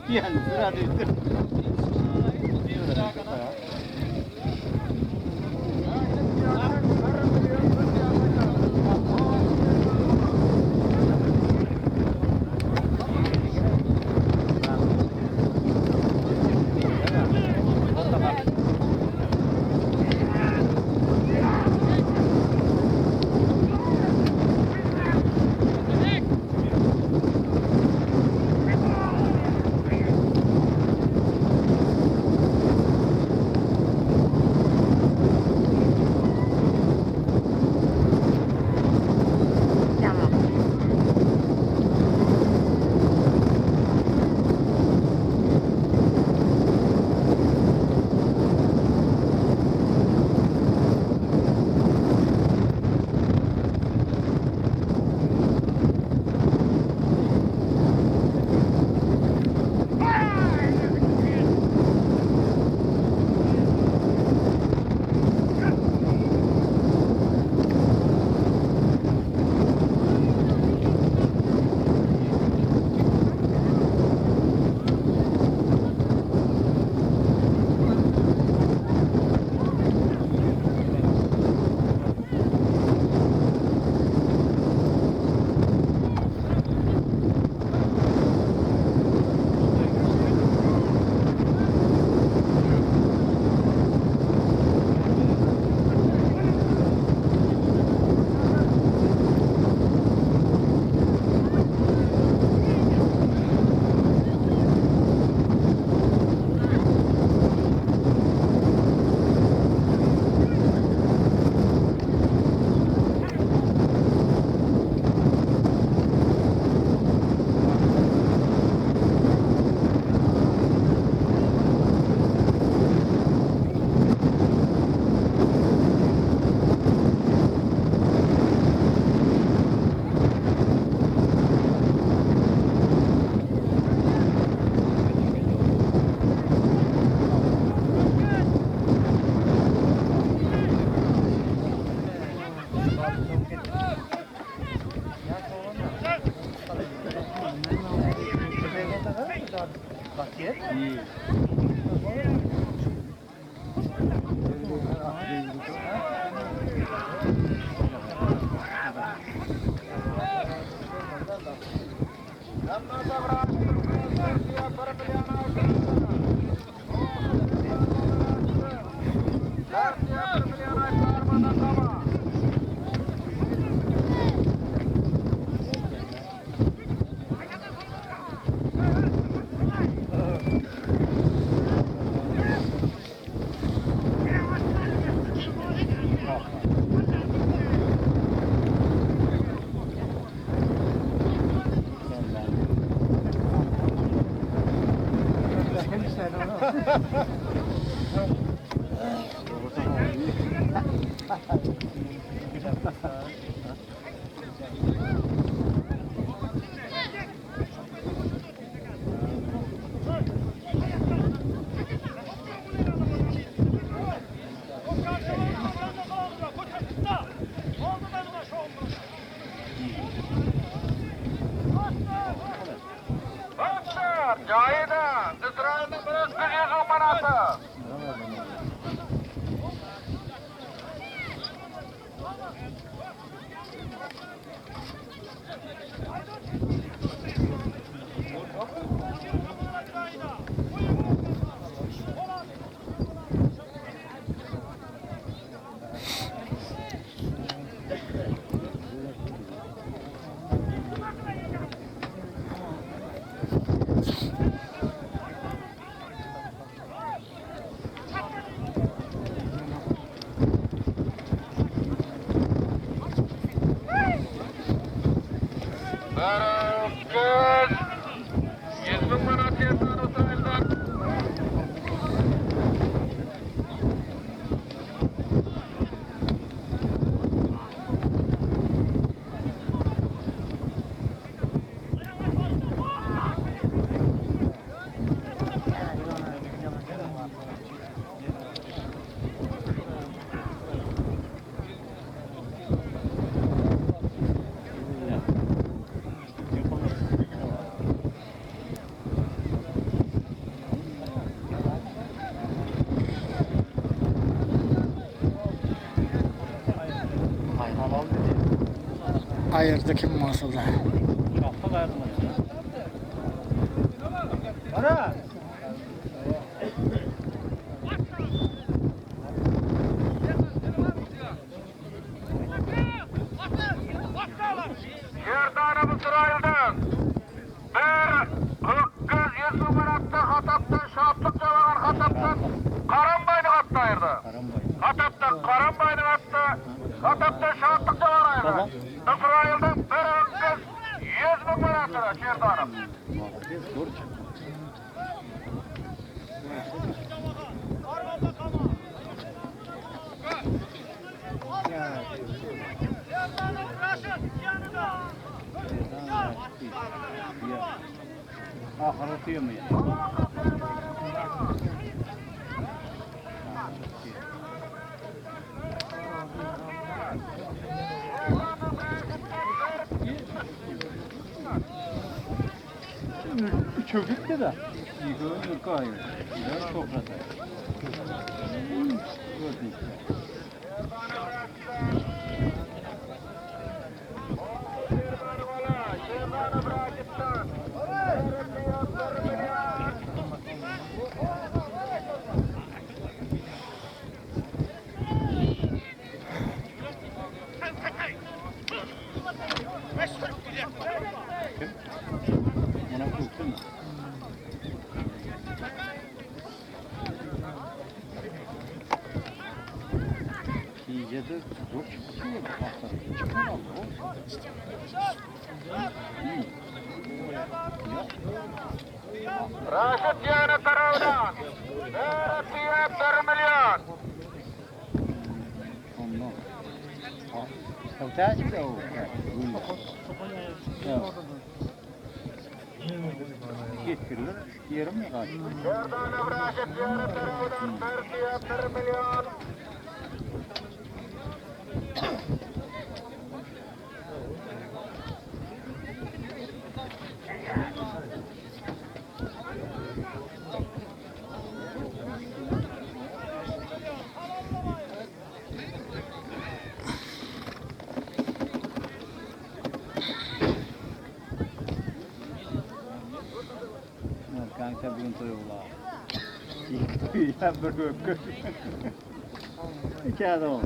Yani sıra değildir. ayırdı kim olsa da. Bana. Yerdanı İsrail'den bir hıkkız yüzü bıraktı Hatap'tan şahatlık cavalar Hatap'tan Karambay'ını attı ayırdı. Hatap'tan Karambay'ını attı. Hatap'tan şahatlık cavalar ayırdı. İsrail'den bir hıkkız 100.000 bıraktı Yerdanı. Ahırıtıyor mu ya? Çöktü de. Yıkıyor, yıkıyor. Biraz topladı. İyice de zor çıkıyor. Raşit Yeni tarafından Beyretiye 1 milyon. Savtaç da o. Getirilir, yarım mı kaç? Yerdanı Raşit Yeni tarafından Beyretiye 1 milyon. Kanka bugün toyuyorlar. Ya bir öpkü. İki adam.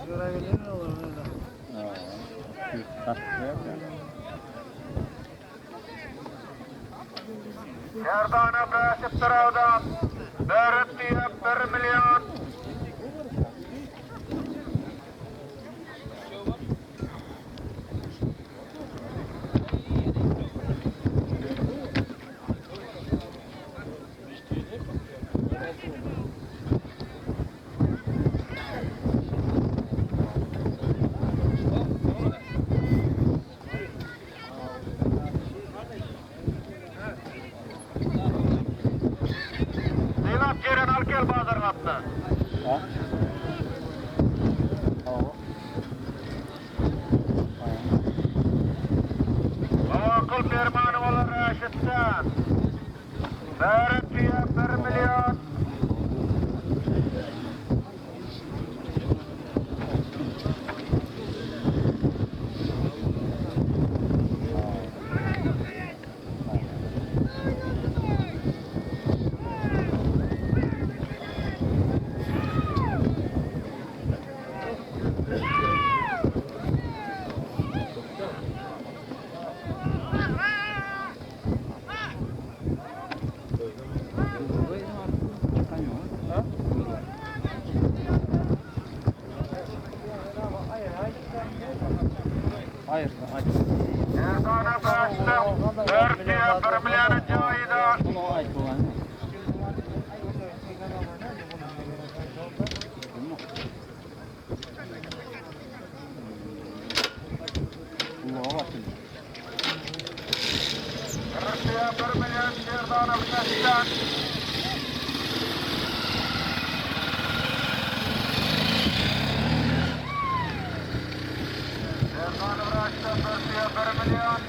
Görebilir mi olur öyle? Yerdanı Raşit tarafından Beyretiye 1 milyon. Zilat Ceren Alkel bazarına attı. Akıl fermanı olur Raşit'ten. Beyretiye 1 milyon. Hayır, hayır. Yerdanı Raşit'ten Beyretiye 1 milyon cayda. Bunu ait olan. Allah'a bakın. Beyretiye 1 milyon Yerdanı Raşit'ten. Yerdanı Raşit'ten Beyretiye 1 milyon.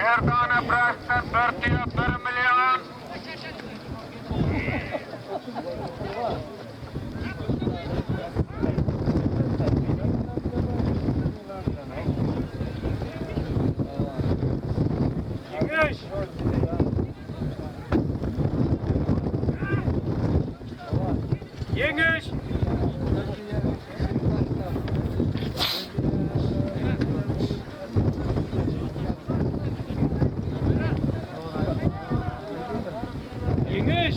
Şerdane Brast'tan 4,1 milyon. Yengeç. Yengeç.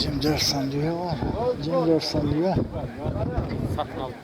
Cimcer sandığı var. Cimcer sandığı. Satın aldık.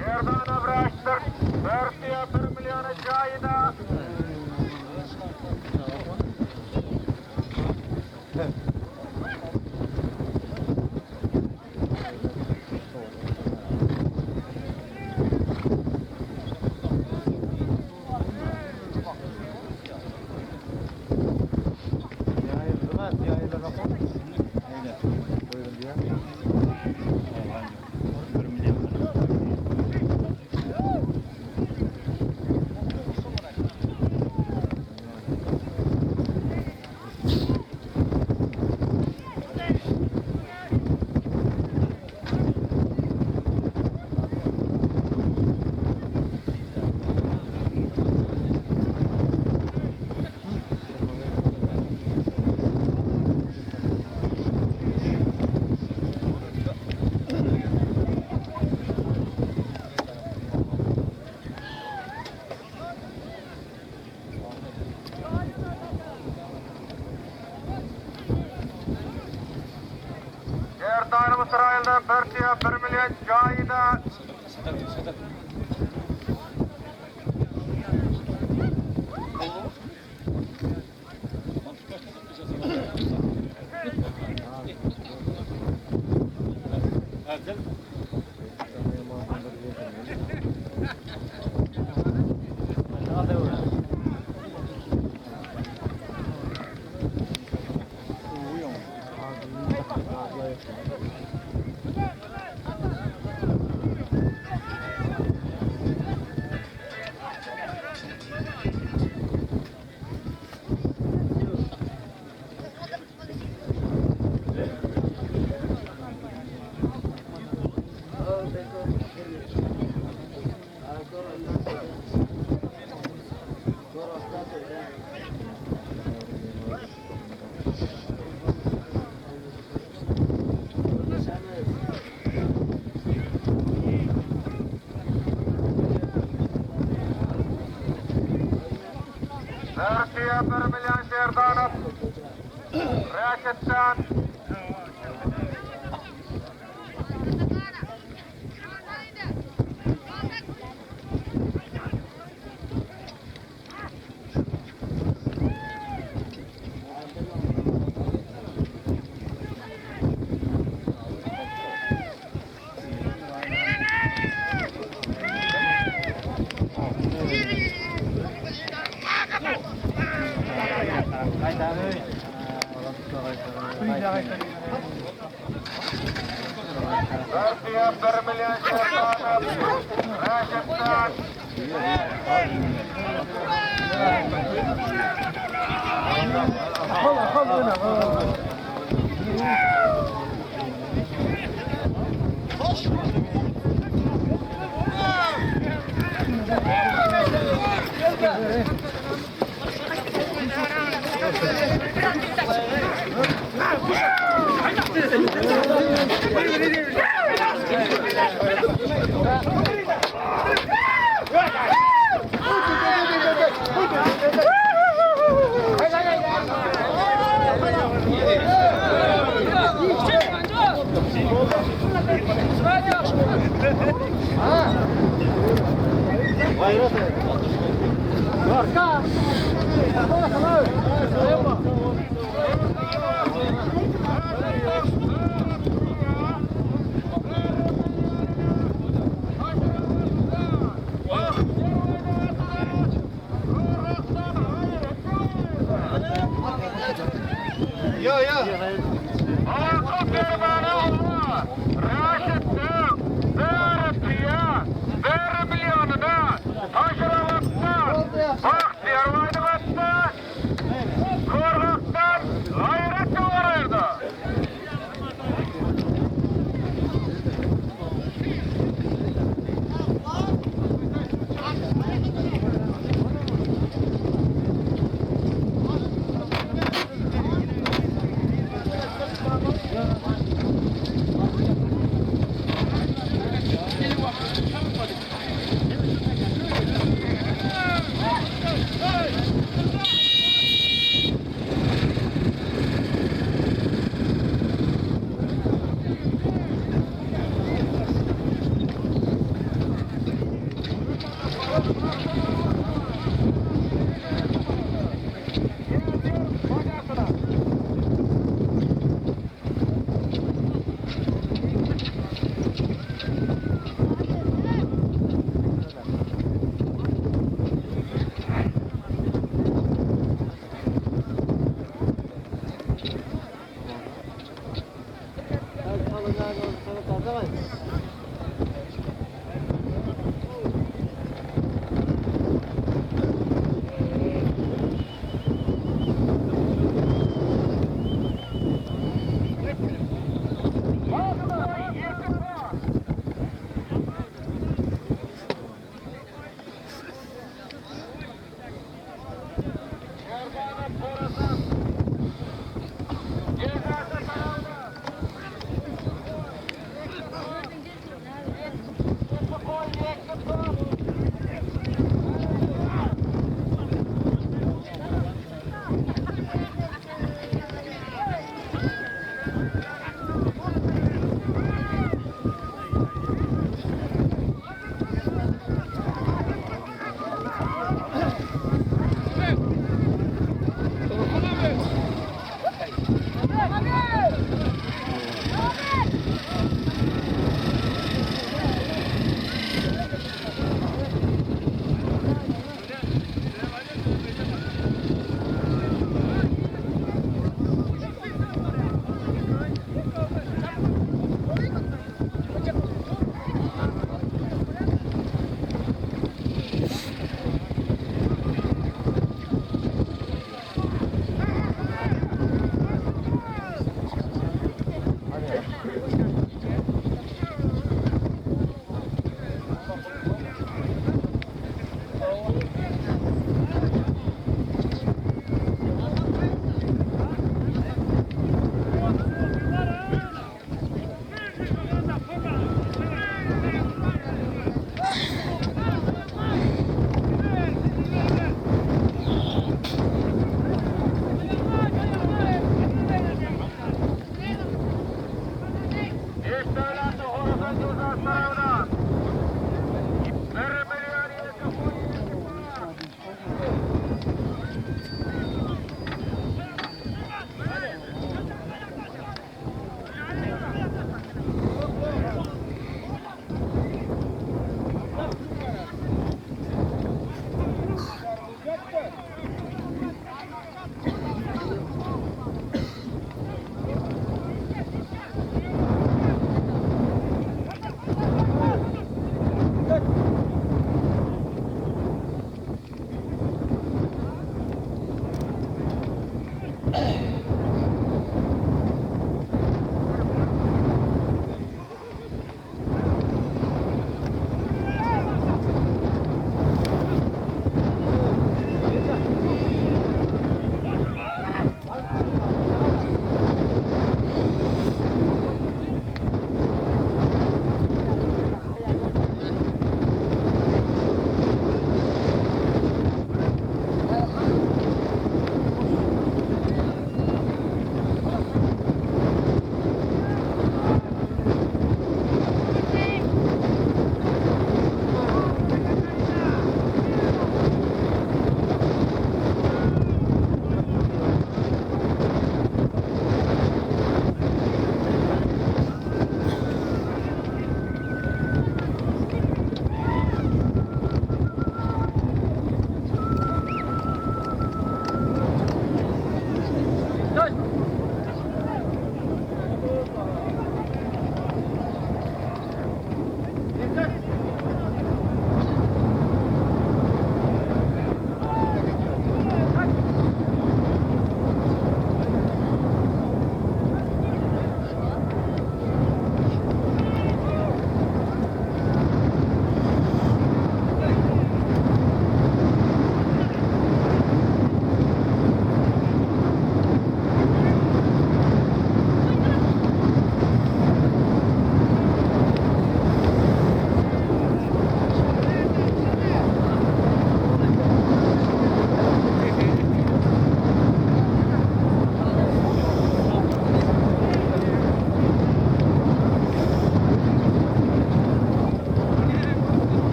Şerdane Brast'tan 4,1 milyon cayda. Avstraliyada 1 million joyida Türkiye 1 milyon Serdanov Raşit'ten Türkiye 1 milyon Serdanov Raşit'ten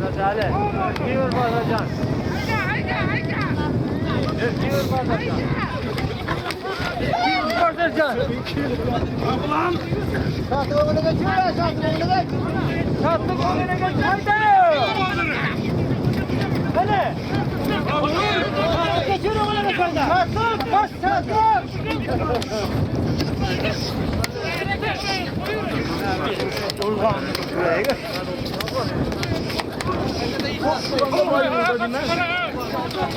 Bazacan. Kiver bazacan. Kiver bazacan. Bazacan. Ulan. Sattık onu geçiyor ya, sattık onu geç. Sattık onu geç. Haydi. Hele. Geçiyor onu geç haydi. Sattık, baş sattık. Ulan.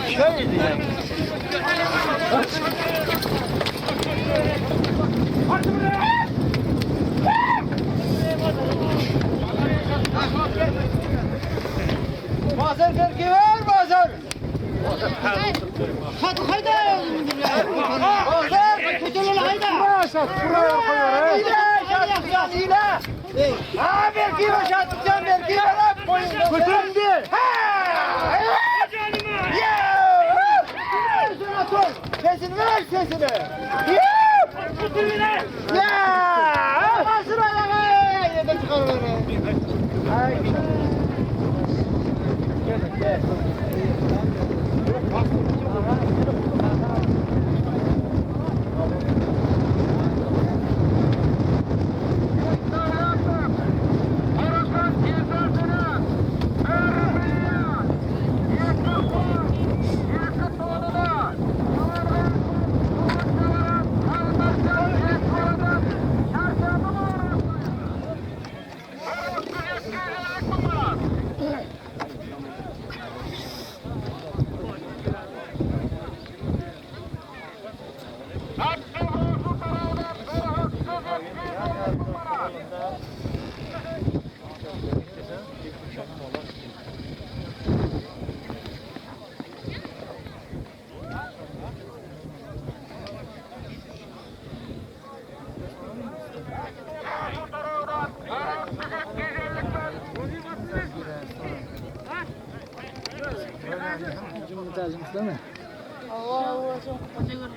Şey diyeyim. Bazen vergi ver bazen. Hadi haydi. Bazen kutuları haydi. Buraya koyuyor. İle. İle. Ha vergi ver şattıktan vergi ver. Kutum değil. Sesini ver sesini. Ya! Basın ayağa. Yedin çıkar beni. Gel. lazım değil mi? Allah Allah çok güzel.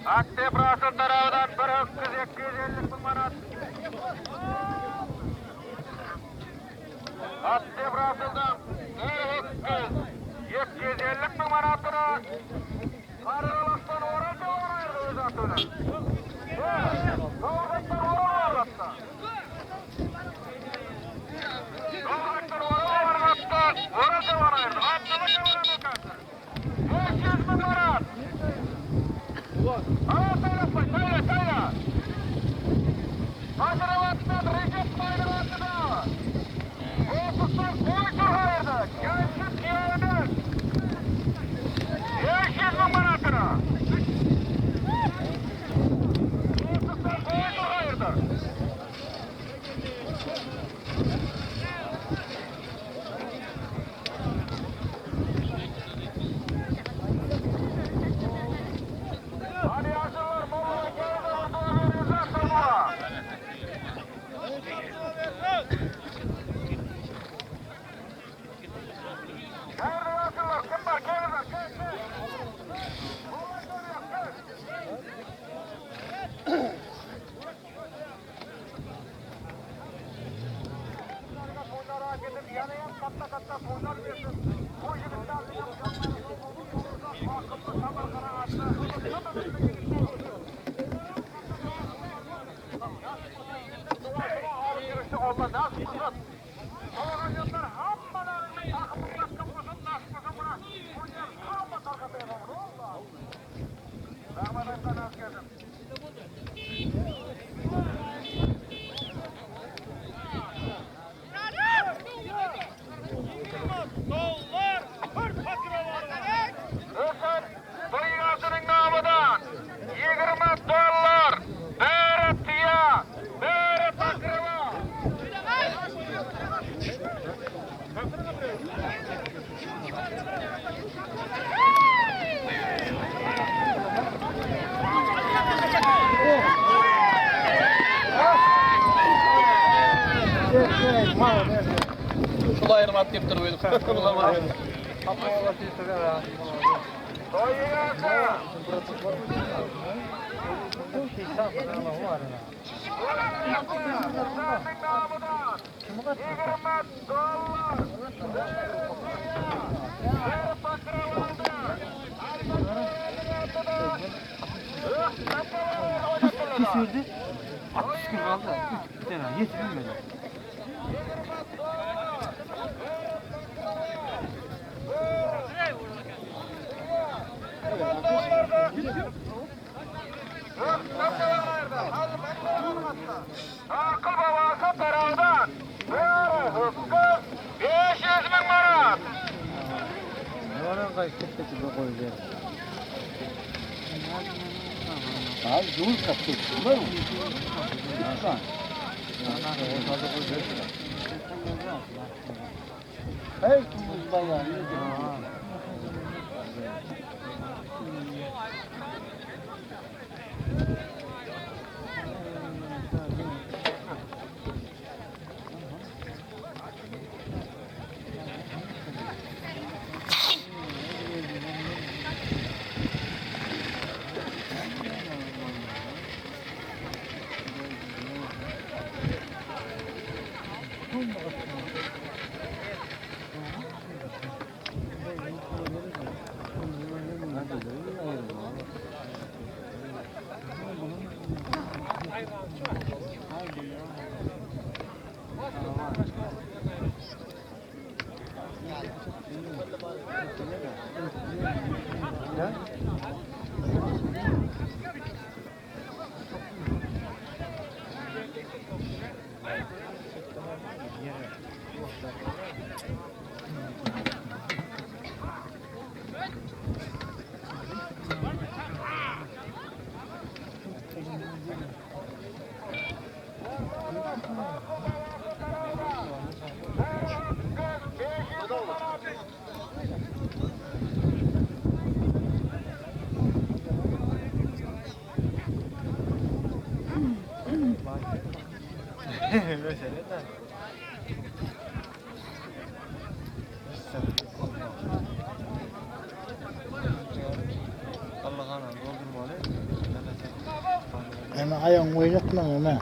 Akte Brasıl tarafından 1.250 manat. Akte Brasıl'dan 1.250 manatını Karalas'tan orada oraydı öz atını. Doğruluktan orada. Doğruluktan orada oraydı. Atını kıvırını kaldı. 500 manat. Sayla. Hazırlamakta Recep Bayramak'ta. Korkusuz boy çoraydı. Gençlik yerine. 500 numaratına. Korkusuz boy çoraydı. Hadi hazırlar. Molla geldi. Orada verirler sonra. Nerede hazırlar? Kimler? Gelirler. Gel. Molla geliyor. Gel. Fonlara gidip yanayan katta fonlar versin. Bu yılın olma nasıl kızın? Olanlar hammalarını takımı kapısın nasıl buna? Bunlar hamma takımı yapamıyor. Allah. Rahmetten askerdim. Dollar, hır pakralar. Ösen, Bayıgası'nın namıdan 20 dolar. Bere tiya, bere pakrava. Şulay ayırmat deyip duruyorduk. Bulamadım. Küsürdü. 60 gün kaldı. 3 tane yetmedi. Akıl babası tarafından 500 bin manat. Ne var lan kayıt tepesi bu koyacağız. Abi yol kaptı. Var mı? Hasan. Hey kumuz bayağı. Mesele de. Allah'ın doldurmalı. Ama ayağını oynatma ama.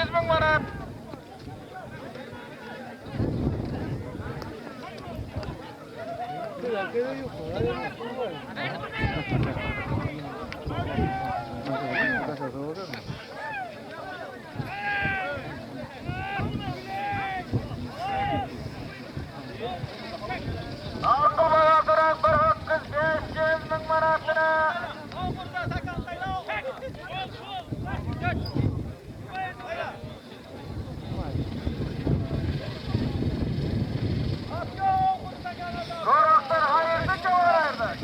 500.000 manat. Aldı bayatıran bir hakkız 500.000 manatına. Koroklar hayırlı çavaraydı.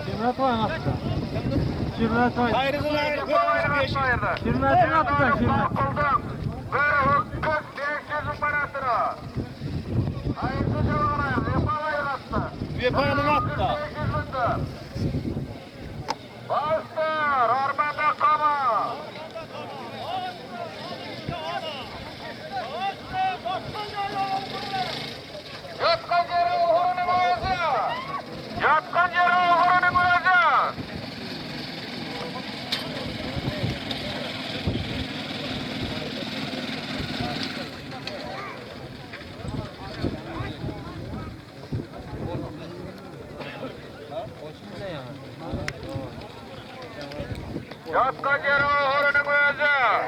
Şirmet var nasıl? Şirmet var. Hayırlı hayırlı. Şirmet'in atacak Şirmet. Bir hakkız 500 manatına. Hayırlı çavaraydı. Yapamayın hatta. Vefanın attı. Bastır, armada kama. Yatkan yere uhurunu koyacağız. Yatkan yere uhurunu koyacağız. Yatkan yere uhurunu koyacağız.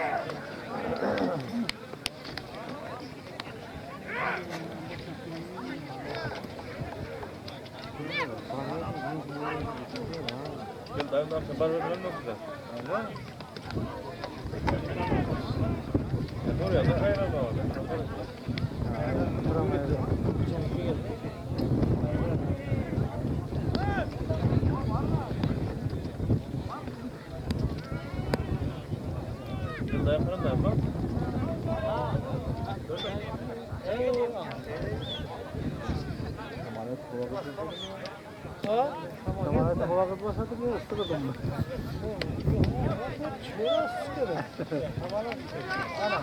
Gel dayım da ben öyle mi güzel? Ama oraya da hayır ama Gel dayım falan da yapalım. Zamanette hava kızmasa da bir ısırırdım mı? Şöyle sıkıyorum. Ana.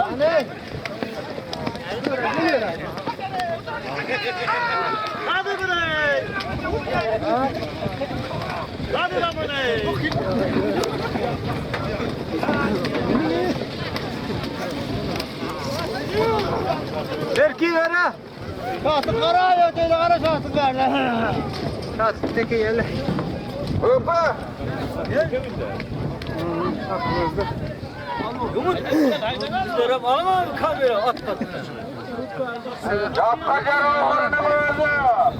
Anne. Hadi bre. Hadi lan bre. Berki vera. Şahsı kara ya dedi kara şahsı verle. Şahsı teki yerle. Hoppa. Umut. Bizlere alma kamera at at. Yatkan yere uhurunu koyacağız.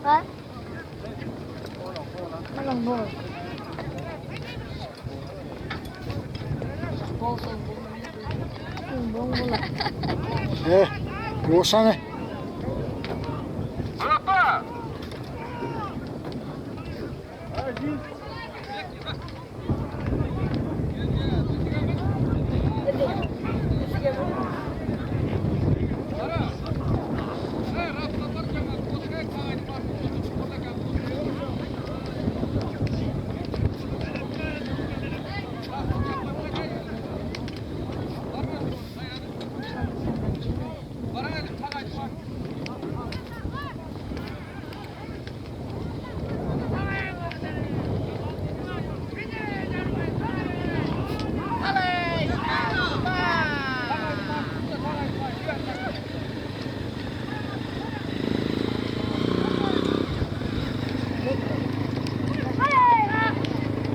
Hả? Nó gần bờ. Yoğursana. Hoppa.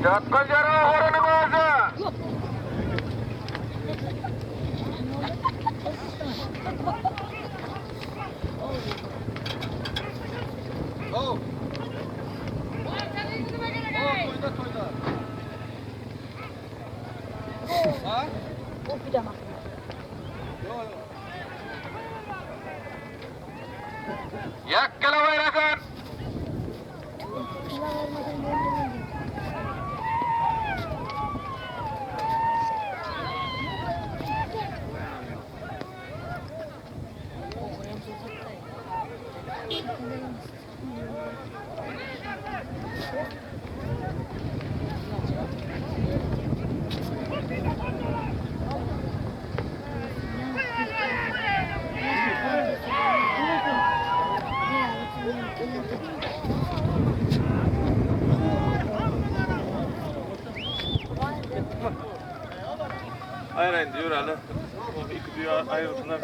Yatka jara oranın ağzı. Oh. Ha? Bir daha. Yakkala bayrakın. Aynen diyor hala. İki diyor ayrılsınlar.